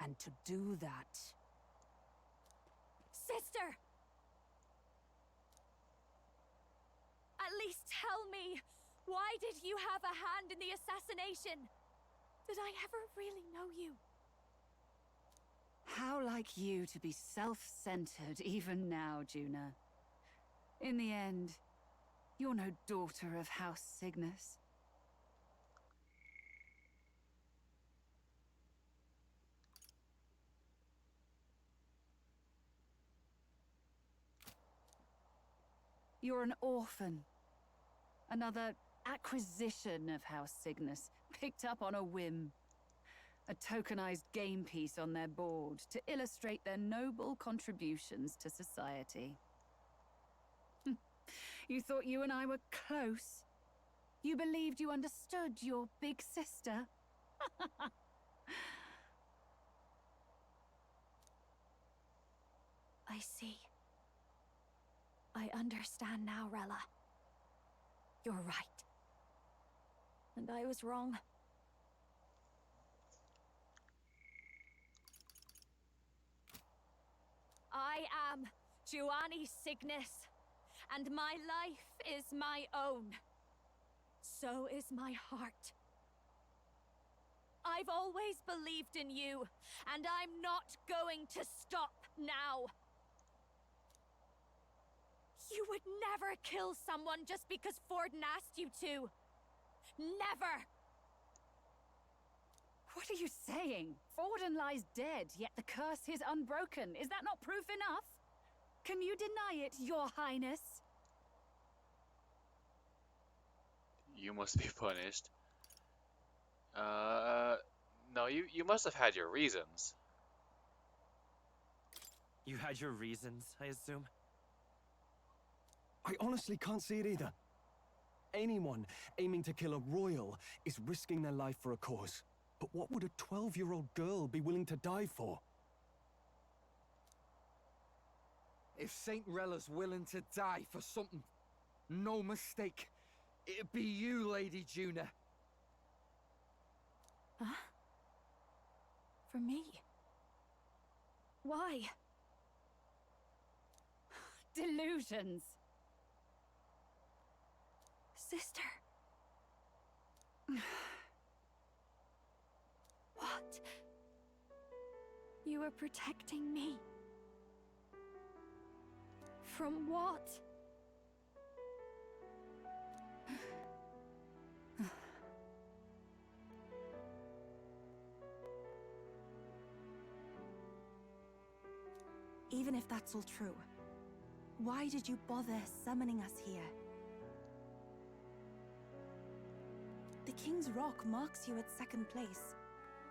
And to do that... Sister! At least tell me, why did you have a hand in the assassination? Did I ever really know you? How like you to be self-centered even now, Juna. In the end, you're no daughter of House Cygnus. You're an orphan. Another acquisition of House Cygnus, picked up on a whim. A tokenized game piece on their board to illustrate their noble contributions to society. You thought you and I were close? You believed you understood your big sister? I see. I understand now, Rella. You're right. And I was wrong. I am Giovanni Cygnus, and my life is my own. So is my heart. I've always believed in you, and I'm not going to stop. now. You would never kill someone just because Forden asked you to. Never! What are you saying? Forden lies dead, yet the curse is unbroken. Is that not proof enough? Can you deny it, Your Highness? You must be punished. No, you must have had your reasons. You had your reasons, I assume? I honestly can't see it either. Anyone aiming to kill a royal is risking their life for a cause. But what would a 12-year-old girl be willing to die for? If Saint Rella's willing to die for something, no mistake, it'd be you, Lady Juna. Huh? For me? Why? Delusions. Sister. What? You were protecting me. From what? Even if that's all true, why did you bother summoning us here? The King's Rock marks you at second place.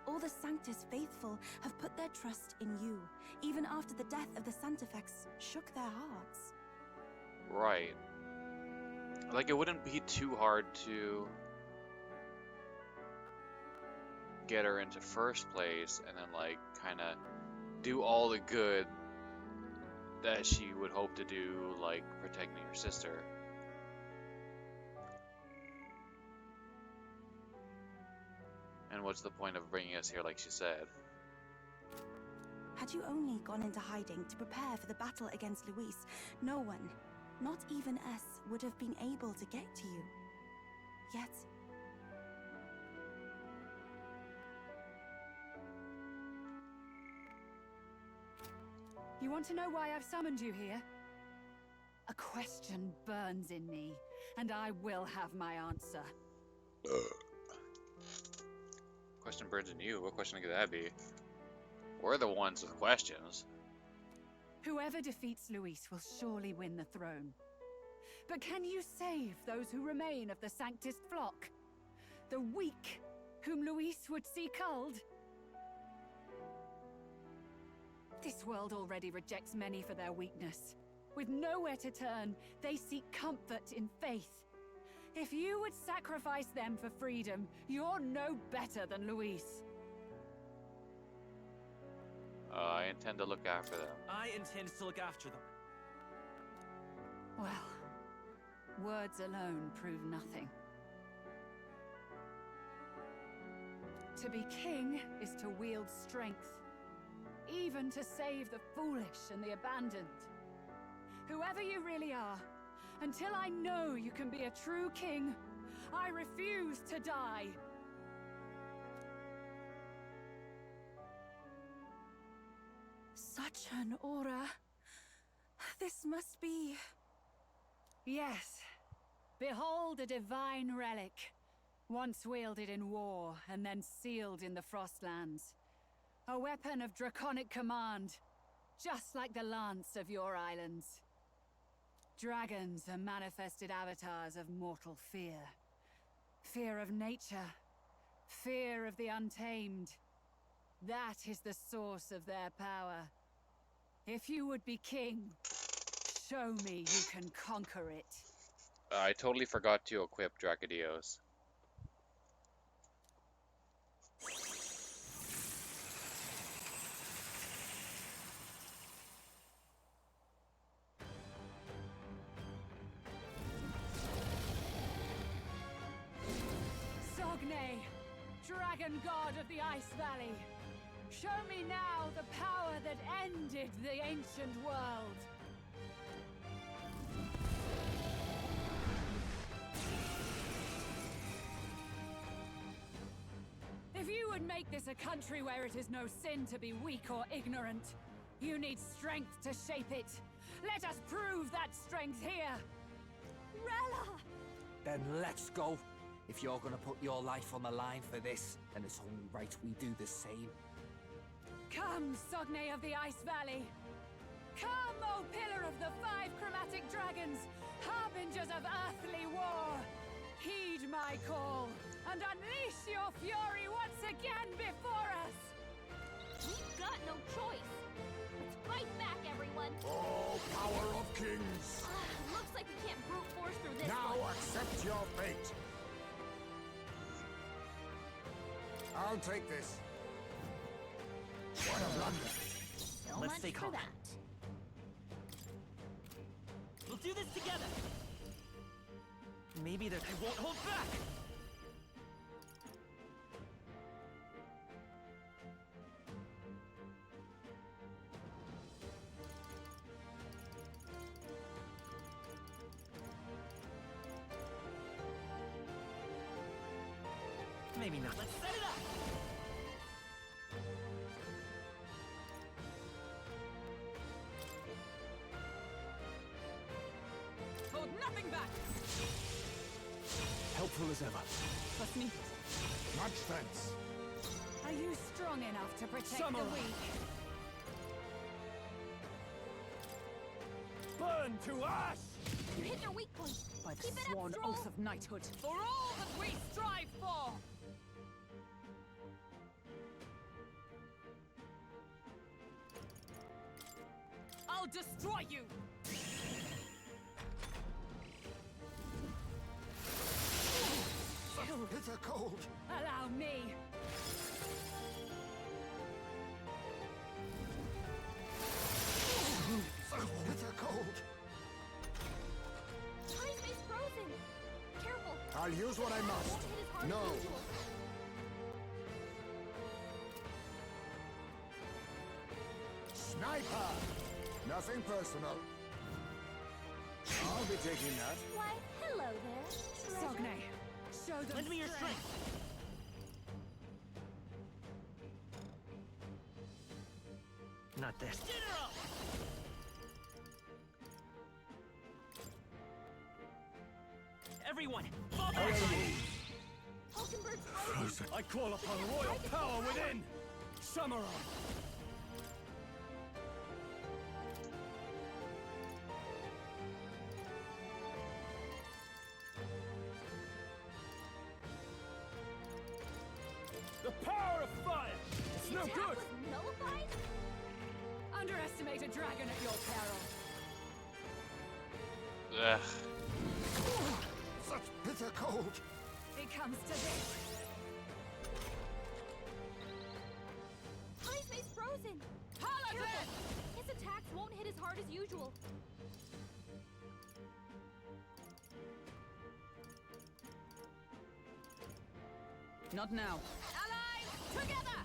All the Sanctus faithful have put their trust in you, even after the death of the Santafex shook their hearts. Right. Like, it wouldn't be too hard to get her into first place and then, like, kind of do all the good that she would hope to do, like protecting her sister. And what's the point of bringing us here, like she said? Had you only gone into hiding to prepare for the battle against Luis, no one, not even us, would have been able to get to you. Yet... You want to know why I've summoned you here? A question burns in me, and I will have my answer. Question burns in you? What question could that be? We're the ones with questions. Whoever defeats Luis will surely win the throne. But can you save those who remain of the Sanctus flock? The weak, whom Luis would see culled? This world already rejects many for their weakness. With nowhere to turn, they seek comfort in faith. If you would sacrifice them for freedom, you're no better than Luis. I intend to look after them. I intend to look after them. Well, words alone prove nothing. To be king is to wield strength, even to save the foolish and the abandoned. Whoever you really are, until I know you can be a true king, I refuse to die. Such an aura. This must be... Yes. Behold a divine relic, once wielded in war and then sealed in the Frostlands. A weapon of draconic command, just like the lance of your islands. Dragons are manifested avatars of mortal fear. Fear of nature. Fear of the untamed. That is the source of their power. If you would be king, show me you can conquer it. I totally forgot to equip Dracodios. Sogne, dragon god of the Ice Valley. Show me now the power that ended the ancient world. If you would make this a country where it is no sin to be weak or ignorant, You need strength to shape it. Let us prove that strength here. Rella! Then let's go. If you're gonna put your life on the line for this, then it's only right we do the same. Come, Sogne of the Ice Valley. Come, O Pillar of the 5 Chromatic Dragons, harbingers of earthly war. Heed my call, and unleash your fury once again before us. We've got no choice. Let's fight back, everyone. Oh, power of kings! Looks like we can't brute force through this Now one. accept your fate. I'll take this. What a blunder. So Let's much stay for calm. that. We'll do this together. Maybe I won't hold back. Maybe not. Let's set it up. Hold nothing back. Helpful as ever. Trust me. Much thanks. Are you strong enough to protect Samurai. the weak? Burn to ash! You hit their weak point. By the Keep it up, sworn Stroll. oath of knighthood. For all that we strive for! I'll destroy you! Bitter cold. Allow me! Bitter cold. Time is frozen. Careful. I'll use what I must. Won't hit as hard No. as usual. Sniper! Nothing personal. I'll be taking that. Why, hello there, treasure. Sogne, show them Lend me your strength. Not this. General! Everyone, fall back! Hulkenberg's Frozen. I call upon royal power within! Samurai! The power of fire! It's The no attack good! was nullified? Underestimate a dragon at your peril. Ugh. Such bitter cold. It comes to this. Time is frozen. Paladin! Careful. His attacks won't hit as hard as usual. Not now. Allies, together!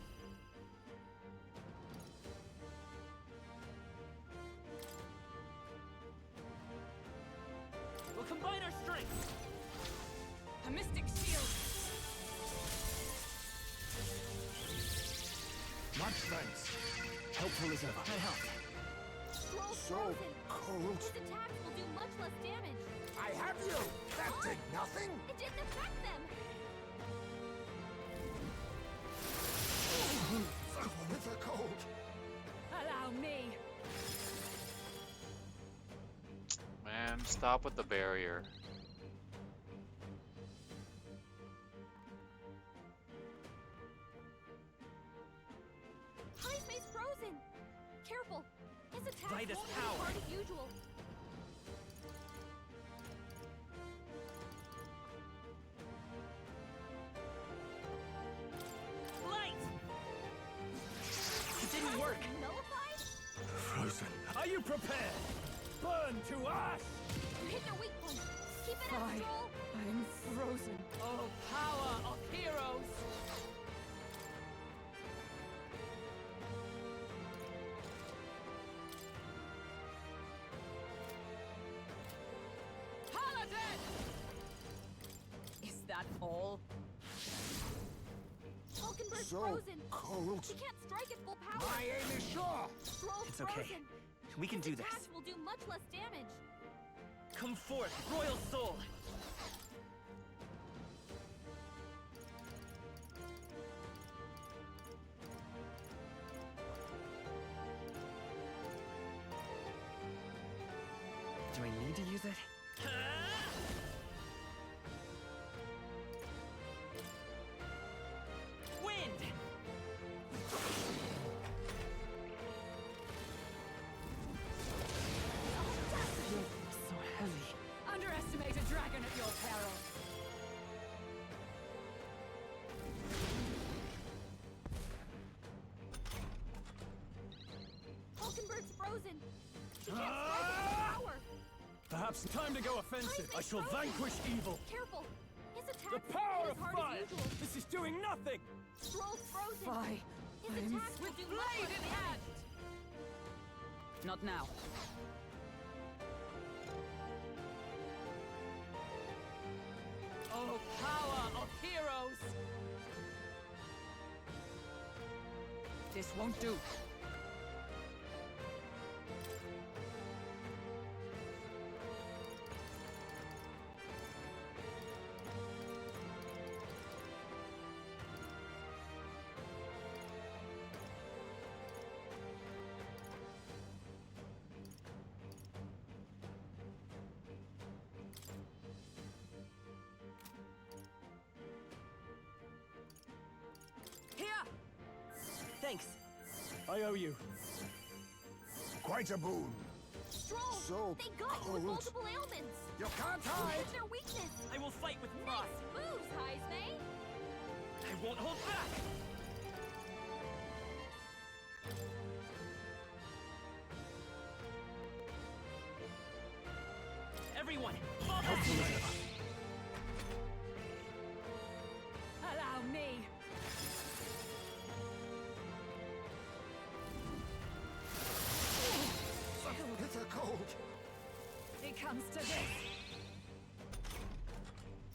We'll combine our strength. A mystic shield. Much thanks. Helpful as ever. I help. Scroll So frozen. cold. His attacks will do much less damage. I have you! That did nothing! It didn't affect them. Bitter cold. Allow me. Man, stop with the barrier. Time is frozen. Careful. His attacks By this won't hit as power. hard as usual. Light! It didn't work. Nullified? Frozen. Are you prepared? Burn to ash! You hit their weak point. Keep it up, Fine. Stroll. I'm frozen. Oh, power of heroes! Paladin! Is that all? Hulkenberg's So frozen. cold. She can't strike at full power. My aim is sure. Scroll's It's okay. frozen. We can His do this. attacks will do much less damage. Come forth, Royal Soul! Do I need to use it? Wind! So heavy. Underestimate a dragon at your peril. Hulkenberg's frozen. She can't strike at full power. Perhaps time to go offensive. I shall vanquish evil. Careful. His attacks The won't power hit of as hard fire! as usual. This is doing nothing! Scroll's frozen. Fie. His I'm attacks will do much blade less in hand. damage. Not now. Oh, power of heroes! This won't do. Here! Thanks. I owe you. Quite a boon. Stroll. So They got you with cold. multiple ailments. You can't What hide. is their weakness? I will fight with pride. Nice moves, Heismay. I won't hold back! Everyone, fall back! Allow me. Bitter cold. It comes to this.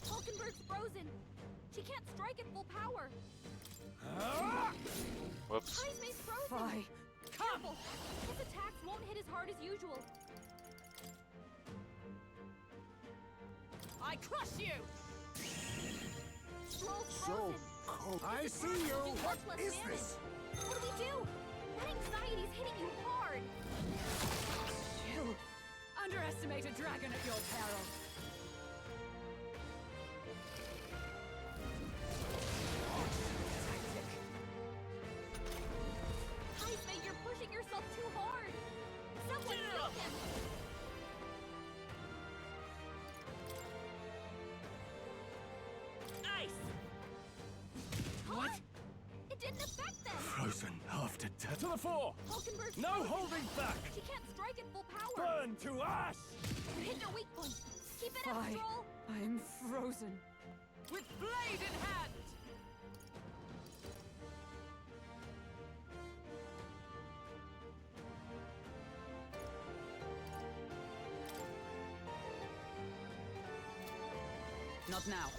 Hulkenberg's frozen. She can't strike at full power. Whoops. Heismay's frozen. Fie. Careful. His attacks won't hit as hard as usual. I crush you. Stroll's So frozen. cold. I His see attacks you. will do What much less is damage. this? What do we do? That anxiety's hitting you hard. You underestimate a dragon at your peril. Heismay, you're pushing yourself too hard. Someone help him. Ice! What? It didn't affect them. Frozen after death. To the fore! Hulkenberg's No frozen. holding back! She can't strike at full power. Burn to ash! You hit their weak point. Keep it up, Fie. Stroll. I'm frozen. With blade in hand. Not now.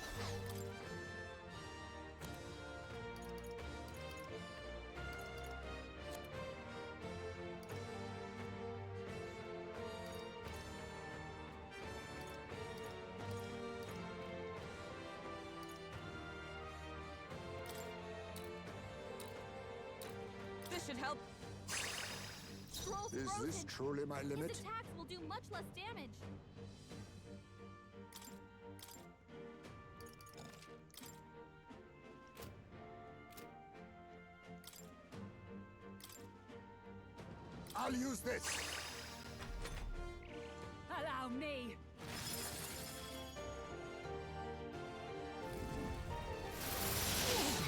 This should help. Stroll's Is frozen. this truly my limit? His attacks will do much less damage. I'll use this. Allow me.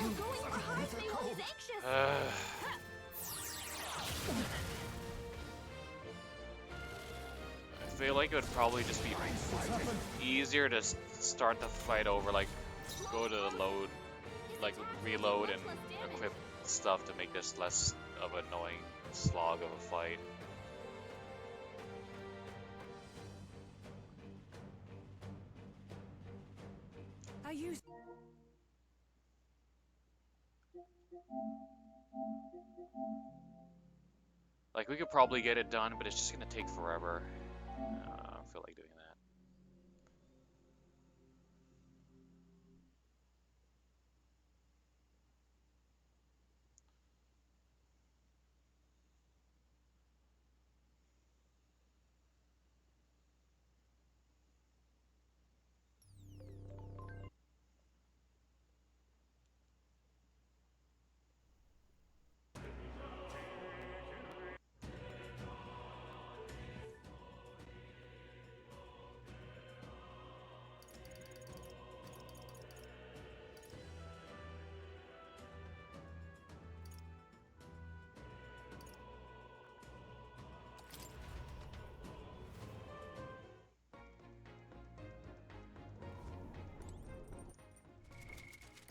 They're going for Heismay while he's anxious. I feel like it would probably just be easier to start the fight over, like go to the load, like reload and equip stuff to make this less of an annoying slog of a fight. I used. Like, we could probably get it done, but it's just gonna take forever. I don't feel like doing that.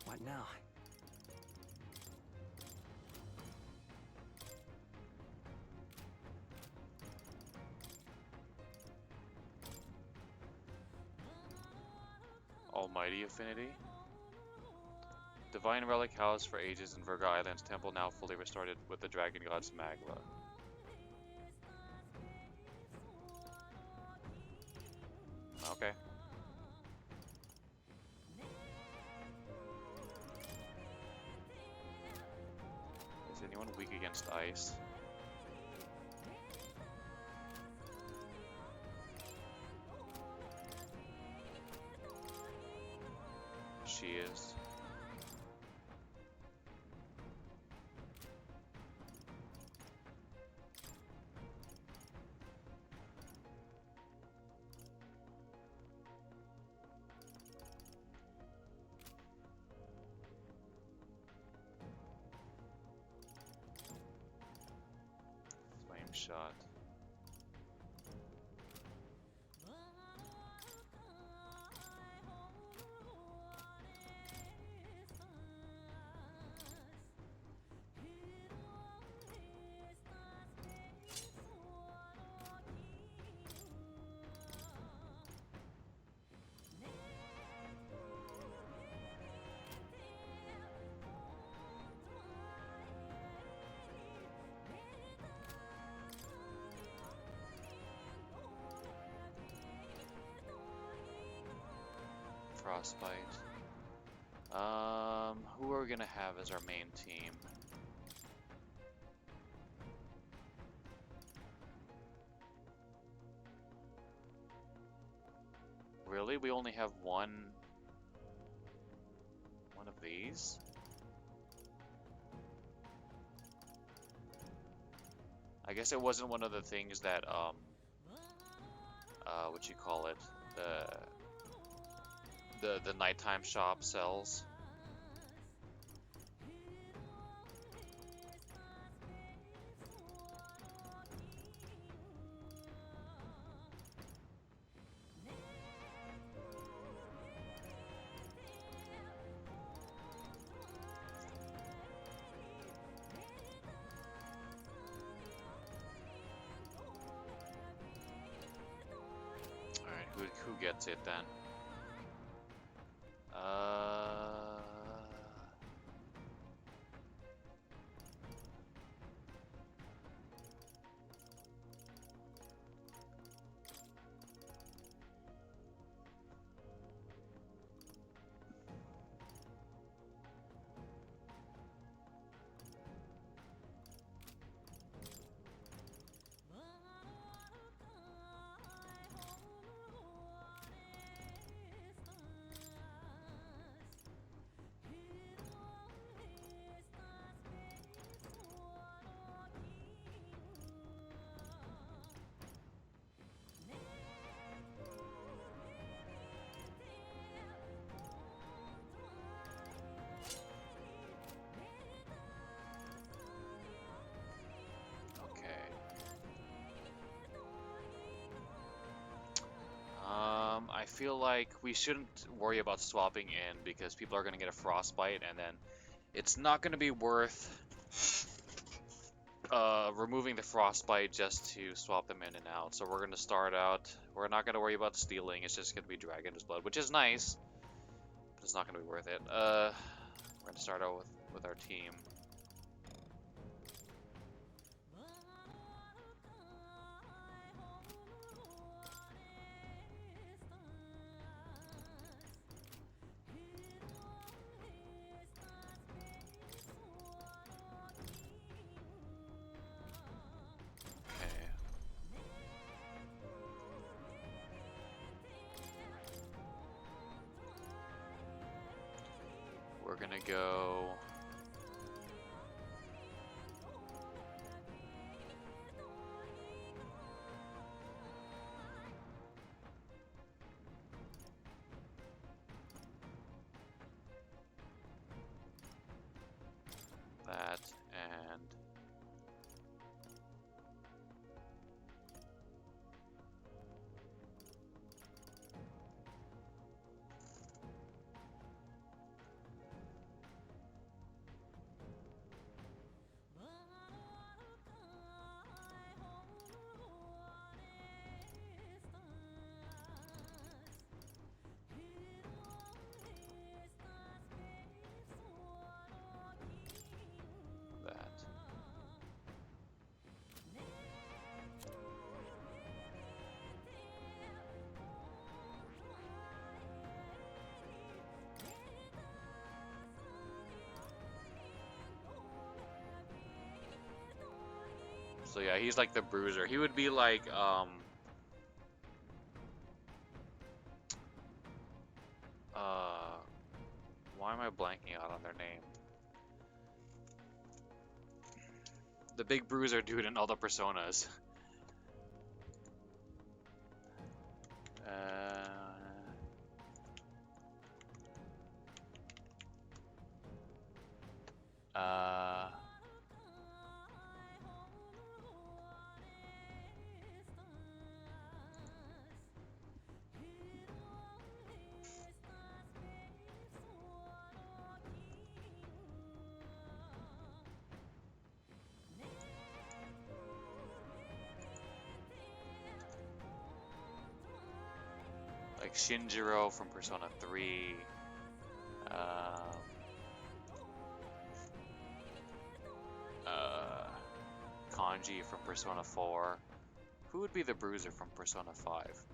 What now? Almighty Affinity. Divine Relic housed for ages in Virga Island's temple, now fully restored with the Dragon God's Magma. Okay. Is anyone weak against ice? She is. Flame shot. Frostbite. Who are we gonna have as our main team? Really? We only have one of these? I guess it wasn't one of the things that what you call it? The nighttime shop sells. Alright, who gets it then? I feel like we shouldn't worry about swapping in because people are going to get a frostbite, and then it's not going to be worth removing the frostbite just to swap them in and out. So we're going to start out, we're not going to worry about stealing, it's just going to be Dragon's Blood, which is nice, but it's not going to be worth it. We're going to start out with our team. go. That and that. So yeah, he's like the bruiser. He would be like, why am I blanking out on their name? The big bruiser dude in all the personas. Like Shinjiro from Persona 3. Kanji from Persona 4. Who would be the bruiser from Persona 5?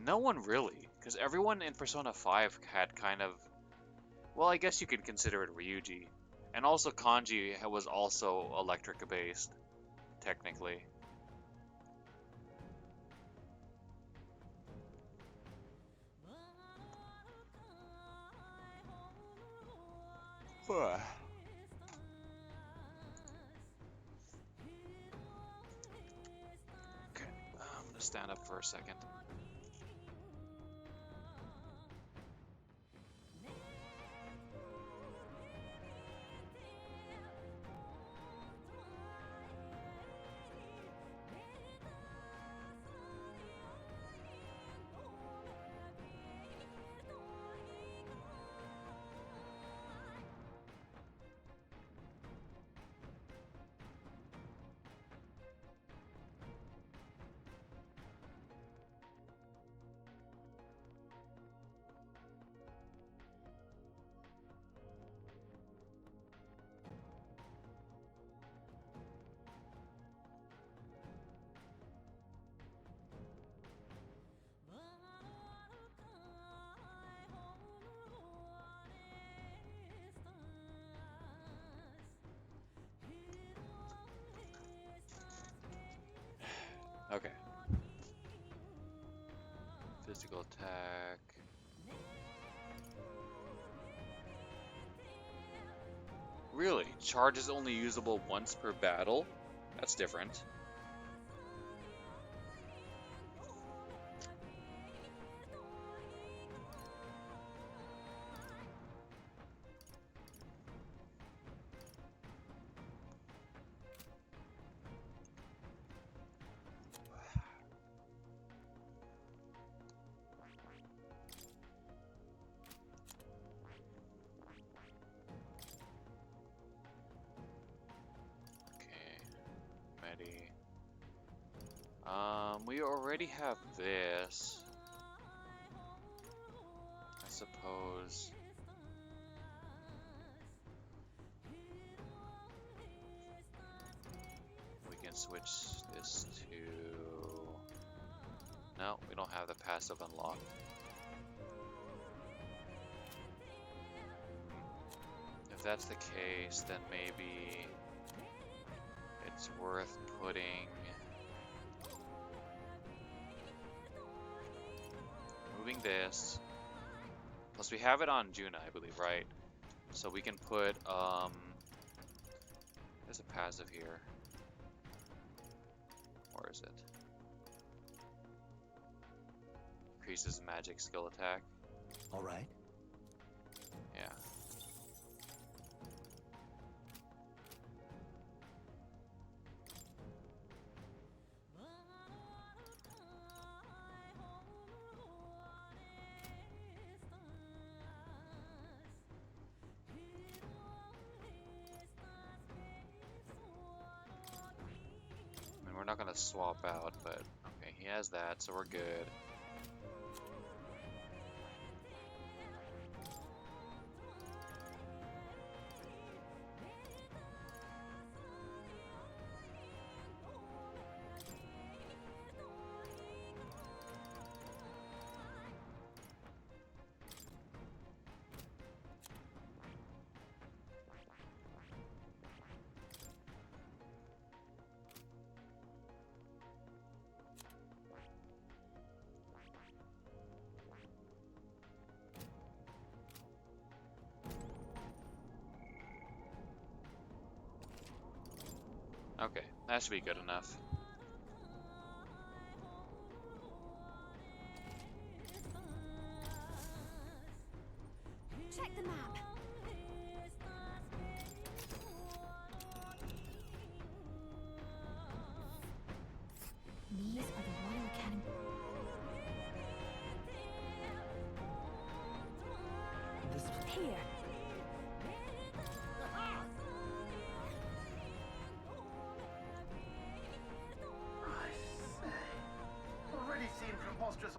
No one really, because everyone in Persona 5 had kind of... Well, I guess you could consider it Ryuji. And also Kanji was also electric based, technically. Okay, I'm gonna stand up for a second. Okay. Physical attack. Really? Charge is only usable once per battle? That's different. We already have this. I suppose. We can switch this to... No, we don't have the passive unlocked. If that's the case, then maybe it's worth putting... Moving this. Plus we have it on Juna, I believe, right? So we can put, there's a passive here. Where is it? Increases magic skill attack. Alright. Yeah. I mean, we're not gonna swap out, but okay, he has that, so we're good. Okay, that should be good enough. Check the map. These are the Royal Academy. This here. Already seemed preposterous.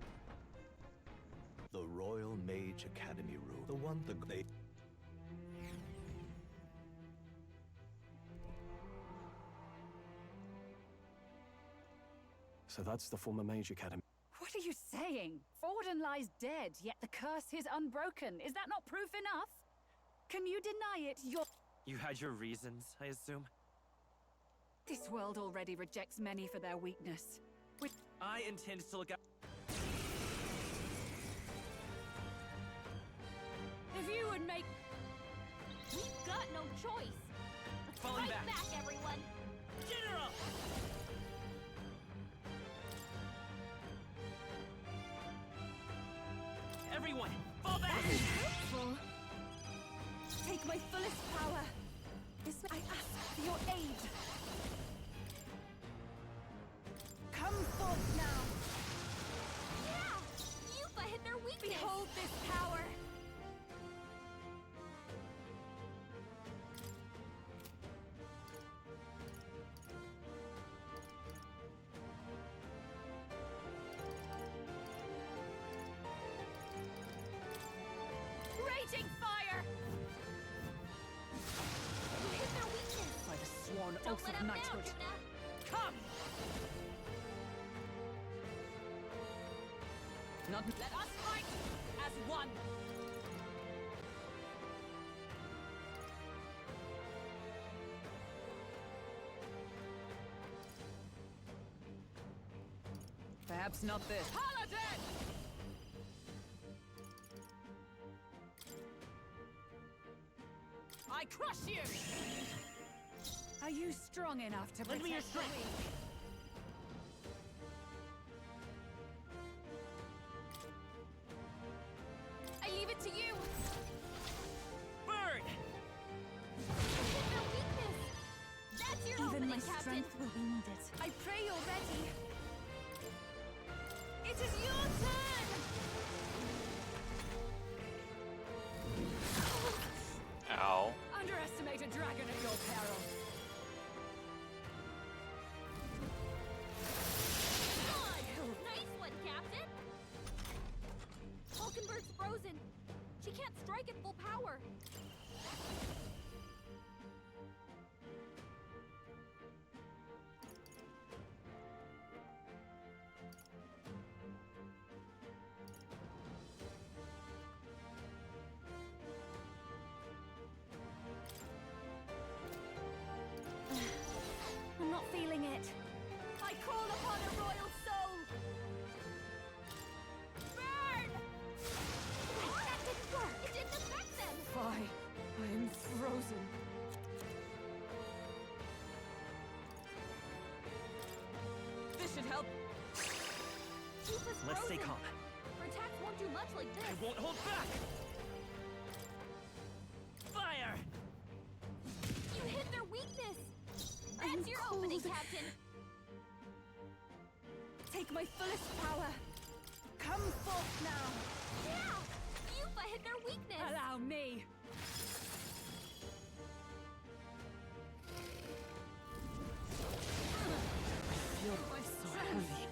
The Royal Mage Academy room. The one they... So that's the former Mage Academy. What are you saying? Forden lies dead, yet the curse is unbroken. Is that not proof enough? Can you deny it? You had your reasons, I assume? This world already rejects many for their weakness. I intend to look out. If you would make... We've got no choice. Let's Falling fight back. back, everyone. General! Everyone, fall back! That is hurtful. Take my fullest power. I ask for your aid. Come forth now. Yeah! Yupa hit their weakness. Behold this power. Raging fire! You hit their weakness. By the sworn Don't oath let of up now, knighthood. Juna. Come! Not Let us fight as one. Perhaps not this. Paladin! I crush you! Are you strong enough to Lend me your protect the strength. weak? I leave it to you. Burn! Hit their weakness. That's your Even my opening, Captain. strength will be needed. I pray you're ready. It is your turn. Ow. Underestimate a dragon at your peril. Nice one, Captain. Falkenberg's frozen. She can't strike at full power. I'm not feeling it. I call upon a royal soul. Burn! Let's stay calm. Attacks won't do much like this. I won't hold back! Fire! You hit their weakness! That's your opening, Captain! Take my fullest power! Come forth now! Yeah! You've hit their weakness! Allow me! I feel so heavy.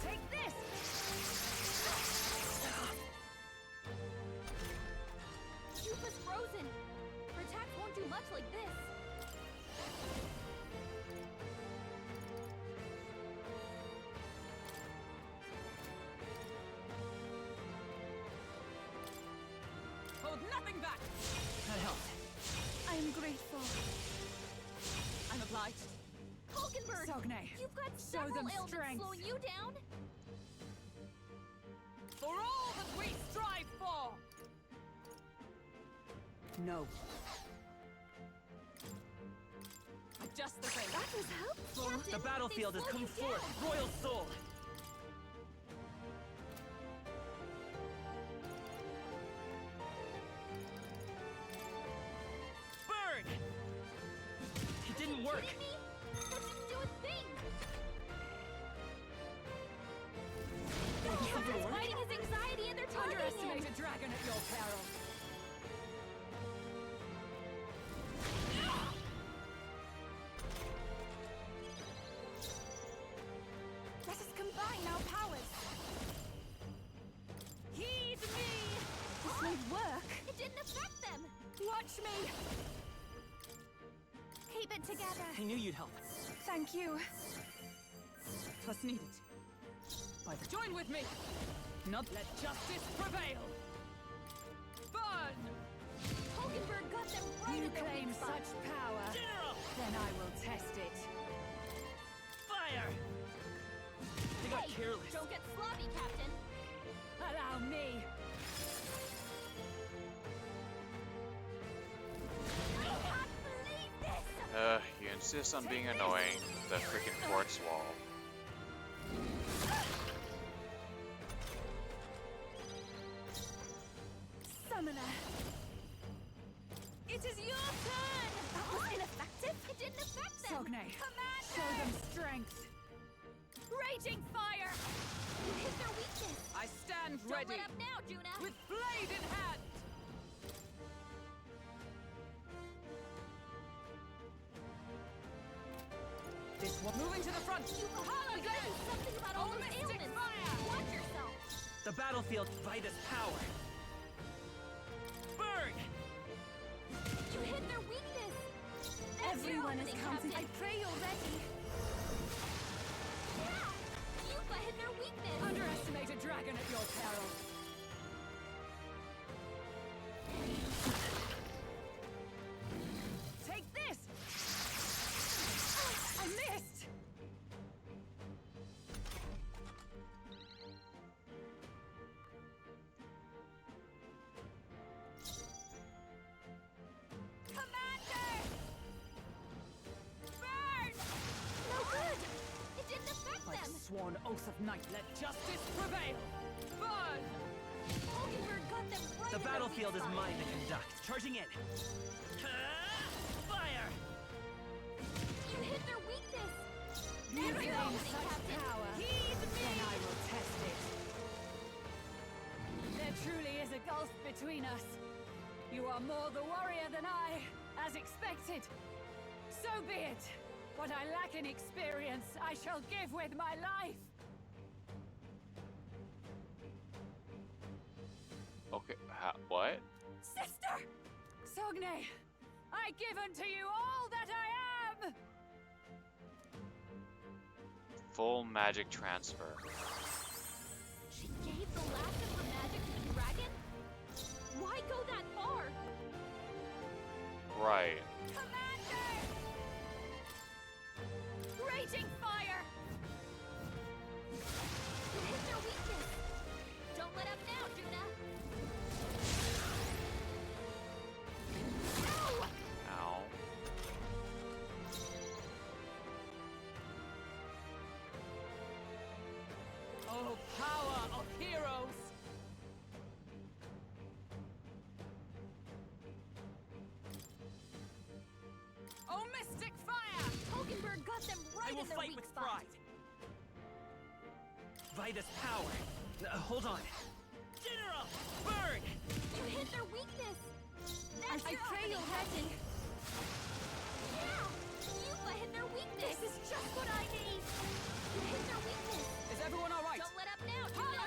Take this! Yupa's frozen! Her attacks won't do much like this. Hold nothing back! That helped. I am grateful. I'm obliged. Hulkenberg! Sogne, You've got show several them ailments strength. slowing you down. For all that we strive for! No. Just the thing. That was helpful. Captain, The battlefield they has slow come you forth. down. Royal Soul! Burn! It didn't work. Kidding me? That didn't do a thing. Captain's fighting his anxiety and they're targeting Underestimate him. a dragon at your peril. Let us combine our powers. Heed me! This won't work. It didn't affect them. Watch me. Keep it together. I knew you'd help. Thank you. 'Twas needed. Join with me. Not let justice prevail. Burn! Hulkenberg got them right You in their claim weak spot. such power. General! Then I will test it. Fire! They got Hey, careless. don't get sloppy, Captain. Allow me. I can't believe this. You insist on being annoying. The freaking quartz wall. Summoner. It is your turn. That was ineffective. It didn't affect them. Sogne, show them strength. Raging fire. You hit their weakness. I stand Don't ready. let up now, Juna. With blade in hand. This one. Moving to the front. You gotta do something about all those Mystic ailments. fire. Watch yourself. The battlefield by this power. Burn! You hit their weakness. That's your Everyone is opening, counting. Captain. I pray you're ready. Yeah. You've hit their weakness. Underestimate a dragon at your peril. Take this! I missed! Commander! Burn! No good. It didn't affect By them. the sworn oath of night, let justice prevail! Burn! Hulkenberg got them right The in their battlefield weak is spot. mine to conduct. Charging in. Fire! You hit their weakness. You That's your claim opening, such Captain. power. Heed me. Then I will test it. There truly is a gulf between us. You are more the warrior than I, as expected. So be it. What I lack in experience, I shall give with my life. Okay, what? Sister! Sogne, I give unto you all that I am! Full magic transfer. She gave the last of her magic to the dragon? Why go that far? Right. Commander! Raging fire! You hit their weakness. Don't let up now, Juna. No! Ow. Oh, got them right I will in their fight weak with spot. pride. By this power. Hold on. General! Burn! You hit their weakness. That's I your pray opening, you'll Captain. Yeah! Yuba hit their weakness. This is just what I need. You hit their weakness. Is everyone all right? Don't let up now, Judah.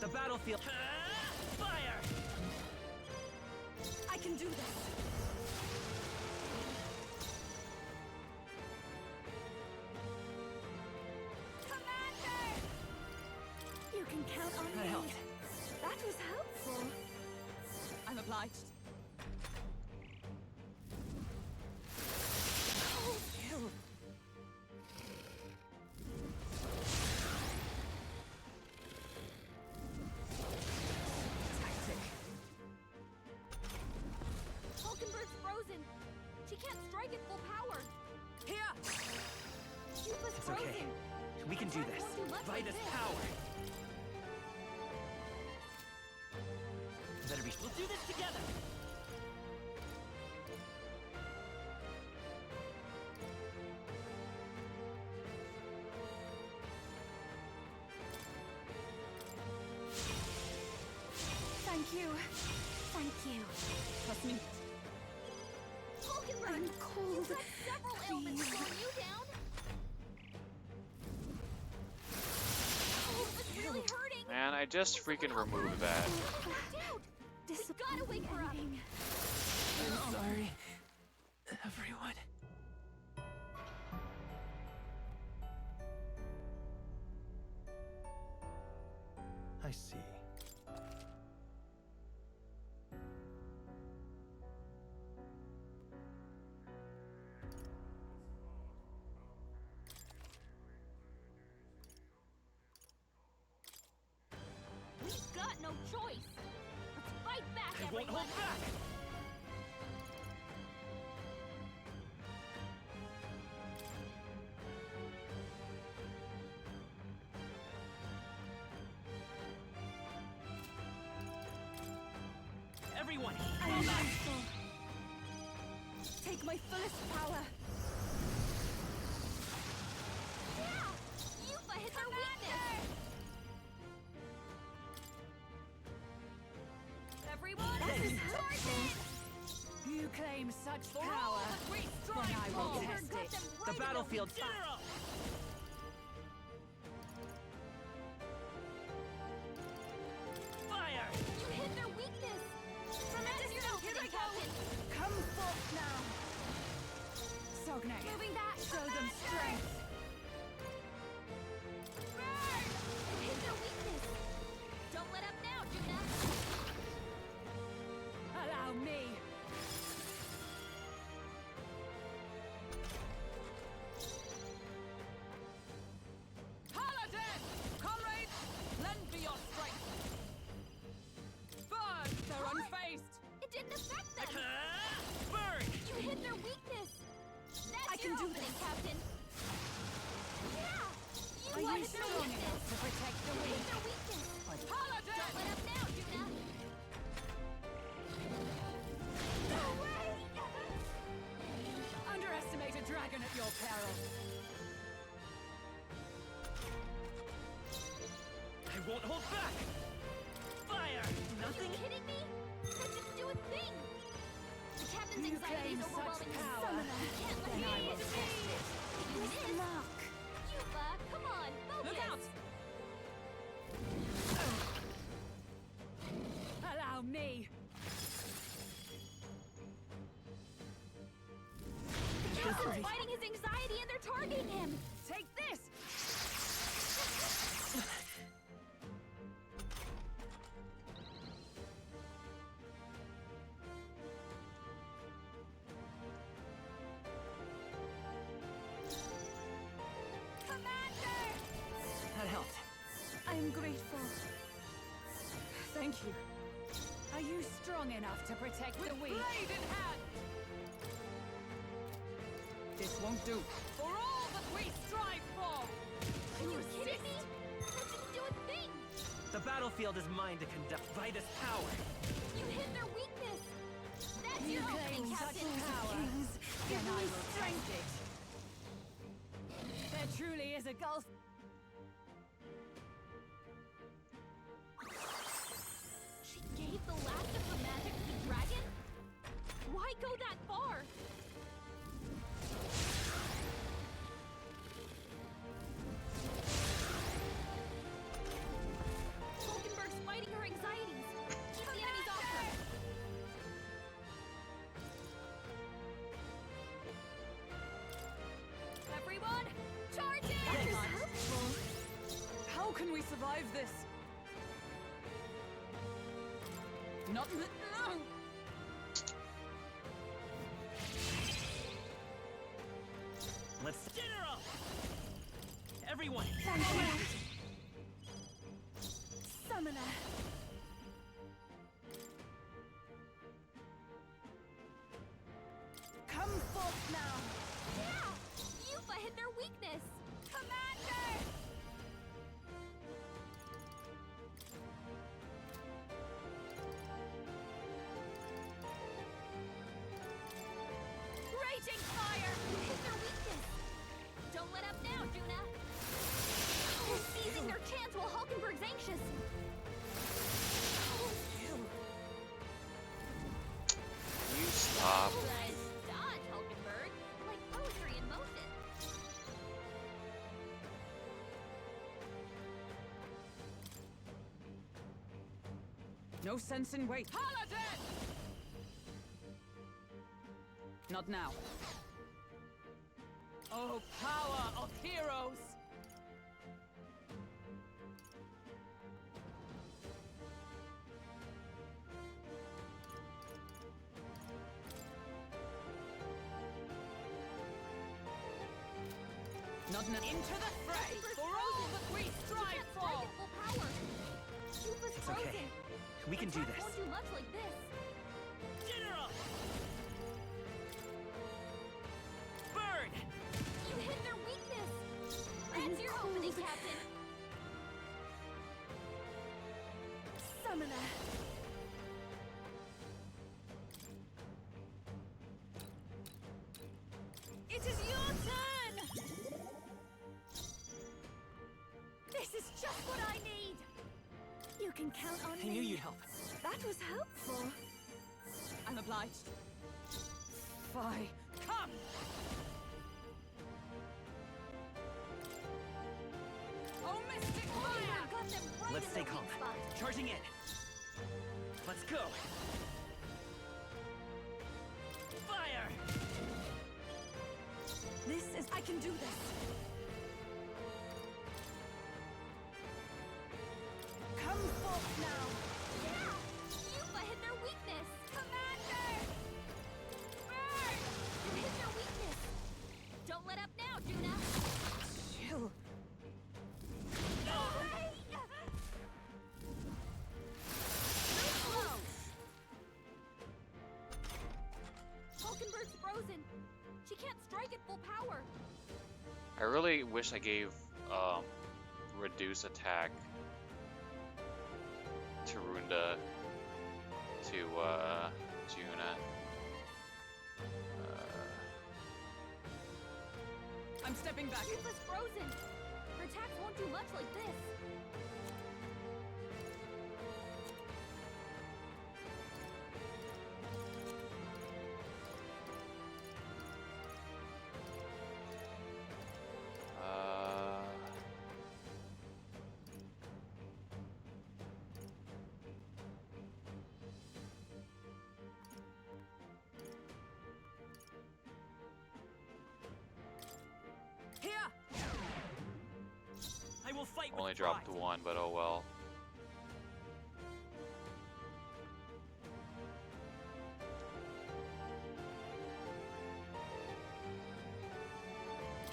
The battlefield. Fire! I can do this. Commander! You can count on That me. helped. That was helpful. I'm obliged. Ew. Hulkenberg's frozen. She can't strike at full power. Here! Yuba's It's frozen. okay. We can do this. Won't do much By like this this. power. Better be. We'll do this together. Thank you. Thank you. Trust me. Hulkenberg, I'm cold. you've had several ailments slowing you down. Oh, it's really hurting. Man, I just freaking removed that. Dude, we gotta wake her up. I'm sorry, everyone. I see. We've got no choice. Let's fight back, I everyone. won't hold back. Everyone, I'm fall back. mindful. Take my fullest power. Yeah! Yuba hit her weakness. Everyone, That is towards it. You claim such For all power. that we Then strive I will for. test Got it. them The right in their battlefield. weak spot. General! Fire! You hit their weakness. Tremendous opening, Captain. Come forth now. Sogneg. Moving back. Show them strength. Burn! You hit their weakness. Don't let up now, Judah. Allow me. Paladin! Comrades, lend me your strength. Burn! They're unfazed. It didn't affect them. Burn! You hit their weakness. That's I can your do opening, this. Captain. Yeah! You Are you hit their strong weakness. enough to protect the You hit weak? their weakness. Paladin! Don't let up now, Judah. No way! Underestimate a dragon at your peril. I won't hold back! Fire! Nothing? Are you kidding me? That didn't do a thing. The captain's You anxiety claim is such overwhelming. power. You can't let Then I me will hit test me. it. It is. Luck. Yuba, come on, focus. Look out! Allow me. The captain's fighting his anxiety and they're targeting him. Take this. Commander! That helped. I'm grateful. Thank you. Are you strong enough to protect the weak? Blade in hand! This won't do. For all that we strive for! Are you kidding me? That didn't do a thing. The battlefield is mine to conduct. By this power. You hit their weakness. That's You your claim opening, such Captain. power. Give me strength a gulf. She gave the last of her magic to the dragon? Why go that far? Hulkenberg's fighting her anxieties. Keep the enemies off her. Everyone, charge it! That is helpful. How can we survive this? Not in the... No! Let's General! Everyone! Thank you. Summoner. Come forth now. Yeah! Yuffie hit their weakness! Commander! Raging fire! Hit their weakness! Don't let up now, Juna! They're seizing their chance while Hulkenberg's anxious! You stop. Nice dodge, Hulkenberg! Like poetry in motion! No sense in wait. Paladin! Not now. Oh, power of heroes! Not now. Into the fray for all that we strive for! Full power! Yuffie's It's frozen! okay. We can do Attacks this. won't do much like this! General! Burn! You hit their weakness! That's your opening, Captain! Summoner. It is your turn! This is just what I need! You can count on I me. knew you'd help. That was helpful. I'm obliged. Fie, come! Oh, mystic fire! Got them right Let's in stay their calm. weak spot. Charging in. Let's go. Fire! This is... I can do this. Come forth now. Yeah! Yuffie hit their weakness! Commander! Burn! You hit their weakness! Don't let up now, Juna! Chill. Slow! Hulkenberg's frozen! She can't strike at full power! I really wish I gave reduce attack to Runda to Juna. I'm stepping back. Yuffie's frozen! Her attacks won't do much like this! Here! I will fight with Only pride. dropped one, but oh well.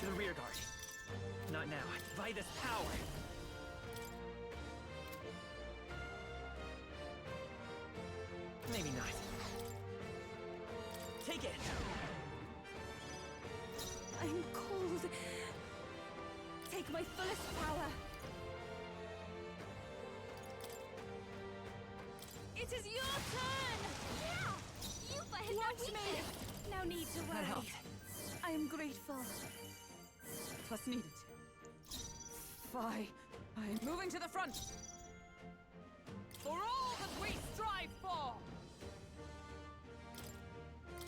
To the rear guard. Not now. By this power. Maybe not. Take it. I'm cold. Take my fullest power. It is your turn! Yeah! Yuffie hit their Watch weakness! me. No need to That worry. helped. I am grateful. Twas needed. Fie. I am moving to the front. For all that we strive for!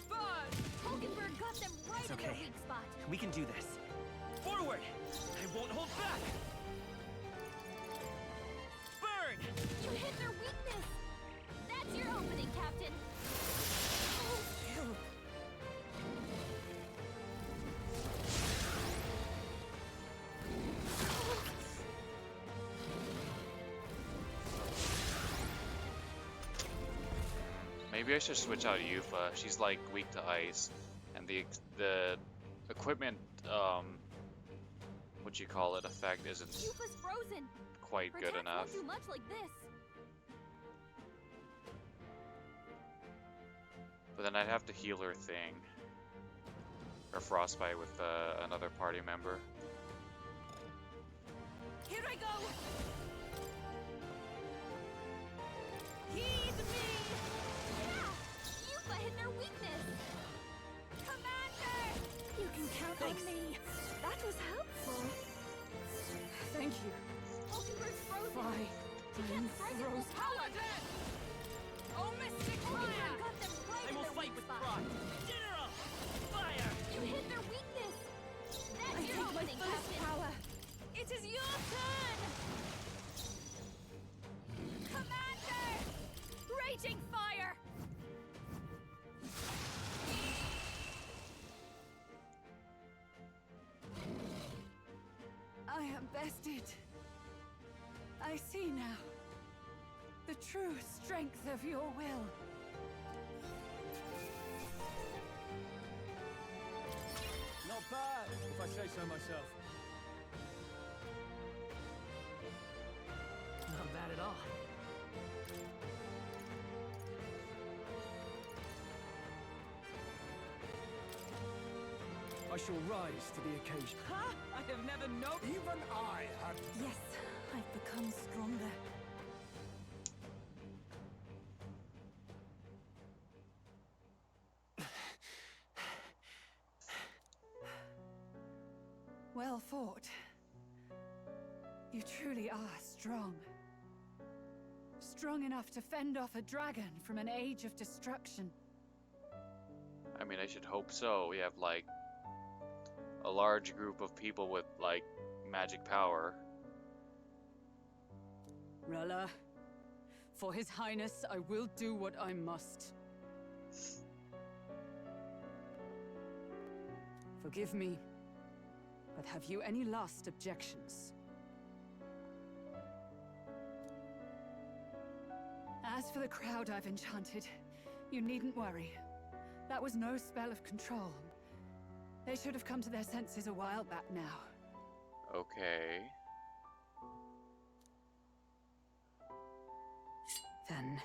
Burn! Hulkenberg got them right It's at their okay. weak spot. We can do this. Forward! I won't hold back! Burn! You hit their weakness! That's your opening, Captain! Maybe I should switch out Yufa. She's like weak to ice, and the equipment what you call it effect isn't Yufa's frozen! quite Her good attacks enough. won't do much like this. But then I'd have to heal her thing, or frostbite with another party member. Here I go! Heed me! Yeah! Yufa hit their weakness! Commander! You can count on me. That was helpful. Thank you. Hulkenberg's frozen. Fie. He can't strike it full power. Paladin! Oh, mystic fire! Hulkenberg got them right I in will their fight weak with spot. pride! General! Fire! You hit their weakness. That's I your take my opening, first Captain. power. It is your turn! Commander! Raging fire! I am bested. I see now the true strength of your will. Not bad, if I say so myself. Not bad at all. I shall rise to the occasion. Ha! I have never known. Even I had... Yes, I've become stronger. Well fought. You truly are strong. Strong enough to fend off a dragon from an age of destruction. I mean, I should hope so. We have like a large group of people with like magic power. Rella, for His Highness, I will do what I must. Forgive me, but have you any last objections? As for the crowd I've enchanted, you needn't worry. That was no spell of control. They should have come to their senses a while back now. Okay. Then,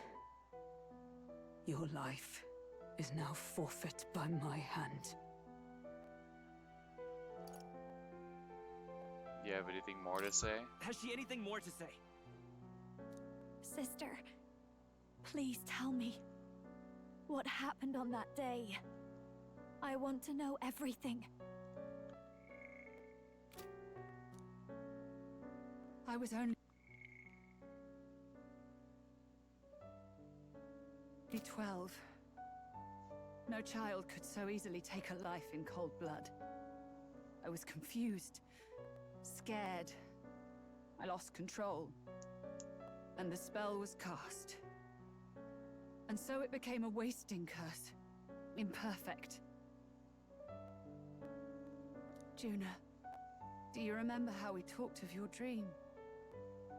your life is now forfeit by my hand. You have anything more to say? Has she anything more to say? Sister, please tell me what happened on that day. I want to know everything. I was only 12. No child could so easily take a life in cold blood. I was confused, scared. I lost control. And the spell was cast. And so it became a wasting curse. Imperfect. Juna, do you remember how we talked of your dream?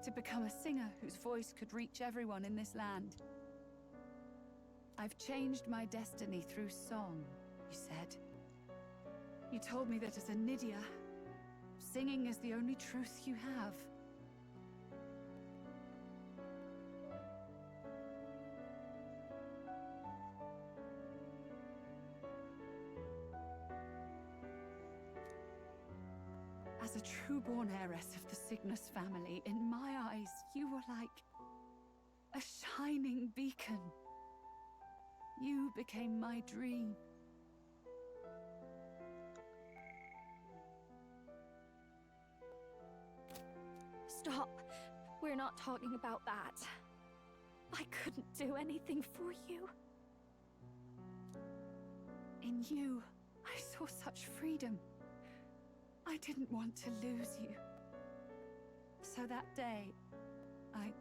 To become a singer whose voice could reach everyone in this land. I've changed my destiny through song, you said. You told me that as a Nydia, singing is the only truth you have. As a true-born heiress of the Cygnus family, in my eyes, you were like a shining beacon. You became my dream. We're not talking about that. I couldn't do anything for you. In you, I saw such freedom. I didn't want to lose you. So that day, I...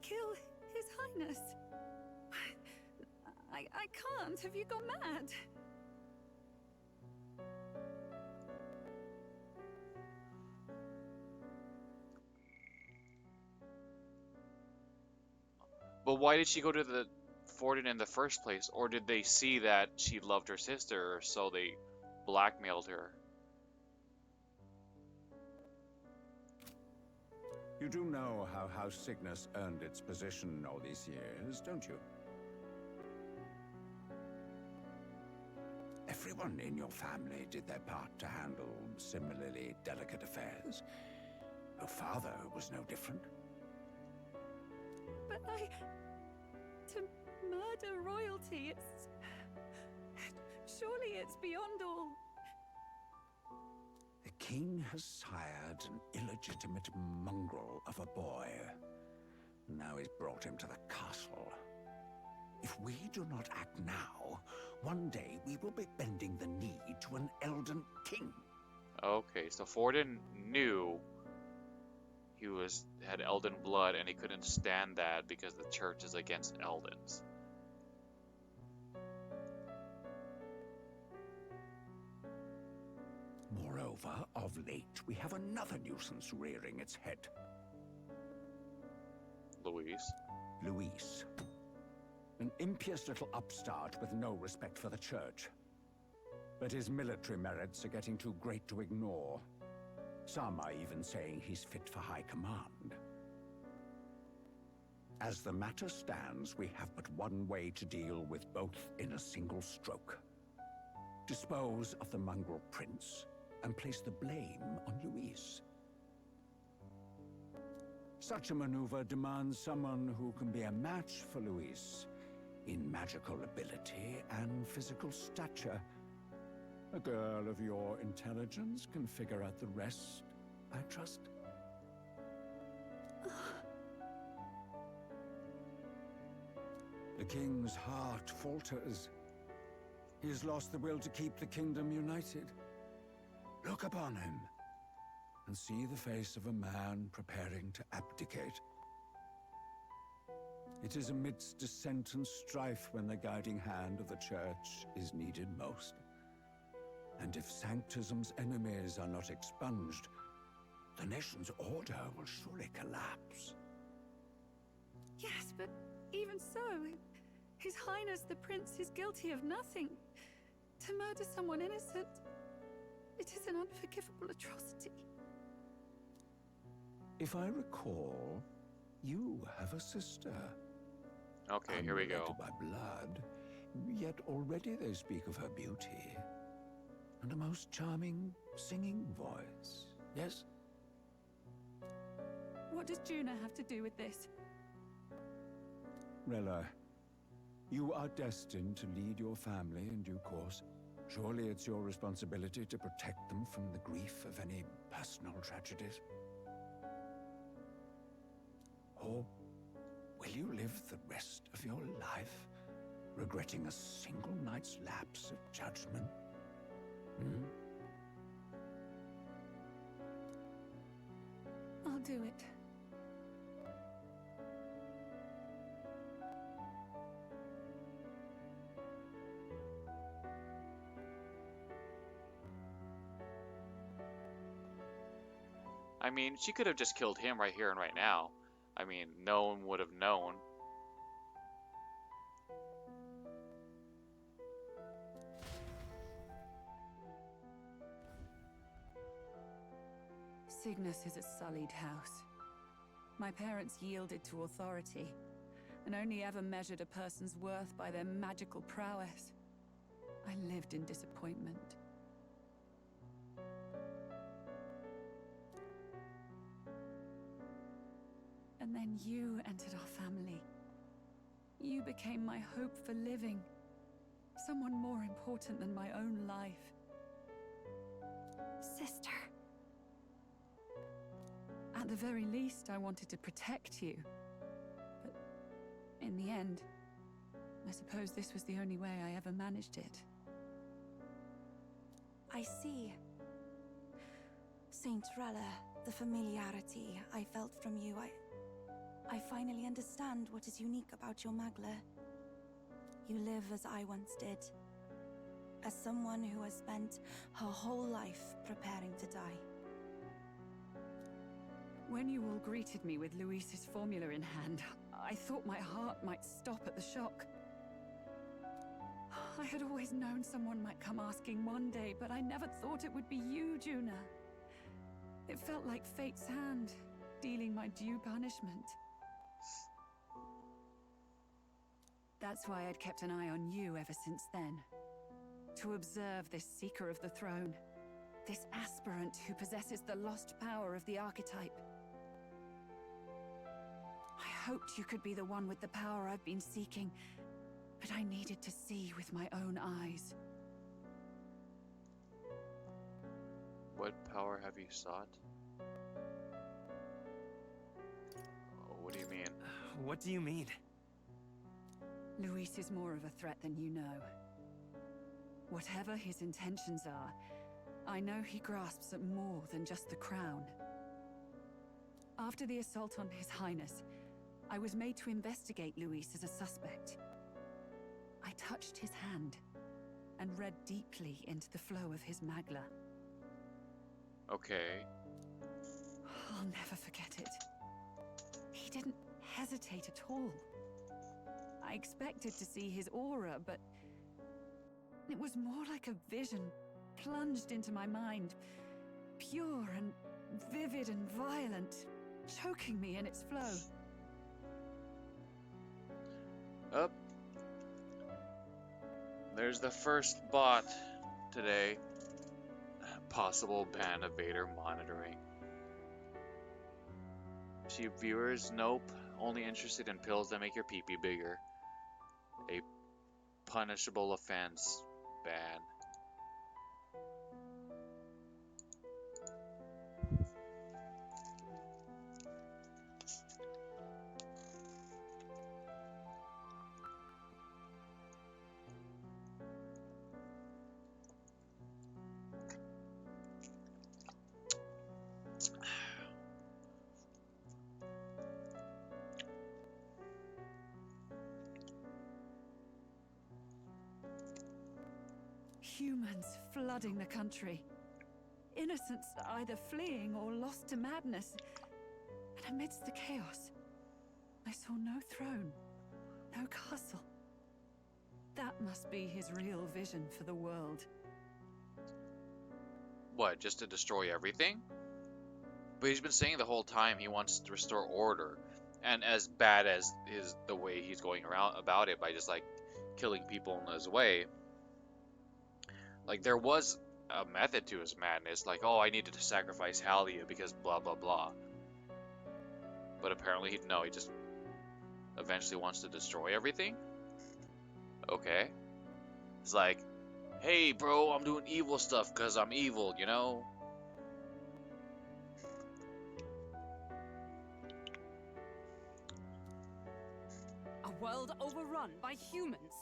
kill His Highness. I can't. Have you gone mad? But why did she go to the Forden in the first place? Or did they see that she loved her sister, so they blackmailed her? You do know how House Cygnus earned its position all these years, don't you? Everyone in your family did their part to handle similarly delicate affairs. Your father was no different. But to murder royalty, it's... surely it's beyond all... The king has sired an illegitimate mongrel of a boy. Now he's brought him to the castle. If we do not act now, one day we will be bending the knee to an Elden king. Okay, so Forden knew he had Elden blood, and he couldn't stand that because the church is against Eldens. Moreover, of late, we have another nuisance rearing its head. Luis. An impious little upstart with no respect for the church. But his military merits are getting too great to ignore. Some are even saying he's fit for high command. As the matter stands, we have but one way to deal with both in a single stroke. Dispose of the mongrel prince and place the blame on Luis. Such a maneuver demands someone who can be a match for Luis in magical ability and physical stature. A girl of your intelligence can figure out the rest, I trust. The king's heart falters. He has lost the will to keep the kingdom united. Look upon him, and see the face of a man preparing to abdicate. It is amidst dissent and strife when the guiding hand of the church is needed most. And if Sanctism's enemies are not expunged, the nation's order will surely collapse. Yes, but even so, His Highness the Prince is guilty of nothing. To murder someone innocent, it is an unforgivable atrocity. If I recall, you have a sister. Okay, here we go. Unrelated by blood, yet already they speak of her beauty. And a most charming singing voice, yes? What does Juna have to do with this? Rella, you are destined to lead your family in due course. Surely it's your responsibility to protect them from the grief of any personal tragedies. Or will you live the rest of your life regretting a single night's lapse of judgment? I'll do it. I mean, she could have just killed him right here and right now. I mean, no one would have known. Cygnus is a sullied house. My parents yielded to authority, and only ever measured a person's worth by their magical prowess. I lived in disappointment. And then you entered our family. You became my hope for living. Someone more important than my own life. Sister. At the very least, I wanted to protect you. But in the end, I suppose this was the only way I ever managed it. I see. Saint Rella, the familiarity I felt from you, I finally understand what is unique about your Magla. You live as I once did. As someone who has spent her whole life preparing to die. When you all greeted me with Luis's formula in hand, I thought my heart might stop at the shock. I had always known someone might come asking one day, but I never thought it would be you, Juna. It felt like fate's hand, dealing my due punishment. That's why I'd kept an eye on you ever since then. To observe this seeker of the throne. This aspirant who possesses the lost power of the archetype. I hoped you could be the one with the power I've been seeking, but I needed to see with my own eyes. What power have you sought? Oh, what do you mean? What do you mean? Luis is more of a threat than you know. Whatever his intentions are, I know he grasps at more than just the crown. After the assault on His Highness, I was made to investigate Luis as a suspect. I touched his hand and read deeply into the flow of his Magla. Okay. I'll never forget it. He didn't hesitate at all. I expected to see his aura, but it was more like a vision plunged into my mind, pure and vivid and violent, choking me in its flow. Up. There's the first bot today. Possible ban of Vader monitoring. See viewers? Nope. Only interested in pills that make your pee-pee bigger. A punishable offense. Ban. Humans flooding the country. Innocents either fleeing or lost to madness. And amidst the chaos, I saw no throne, no castle. That must be his real vision for the world. What, just to destroy everything? But he's been saying the whole time he wants to restore order. And as bad as is the way he's going around about it by just like killing people in his way. Like, there was a method to his madness, like, oh, I needed to sacrifice Halia because blah, blah, blah. But apparently, he just eventually wants to destroy everything? Okay. It's like, hey, bro, I'm doing evil stuff because I'm evil, you know? A world overrun by humans?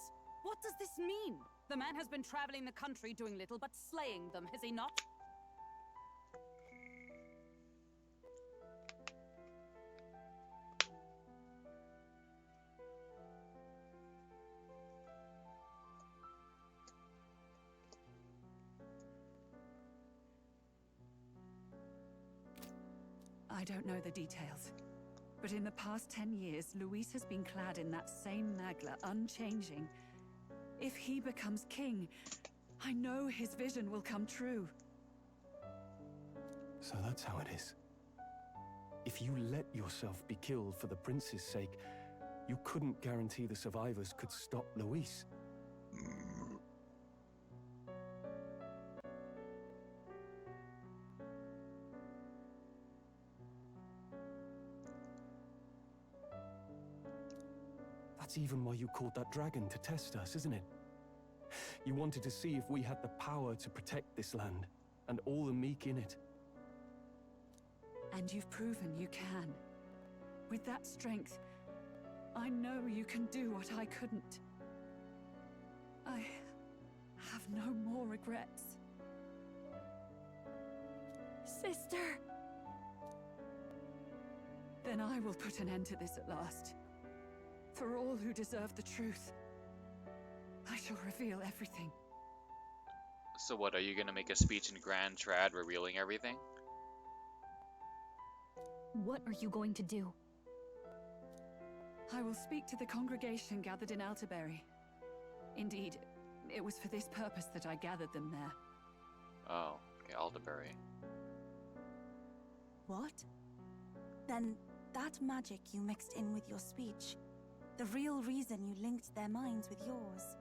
What does this mean? The man has been traveling the country doing little but slaying them, has he not? I don't know the details. But in the past 10 years, Luis has been clad in that same Magla, unchanging. If he becomes king, I know his vision will come true. So that's how it is. If you let yourself be killed for the prince's sake, you couldn't guarantee the survivors could stop Luis. That's even why you called that dragon to test us, isn't it? You wanted to see if we had the power to protect this land, and all the meek in it. And you've proven you can. With that strength, I know you can do what I couldn't. I have no more regrets. Sister! Then I will put an end to this at last. For all who deserve the truth, I shall reveal everything. So what, are you gonna make a speech in Grand Trad revealing everything? What are you going to do? I will speak to the congregation gathered in Alterbury. Indeed, it was for this purpose that I gathered them there. Oh, okay, Alderbury. What? Then that magic you mixed in with your speech, the real reason you linked their minds with yours.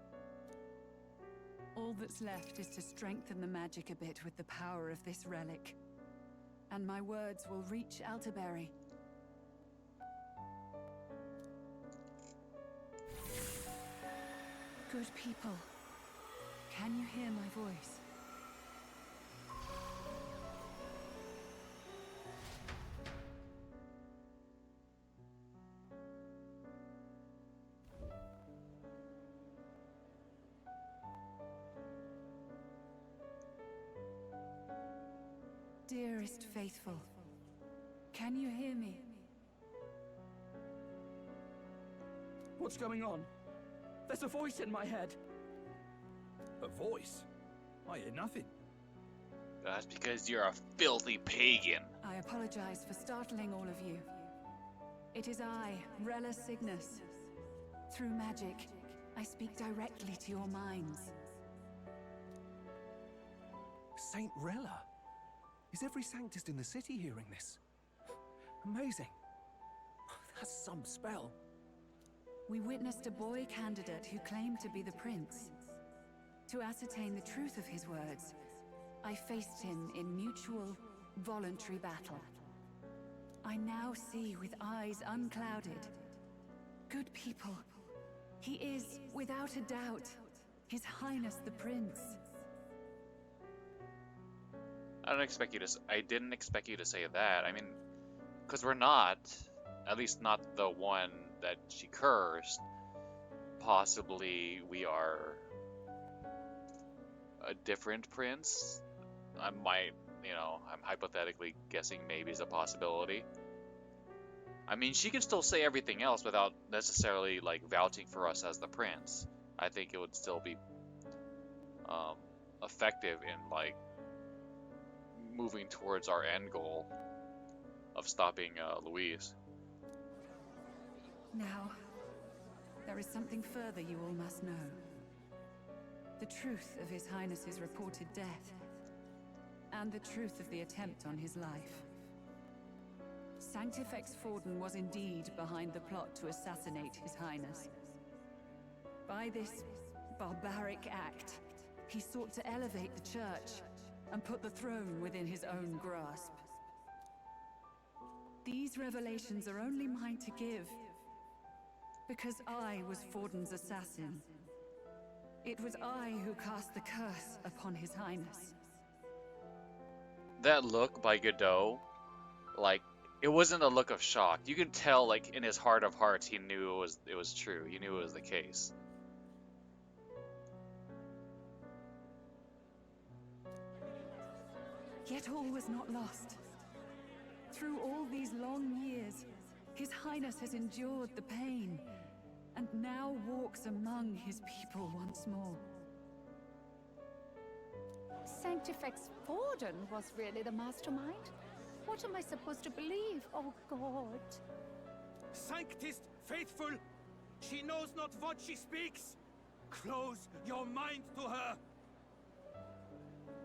All that's left is to strengthen the magic a bit with the power of this relic. And my words will reach Alterbury. Good people, can you hear my voice? Dearest faithful, can you hear me? What's going on? There's a voice in my head. A voice? I hear nothing. That's because you're a filthy pagan. I apologize for startling all of you. It is I, Rella Cygnus. Through magic, I speak directly to your minds. Saint Rella? Is every Sanctist in the city hearing this? Amazing. That's some spell. We witnessed a boy candidate who claimed to be the prince. To ascertain the truth of his words, I faced him in mutual, voluntary battle. I now see with eyes unclouded. Good people, he is, without a doubt, His Highness the Prince. I didn't expect you to say that. I mean, because we're not, at least not the one that she cursed. Possibly we are a different prince. I'm hypothetically guessing maybe is a possibility. I mean, she can still say everything else without necessarily like vouching for us as the prince. I think it would still be effective in like moving towards our end goal of stopping Louise. Now, there is something further you all must know. The truth of His Highness's reported death, and the truth of the attempt on his life. Sanctifex Forden was indeed behind the plot to assassinate His Highness. By this barbaric act, he sought to elevate the church and put the throne within his own grasp. These revelations are only mine to give, because I was Forden's assassin. It was I who cast the curse upon His Highness. That look by Godot, like, it wasn't a look of shock. You can tell, like, in his heart of hearts, he knew it was true. He knew it was the case. Yet all was not lost. Through all these long years, His Highness has endured the pain, and now walks among his people once more. Sanctifex Forden was really the mastermind? What am I supposed to believe? Oh, God. Sanctist faithful, she knows not what she speaks. Close your mind to her.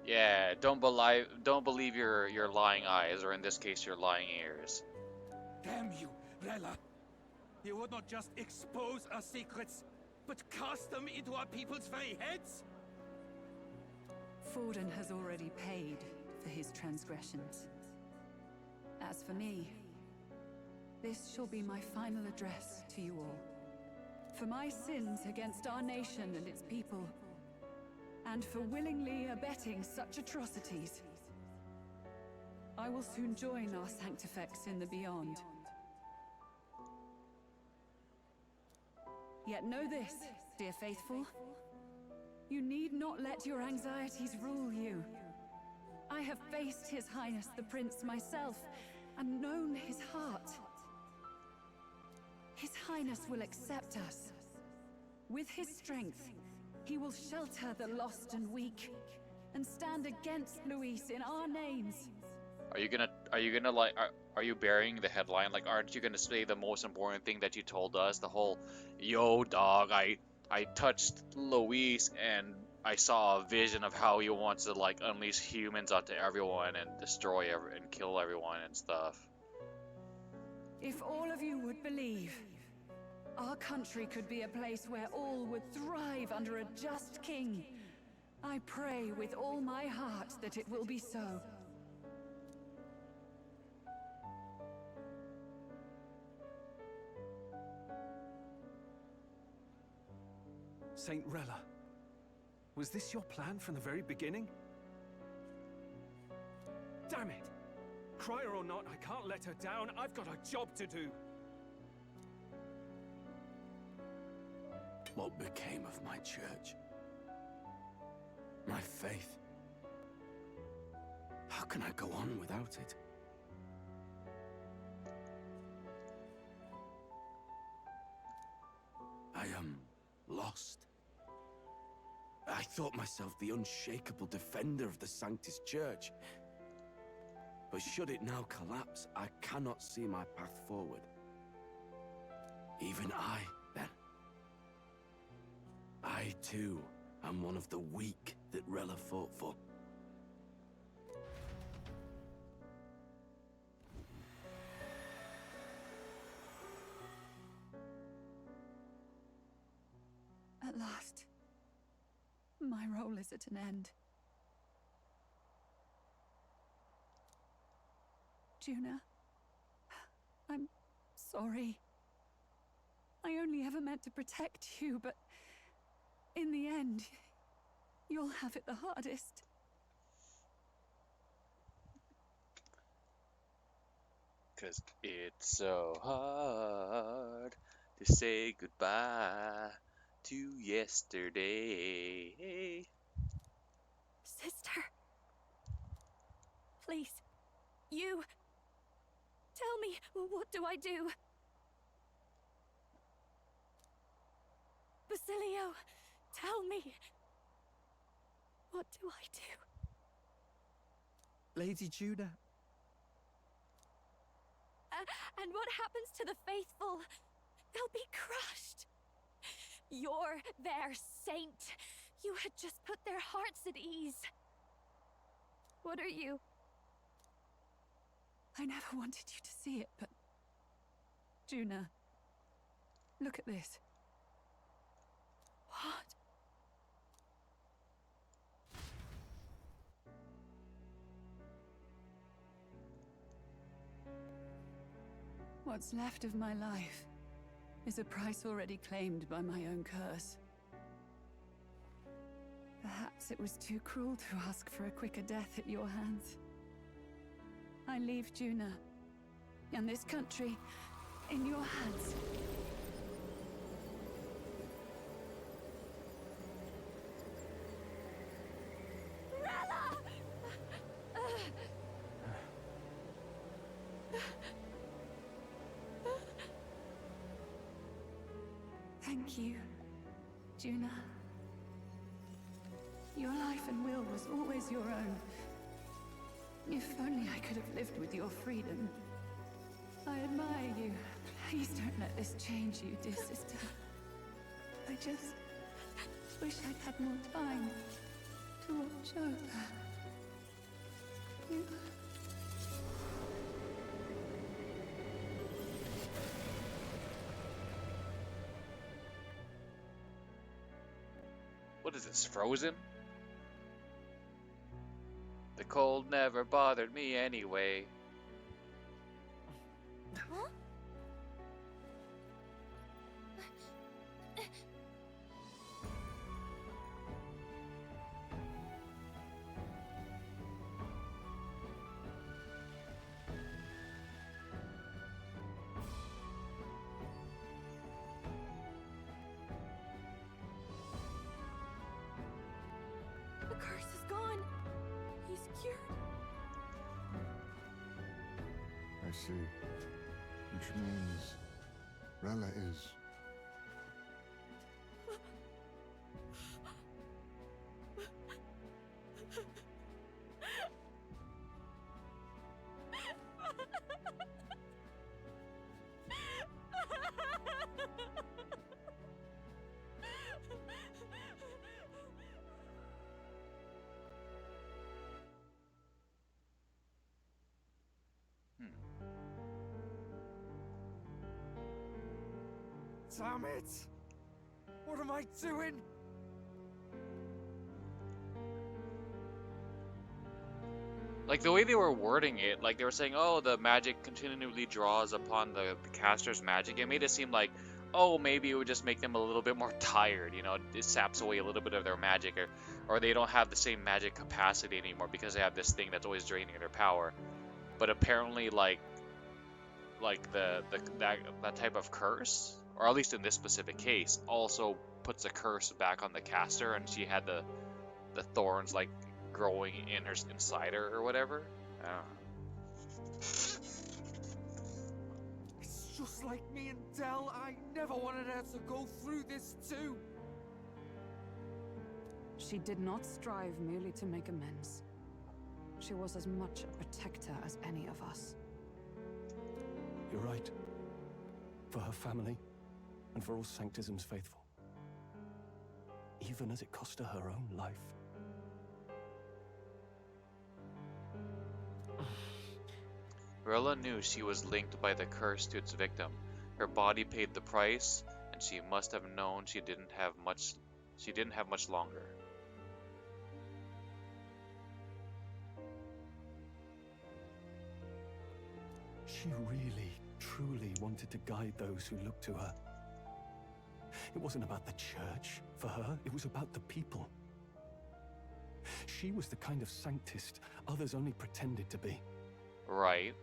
Yeah, don't believe your lying eyes, or in this case, your lying ears. Damn you, Rella. You would not just expose our secrets, but cast them into our people's very heads? Forden has already paid for his transgressions. As for me, this shall be my final address to you all. For my sins against our nation and its people, and for willingly abetting such atrocities. I will soon join our Sanctifex in the Beyond. Yet know this, dear faithful. You need not let your anxieties rule you. I have faced His Highness the Prince myself, and known his heart. His Highness will accept us. With his strength, he will shelter the lost and weak, and stand against Luis in our names. Are you gonna like, are you burying the headline? Like, aren't you gonna say the most important thing that you told us? The whole, yo dog, I touched Luis and I saw a vision of how he wants to like unleash humans onto everyone and destroy and kill everyone and stuff. If all of you would believe, our country could be a place where all would thrive under a just king. I pray with all my heart that it will be so. Saint Rella, was this your plan from the very beginning? Damn it! Crier or not, I can't let her down. I've got a job to do. What became of my church? My faith? How can I go on without it? I am lost. I thought myself the unshakable defender of the Sanctus Church. But should it now collapse, I cannot see my path forward. Even I, then. I, too, am one of the weak that Rella fought for. At last, my role is at an end. Juna, I'm sorry. I only ever meant to protect you, but in the end, you'll have it the hardest. Cause it's so hard to say goodbye to yesterday. Sister. Please. You. Tell me, what do I do? Basilio, tell me. What do I do? Lady Juna. And what happens to the faithful? They'll be crushed. You're their saint. You had just put their hearts at ease. What are you? I never wanted you to see it, but... Juna, look at this. What? What's left of my life is a price already claimed by my own curse. Perhaps it was too cruel to ask for a quicker death at your hands. I leave Juna and this country in your hands. Rella! Thank you, Juna. Your life and will was always your own. If only I could have lived with your freedom. I admire you. Please don't let this change you, dear sister. I just wish I'd had more time to watch over you. What is this, Frozen? The cold never bothered me anyway. Huh? see. Which means Rella is... Damn it! What am I doing? Like the way they were wording it, like they were saying, oh, the magic continually draws upon the caster's magic. It made it seem like, oh, maybe it would just make them a little bit more tired, you know, it saps away a little bit of their magic, or they don't have the same magic capacity anymore because they have this thing that's always draining their power. But apparently, like that type of curse, or at least in this specific case, also puts a curse back on the caster, and she had the thorns like growing inside her or whatever. I don't know. It's just like me and Dell. I never wanted her to go through this too. She did not strive merely to make amends. She was as much a protector as any of us. You're right. For her family, and for all Sanctism's faithful. Even as it cost her her own life. Rella knew she was linked by the curse to its victim. Her body paid the price, and she must have known she didn't have much longer. She really, truly wanted to guide those who looked to her. It wasn't about the church for her, it was about the people. She was the kind of Sanctist others only pretended to be. Right.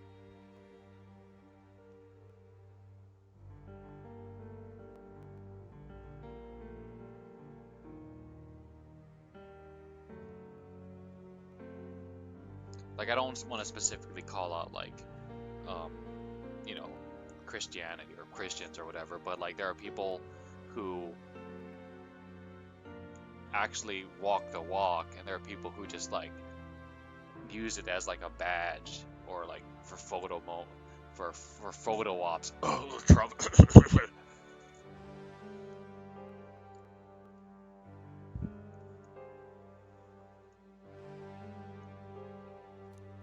Like, I don't want to specifically call out, like, you know, Christianity or Christians or whatever, but, like, there are people who actually walk the walk, and there are people who just, like, use it as, like, a badge, or, like, for photo ops. Oh, Trump.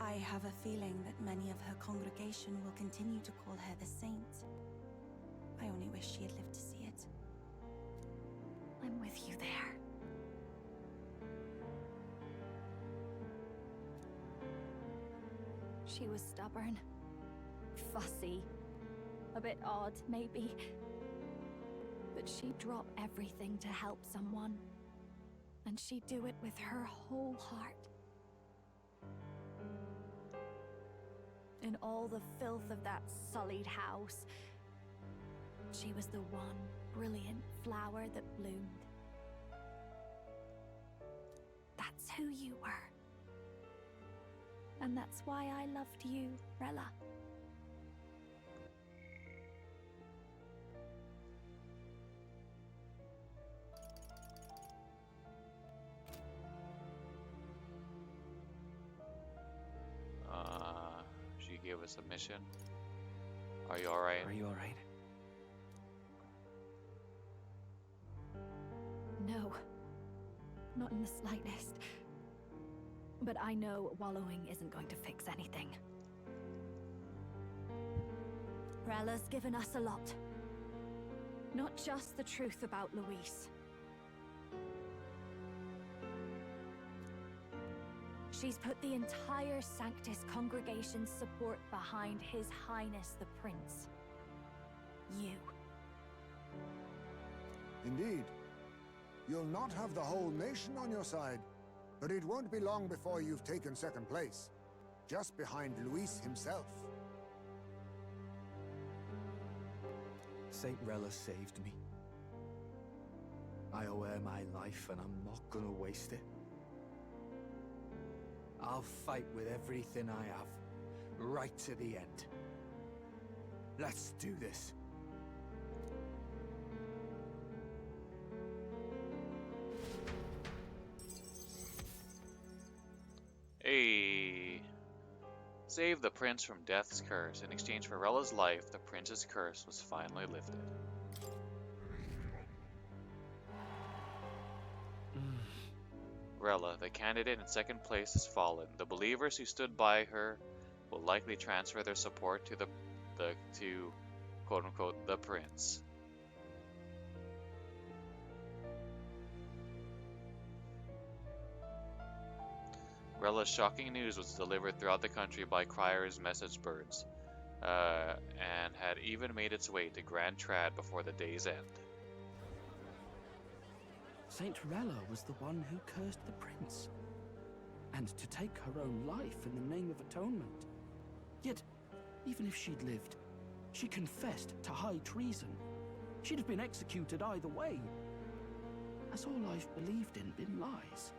I have a feeling that many of her congregation will continue to call her the saint. I only wish she had lived to see it. I'm with you there. She was stubborn, fussy, a bit odd, maybe. But she'd drop everything to help someone. And she'd do it with her whole heart. In all the filth of that sullied house, she was the one brilliant flower that bloomed. That's who you were. And that's why I loved you, Rella. She gave us a mission. Are you alright? Are you alright? No. Not in the slightest. But I know wallowing isn't going to fix anything. Rella's given us a lot. Not just the truth about Luis. She's put the entire Sanctus congregation's support behind His Highness the Prince. You. Indeed. You'll not have the whole nation on your side, but it won't be long before you've taken second place, just behind Luis himself. Saint Rella saved me. I owe her my life, and I'm not gonna waste it. I'll fight with everything I have, right to the end. Let's do this. Hey. Save the prince from death's curse. In exchange for Rella's life, the prince's curse was finally lifted. Rella, the candidate in second place, has fallen. The believers who stood by her will likely transfer their support to to quote-unquote the prince. Rella's shocking news was delivered throughout the country by criers' message birds, and had even made its way to Grand Trad before the day's end. Saint Rella was the one who cursed the prince. And to take her own life in the name of atonement. Yet, even if she'd lived, she confessed to high treason. She'd have been executed either way. Has all I've believed in been lies?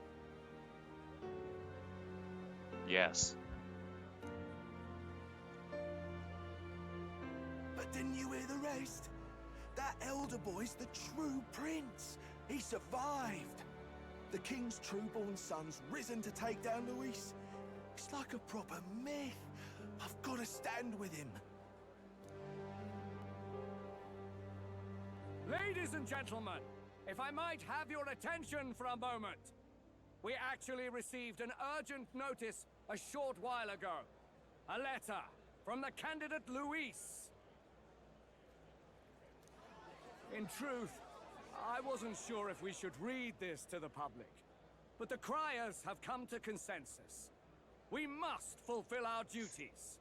Yes. But didn't you hear the rest? That elder boy's the true prince. He survived. The king's true-born son's risen to take down Luis. It's like a proper myth. I've got to stand with him. Ladies and gentlemen, if I might have your attention for a moment. We actually received an urgent notice a short while ago. A letter from the candidate Luis. In truth, I wasn't sure if we should read this to the public, but the criers have come to consensus. We must fulfill our duties.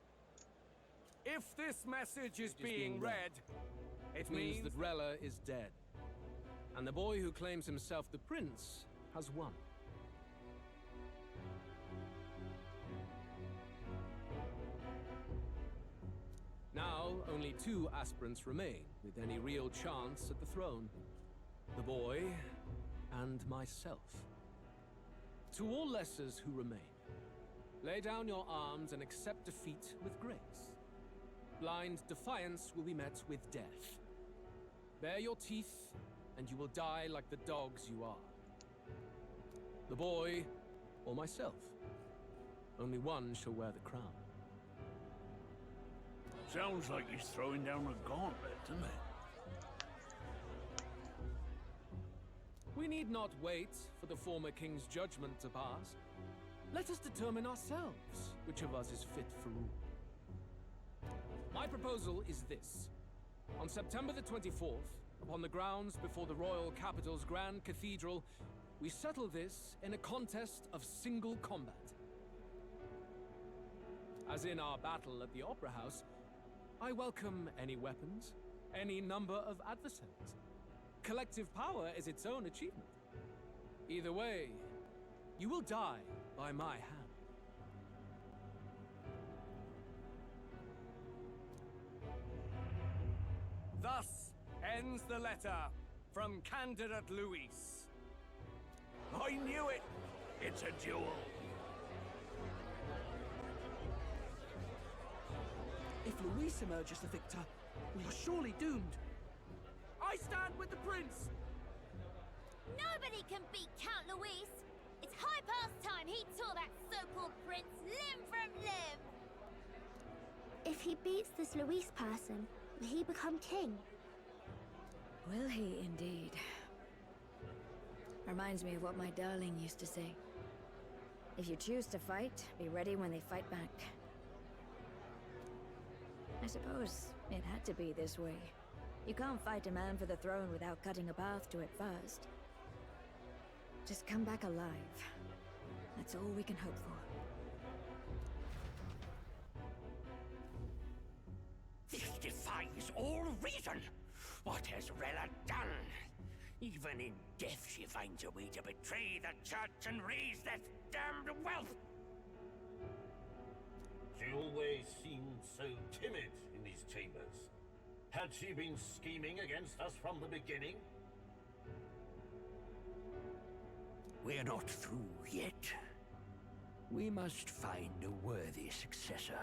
If this message is being read, it means that Rella is dead, and the boy who claims himself the prince has won. Now, only 2 aspirants remain, with any real chance at the throne. The boy, and myself. To all lessers who remain, lay down your arms and accept defeat with grace. Blind defiance will be met with death. Bare your teeth, and you will die like the dogs you are. The boy, or myself. Only one shall wear the crown. Sounds like he's throwing down a gauntlet, doesn't it? We need not wait for the former king's judgment to pass. Let us determine ourselves which of us is fit for rule. My proposal is this. On September the 24th, upon the grounds before the royal capital's grand cathedral, we settle this in a contest of single combat. As in our battle at the Opera House, I welcome any weapons, any number of adversaries. Collective power is its own achievement. Either way, you will die by my hand. Thus ends the letter from candidate Luis. I knew it! It's a duel. If Luis emerges the victor, we are surely doomed. I stand with the prince! Nobody can beat Count Luis! It's high past time he tore that so-called prince limb from limb! If he beats this Luis person, will he become king? Will he indeed? Reminds me of what my darling used to say. If you choose to fight, be ready when they fight back. I suppose it had to be this way. You can't fight a man for the throne without cutting a path to it first. Just come back alive. That's all we can hope for. This defies all reason! What has Rella done? Even in death she finds a way to betray the church and raise that damned wealth! She always seemed so timid in these chambers. Had she been scheming against us from the beginning? We're not through yet. We must find a worthy successor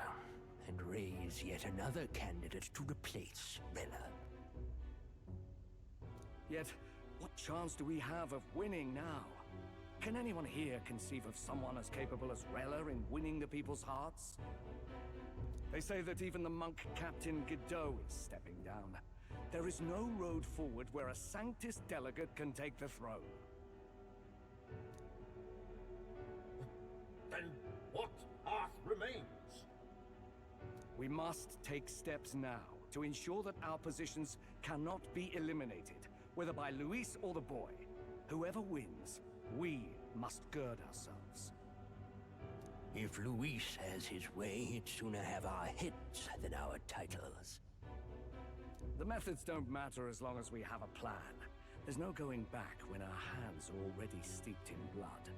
and raise yet another candidate to replace Rella. Yet, what chance do we have of winning now? Can anyone here conceive of someone as capable as Rella in winning the people's hearts? They say that even the monk Captain Godot is stepping down. There is no road forward where a Sanctus delegate can take the throne. Then what path remains? We must take steps now to ensure that our positions cannot be eliminated, whether by Luis or the boy. Whoever wins, we must gird ourselves. If Luis has his way, he'd sooner have our heads than our titles. The methods don't matter as long as we have a plan. There's no going back when our hands are already steeped in blood.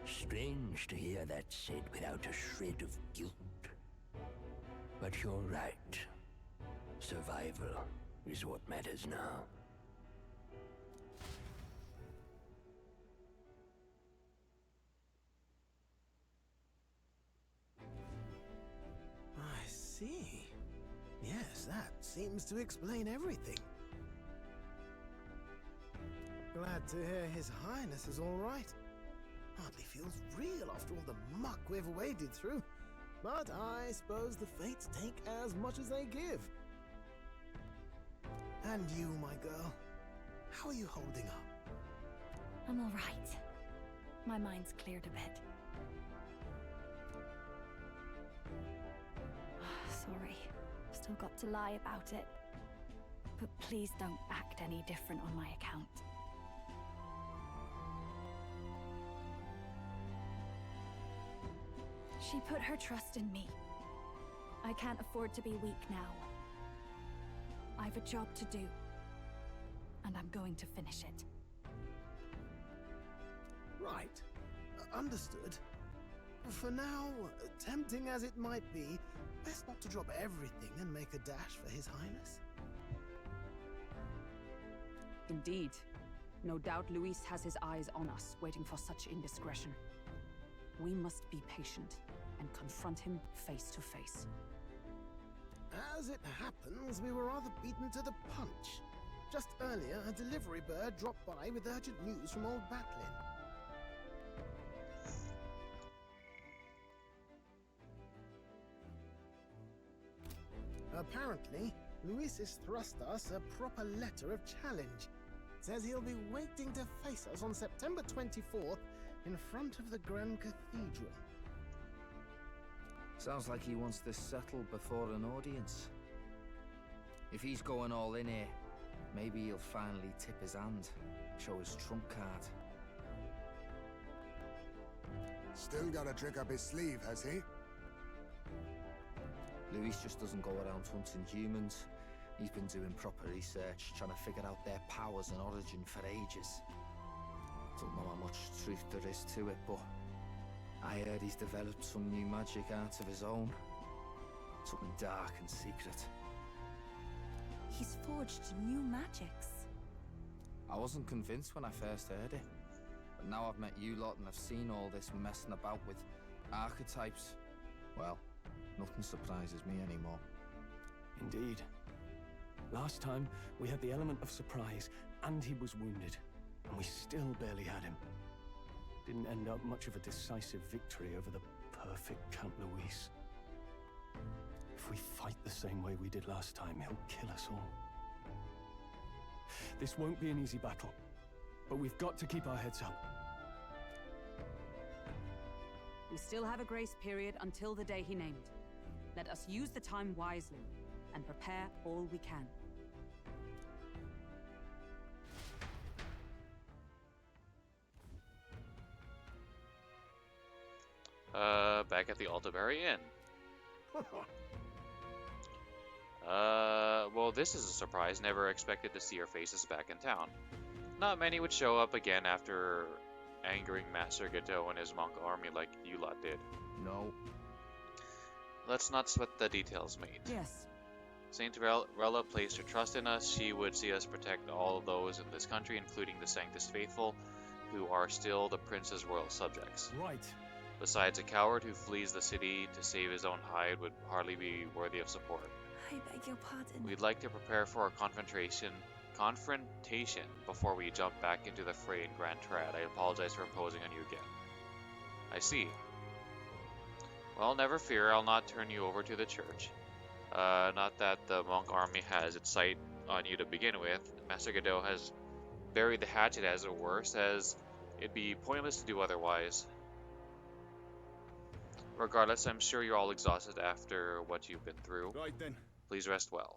Strange to hear that said without a shred of guilt. But you're right. Survival is what matters now. I see. Yes, that seems to explain everything. Glad to hear His Highness is all right. Hardly feels real after all the muck we've waded through. But I suppose the fates take as much as they give. And you, my girl, how are you holding up? I'm all right. My mind's cleared a bit. Sorry. Still got to lie about it. But please don't act any different on my account. She put her trust in me. I can't afford to be weak now. I've a job to do, and I'm going to finish it. Right. Understood. For now, tempting as it might be, best not to drop everything and make a dash for His Highness. Indeed. No doubt Luis has his eyes on us, waiting for such indiscretion. We must be patient and confront him face to face. As it happens, we were rather beaten to the punch. Just earlier, a delivery bird dropped by with urgent news from old Batlin. Apparently, Luis has thrust us a proper letter of challenge. Says he'll be waiting to face us on September 24th in front of the Grand Cathedral. Sounds like he wants this settled before an audience. If he's going all in here, maybe he'll finally tip his hand, show his trump card. Still got a trick up his sleeve, has he? Luis just doesn't go around hunting humans. He's been doing proper research, trying to figure out their powers and origin for ages. Don't know how much truth there is to it, but I heard he's developed some new magic art of his own. Something dark and secret. He's forged new magics. I wasn't convinced when I first heard it. But now I've met you lot and I've seen all this messing about with archetypes. Well, nothing surprises me anymore. Indeed. Last time, we had the element of surprise, and he was wounded. And we still barely had him. Didn't end up much of a decisive victory over the perfect Count Luis. If we fight the same way we did last time, he'll kill us all. This won't be an easy battle, but we've got to keep our heads up. We still have a grace period until the day he named. Let us use the time wisely and prepare all we can. Back at the Altaberry Inn. Well, this is a surprise. Never expected to see our faces back in town. Not many would show up again after angering Master Godot and his monk army like you lot did. No. Let's not sweat the details, mate. Yes. Saint Rella placed her trust in us. She would see us protect all of those in this country, including the Sanctus Faithful, who are still the Prince's royal subjects. Right. Besides, a coward who flees the city to save his own hide would hardly be worthy of support. I beg your pardon. We'd like to prepare for a confrontation before we jump back into the fray in Grand Trad. I apologize for imposing on you again. I see. Well, never fear, I'll not turn you over to the church. Not that the monk army has its sight on you to begin with. Master Godot has buried the hatchet, as it were, says it'd be pointless to do otherwise. Regardless, I'm sure you're all exhausted after what you've been through. Right then. Please rest well.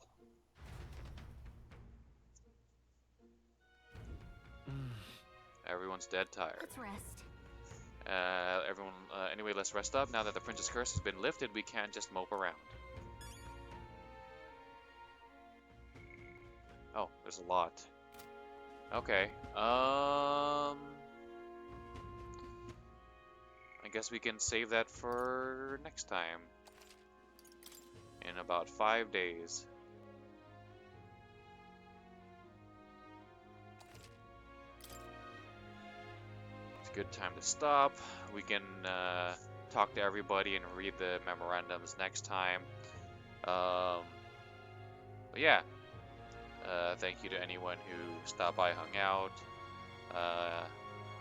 Everyone's dead tired. Let's rest. Anyway, let's rest up. Now that the Princess Curse has been lifted, we can't just mope around. Oh, there's a lot. Okay. I guess we can save that for next time. In about 5 days. It's a good time to stop. We can talk to everybody and read the memorandums next time. But yeah. Thank you to anyone who stopped by, hung out.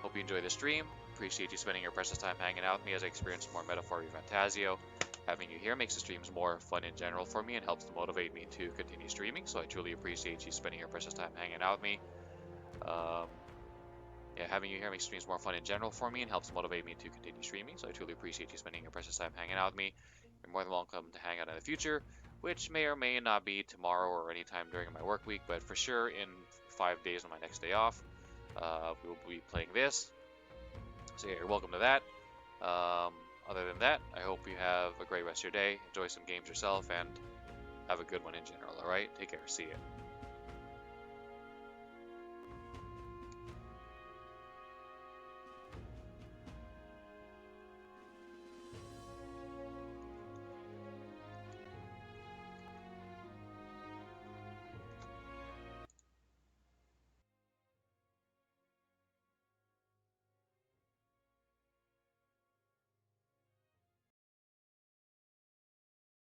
Hope you enjoyed the stream. Appreciate you spending your precious time hanging out with me as I experience more Metaphor ReFantazio. Having you here makes the streams more fun in general for me and helps to motivate me to continue streaming, so I truly appreciate you spending your precious time hanging out with me. Yeah, having you here makes streams more fun in general for me and helps motivate me to continue streaming, so I truly appreciate you spending your precious time hanging out with me. You're more than welcome to hang out in the future, which may or may not be tomorrow or any time during my work week, but for sure in 5 days on my next day off, we will be playing this. So yeah, you're welcome to that. Other than that, I hope you have a great rest of your day, enjoy some games yourself, and have a good one in general, alright? Take care, see ya.